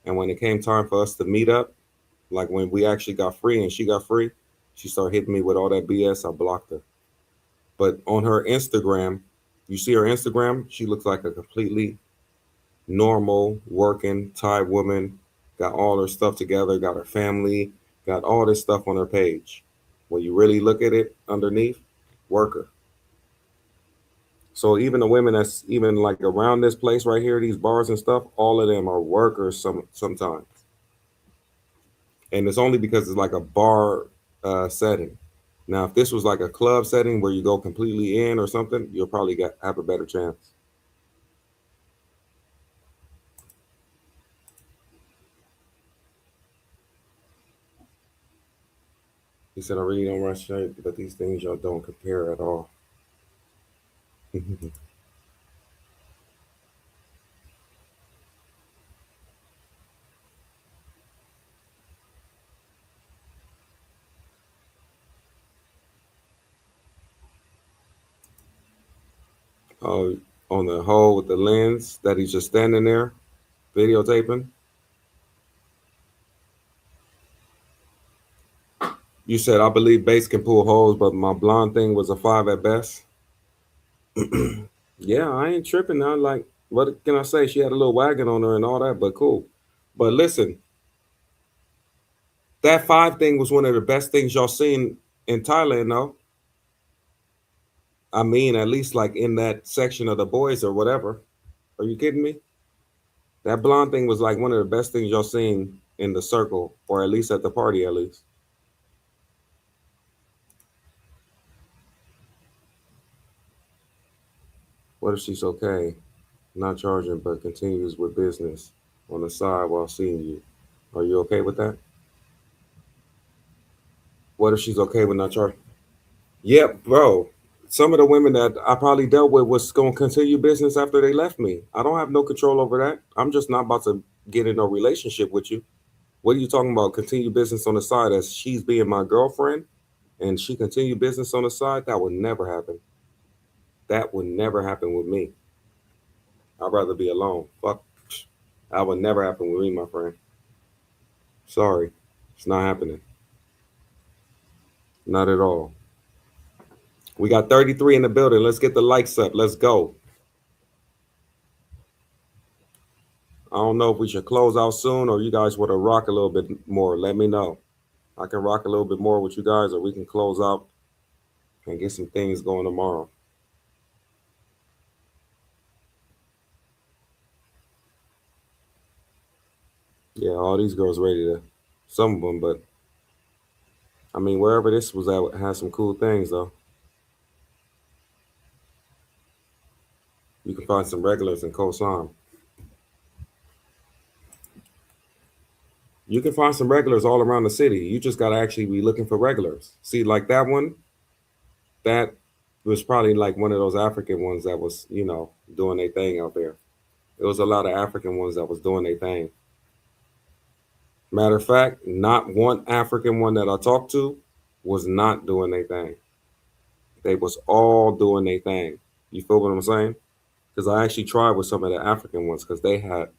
And when it came time for us to meet up, like when we actually got free and she got free, she started hitting me with all that BS. I blocked her. But on her Instagram, you see her Instagram, she looks like a completely normal working Thai woman, got all her stuff together, got her family, got all this stuff on her page. When you really look at it underneath, worker. So even the women that's even like around this place right here, these bars and stuff, all of them are workers sometimes. And it's only because it's like a bar setting. Now, if this was like a club setting where you go completely in or something, you'll probably have a better chance. He said, I really don't rush it, but these things y'all don't compare at all. On the hole with the lens that he's just standing there videotaping. You said, I believe bass can pull holes, but my blonde thing was a 5 at best. Yeah, I ain't tripping. I like, what can I say? She had a little wagon on her and all that, but cool. But listen, that 5 thing was one of the best things y'all seen in Thailand, though. I mean, at least like in that section of the boys or whatever. Are you kidding me? That blonde thing was like one of the best things y'all seen in the circle, or at least at the party, at least. What if she's okay, not charging, but continues with business on the side while seeing you? Are you okay with that? What if she's okay with not charging? Yep, bro. Some of the women that I probably dealt with was going to continue business after they left me. I don't have no control over that. I'm just not about to get in a relationship with you. What are you talking about? Continue business on the side as she's being my girlfriend and she continue business on the side? That would never happen. That would never happen with me. I'd rather be alone. Fuck. That would never happen with me, my friend. Sorry. It's not happening. Not at all. We got 33 in the building. Let's get the likes up. Let's go. I don't know if we should close out soon or you guys want to rock a little bit more. Let me know. I can rock a little bit more with you guys, or we can close out and get some things going tomorrow. Yeah, all these girls ready to, some of them, but I mean, wherever this was at has some cool things though. You can find some regulars in Koh Sam. You can find some regulars all around the city. You just got to actually be looking for regulars. See, like that one, that was probably like one of those African ones that was, doing their thing out there. It was a lot of African ones that was doing their thing. Matter of fact, not one African one that I talked to was not doing their thing. They was all doing their thing. You feel what I'm saying? Because I actually tried with some of the African ones because they had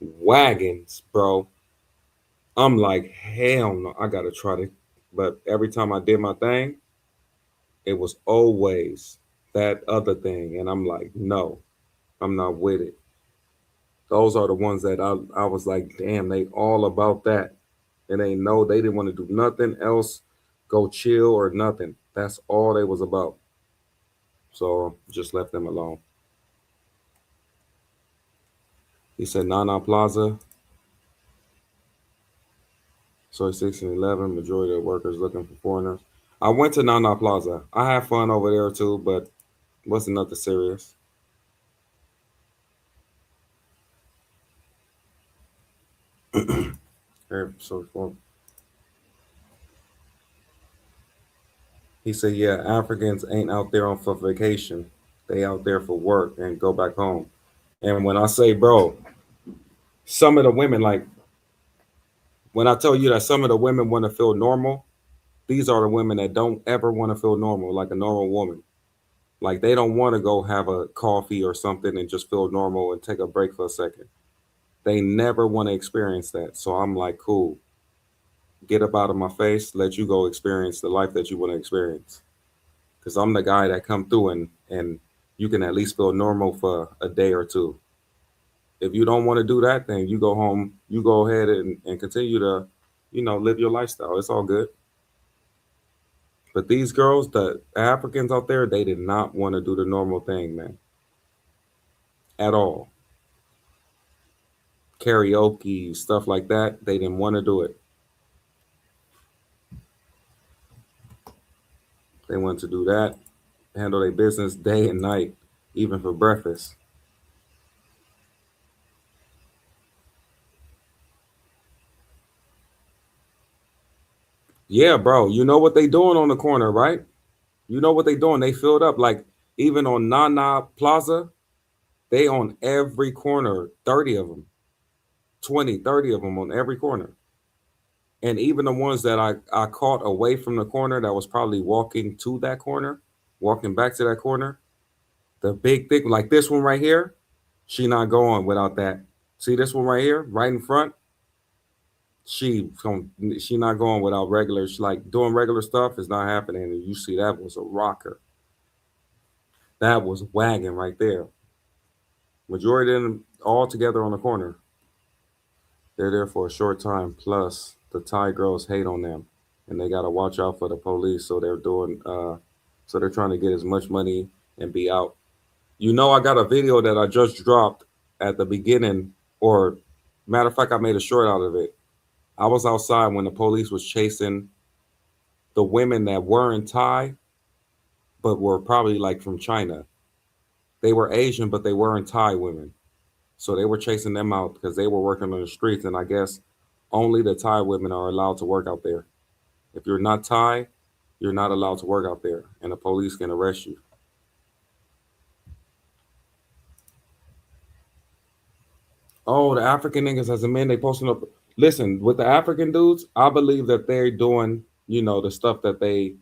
wagons, bro. I'm like, hell no, I gotta try to. But every time I did my thing, it was always that other thing. And I'm like, no, I'm not with it. Those are the ones that I was like, damn, they all about that. And they didn't want to do nothing else, go chill or nothing. That's all they was about. So just left them alone. He said Nana Plaza. So 6 and 11, majority of workers looking for foreigners. I went to Nana Plaza. I had fun over there too, but wasn't nothing serious. He said, yeah, Africans ain't out there on for vacation. They out there for work and go back home. And when I say, bro, some of the women, like when I tell you that some of the women want to feel normal, these are the women that don't ever want to feel normal, like a normal woman. Like they don't want to go have a coffee or something and just feel normal and take a break for a second. They never want to experience that. So I'm like, cool. Get up out of my face. Let you go experience the life that you want to experience. Because I'm the guy that come through and you can at least feel normal for a day or two. If you don't want to do that, then you go home. You go ahead and continue to, live your lifestyle. It's all good. But these girls, the Africans out there, they did not want to do the normal thing, man. At all. Karaoke, stuff like that, they didn't want to do it. They wanted to do that, handle their business day and night, even for breakfast. Yeah, bro. You know what they doing on the corner, right? You know what they doing. They filled up. Like even on Nana Plaza, they on every corner, 30 of them, 20, 30 of them on every corner. And even the ones that I caught away from the corner that was probably walking to that corner, walking back to that corner, The big thick, like this one right here, she not going without that. See this one right here, right in front. She not going without regular. She like doing regular stuff is not happening. And you see that was a rocker. That was wagging right there. Majority of them all together on the corner. They're there for a short time. Plus, the Thai girls hate on them, and they gotta watch out for the police. So they're doing. So they're trying to get as much money and be out. You know, I got a video that I just dropped at the beginning, or matter of fact, I made a short out of it. I was outside when the police was chasing the women that weren't Thai, but were probably like from China. They were Asian, but they weren't Thai women. So they were chasing them out because they were working on the streets. And I guess only the Thai women are allowed to work out there. If you're not Thai, you're not allowed to work out there, and the police can arrest you. Oh, the African niggas as a man, they posting up. Listen, with the African dudes, I believe that they're doing, the stuff that they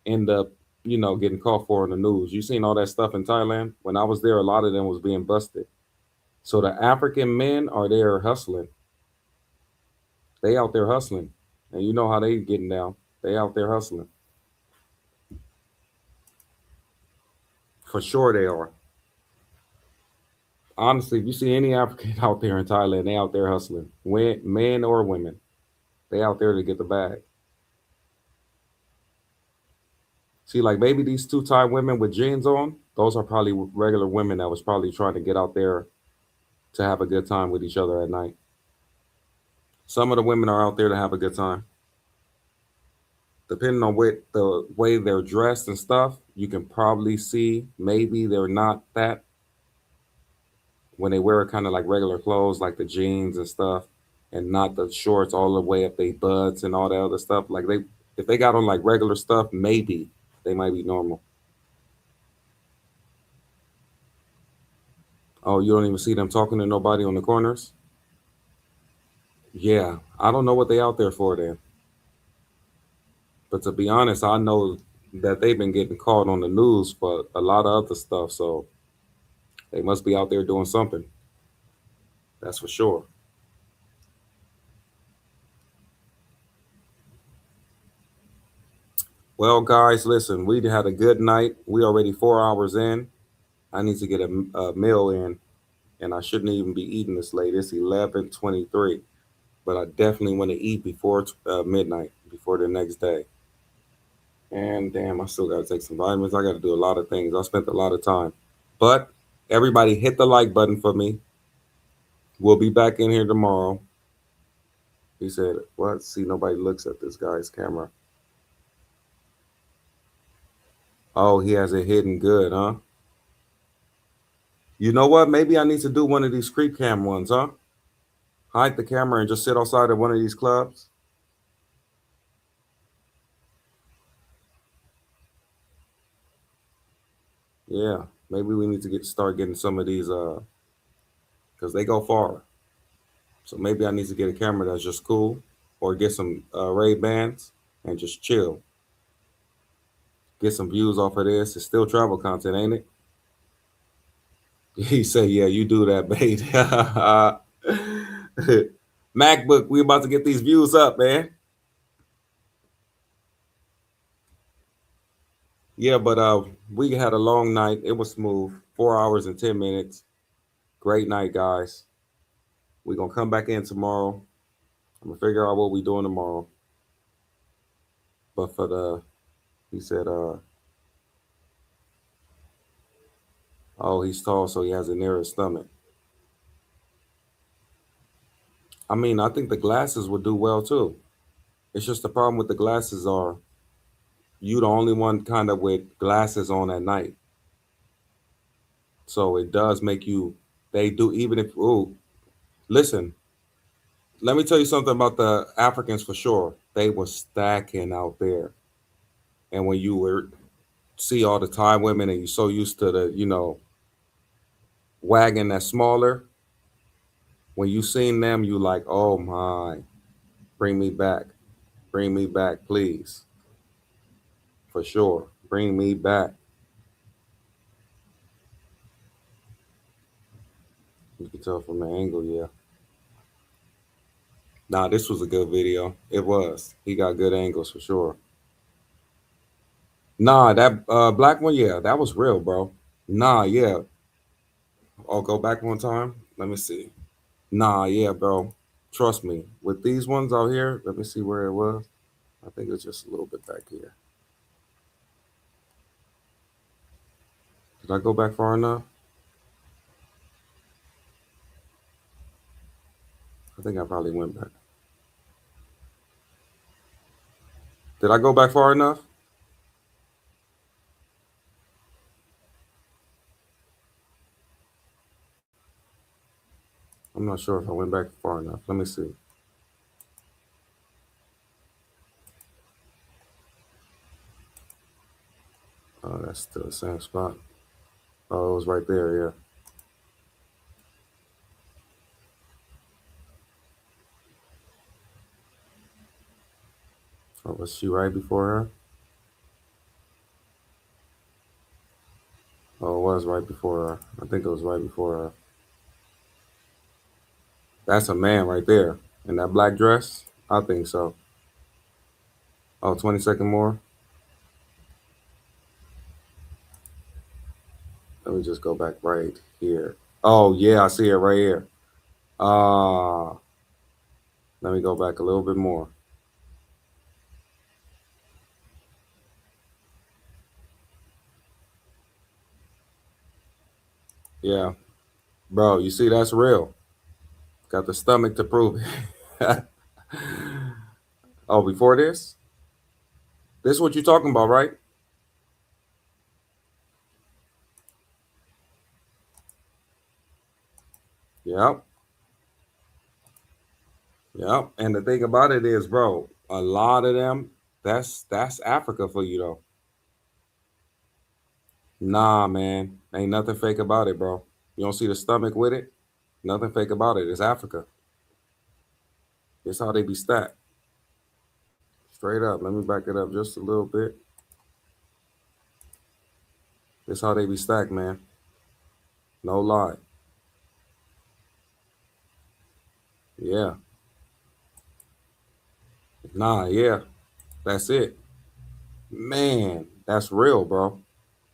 end up, getting caught for in the news. You seen all that stuff in Thailand? When I was there, a lot of them was being busted. So the African men are there hustling. They out there hustling. And you know how they getting down. They out there hustling. For sure they are. Honestly, if you see any African out there in Thailand, they out there hustling. Men or women. They out there to get the bag. See, like maybe these two Thai women with jeans on, those are probably regular women that was probably trying to get out there to have a good time with each other at night. Some of the women are out there to have a good time. Depending on the way they're dressed and stuff, you can probably see maybe they're not that when they wear kind of like regular clothes, like the jeans and stuff, and not the shorts all the way up their butts and all that other stuff. Like if they got on like regular stuff, maybe they might be normal. Oh, you don't even see them talking to nobody on the corners? Yeah, I don't know what they out there for then. But to be honest, I know that they've been getting caught on the news for a lot of other stuff, so they must be out there doing something. That's for sure. Well, guys, listen, we had a good night. We already 4 hours in. I need to get a meal in, and I shouldn't even be eating this late. It's 11:23, but I definitely want to eat before midnight, before the next day. And damn, I still got to take some vitamins. I got to do a lot of things. I spent a lot of time. But everybody hit the like button for me. We'll be back in here tomorrow. He said, what? See, nobody looks at this guy's camera. Oh, he has it hidden good, huh? You know what? Maybe I need to do one of these creep cam ones, huh? Hide the camera and just sit outside of one of these clubs. Yeah, maybe we need to start getting some of these because they go far. So maybe I need to get a camera that's just cool, or get some Ray-Bans and just chill. Get some views off of this. It's still travel content, ain't it? He said, yeah, you do that, bait. MacBook, we about to get these views up, man. Yeah, but we had a long night. It was smooth. 4 hours and 10 minutes. Great night, guys. We're gonna come back in tomorrow. I'm gonna figure out what we're doing tomorrow. But he said, oh, he's tall, so he has a narrow stomach. I mean, I think the glasses would do well too. It's just the problem with the glasses are you the only one kind of with glasses on at night. So it does make you, they do, even if, listen, let me tell you something about the Africans for sure. They were stacking out there. And when you were see all the Thai women and you're so used to the, wagon that's smaller, when you seen them, you like, oh my, bring me back, please. For sure, bring me back. You can tell from the angle, yeah. Nah, this was a good video. It was. He got good angles for sure. Nah, that black one, yeah, that was real, bro. Nah, yeah. I'll go back one time. Let me see. Nah, yeah, bro. Trust me. With these ones out here, let me see where it was. I think it's just a little bit back here. Did I go back far enough? I think I probably went back. Did I go back far enough? I'm not sure if I went back far enough. Let me see. Oh, that's still the same spot. Oh, it was right there, yeah. Oh, was she right before her? Oh, it was right before her. I think it was right before her. That's a man right there. In that black dress? I think so. Oh, 20 seconds more. Let me just go back right here. Oh, yeah, I see it right here. Let me go back a little bit more. Yeah. Bro, you see that's real. Got the stomach to prove it. Oh, before this? This is what you're talking about, right? Yep. Yep. And the thing about it is, bro, a lot of them, that's Africa for you though. Nah, man. Ain't nothing fake about it, bro. You don't see the stomach with it? Nothing fake about it. It's Africa. It's how they be stacked. Straight up. Let me back it up just a little bit. It's how they be stacked, man. No lie. Yeah. Nah, yeah. That's it. Man, that's real, bro.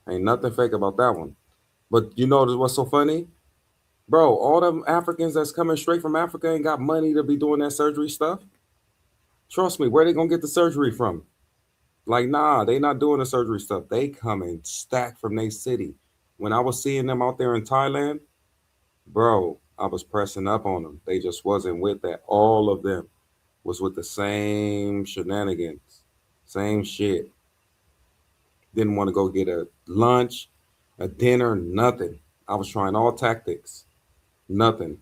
Ain't nothing fake about that one. But you know what's so funny? Bro, all them Africans that's coming straight from Africa ain't got money to be doing that surgery stuff. Trust me, where they gonna get the surgery from? Like, nah, they not doing the surgery stuff. They coming stacked from their city. When I was seeing them out there in Thailand, bro, I was pressing up on them. They just wasn't with that. All of them was with the same shenanigans, same shit. Didn't want to go get a lunch, a dinner, nothing. I was trying all tactics, nothing.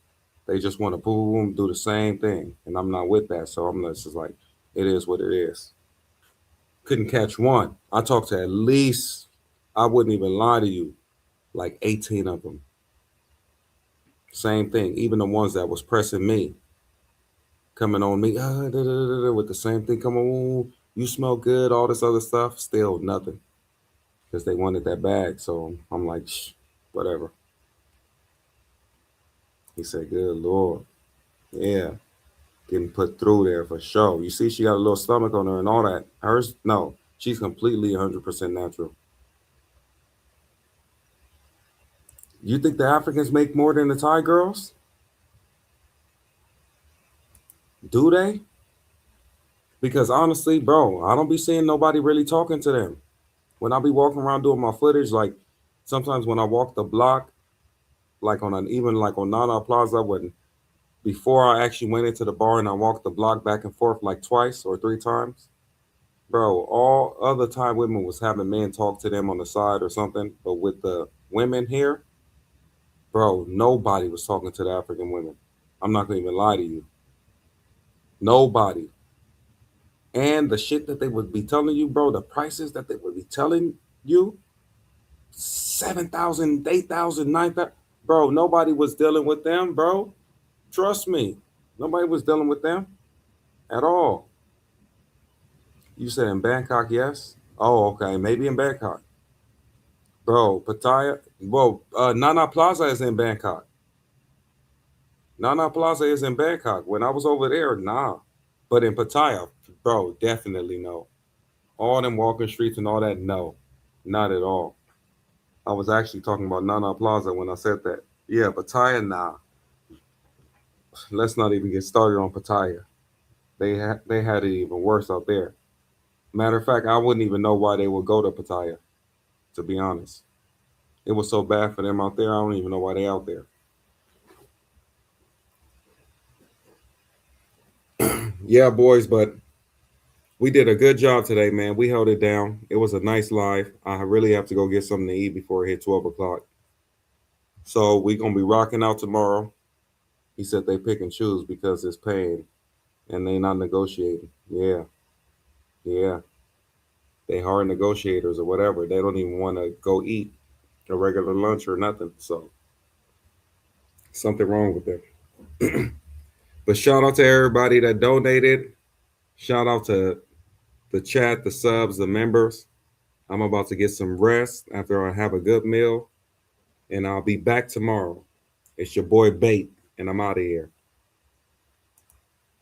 They just want to boom, do the same thing. And I'm not with that. So I'm just like, it is what it is. Couldn't catch one. I talked to at least, I wouldn't even lie to you, like 18 of them. Same thing. Even the ones that was pressing me, coming on me, with the same thing. Come on, you smell good, all this other stuff. Still nothing. Because they wanted that bag. So I'm like, whatever. He said, good Lord. Yeah. Getting put through there for sure. You see, she got a little stomach on her and all that. Hers, no. She's completely 100% natural. You think the Africans make more than the Thai girls? Do they? Because honestly, bro, I don't be seeing nobody really talking to them. When I be walking around doing my footage, like sometimes when I walk the block, like on even like on Nana Plaza, when before I actually went into the bar and I walked the block back and forth like twice or three times, bro, all other Thai women was having men talk to them on the side or something. But with the women here, bro, nobody was talking to the African women. I'm not gonna even lie to you. Nobody. And the shit that they would be telling you, bro, the prices that they would be telling you, 7,000, 8,000, 9,000. Bro, nobody was dealing with them, bro. Trust me. Nobody was dealing with them at all. You said in Bangkok, yes? Oh, okay. Maybe in Bangkok. Bro, Pattaya. Well, Nana Plaza is in Bangkok. Nana Plaza is in Bangkok. When I was over there, nah. But in Pattaya, bro, definitely no. All them walking streets and all that, no. Not at all. I was actually talking about Nana Plaza when I said that. Yeah, Pattaya, nah. Let's not even get started on Pattaya. They had it even worse out there. Matter of fact, I wouldn't even know why they would go to Pattaya, to be honest. It was so bad for them out there. I don't even know why they out there. Yeah, boys, but we did a good job today, man. We held it down. It was a nice live. I really have to go get something to eat before it hit 12 o'clock. So we're going to be rocking out tomorrow. He said they pick and choose because it's paying and they not negotiating. Yeah. Yeah. They hard negotiators or whatever. They don't even want to go eat a regular lunch or nothing. So something wrong with them. But shout out to everybody that donated. Shout out to the chat, the subs, the members. I'm about to get some rest after I have a good meal. And I'll be back tomorrow. It's your boy Bait, and I'm out of here.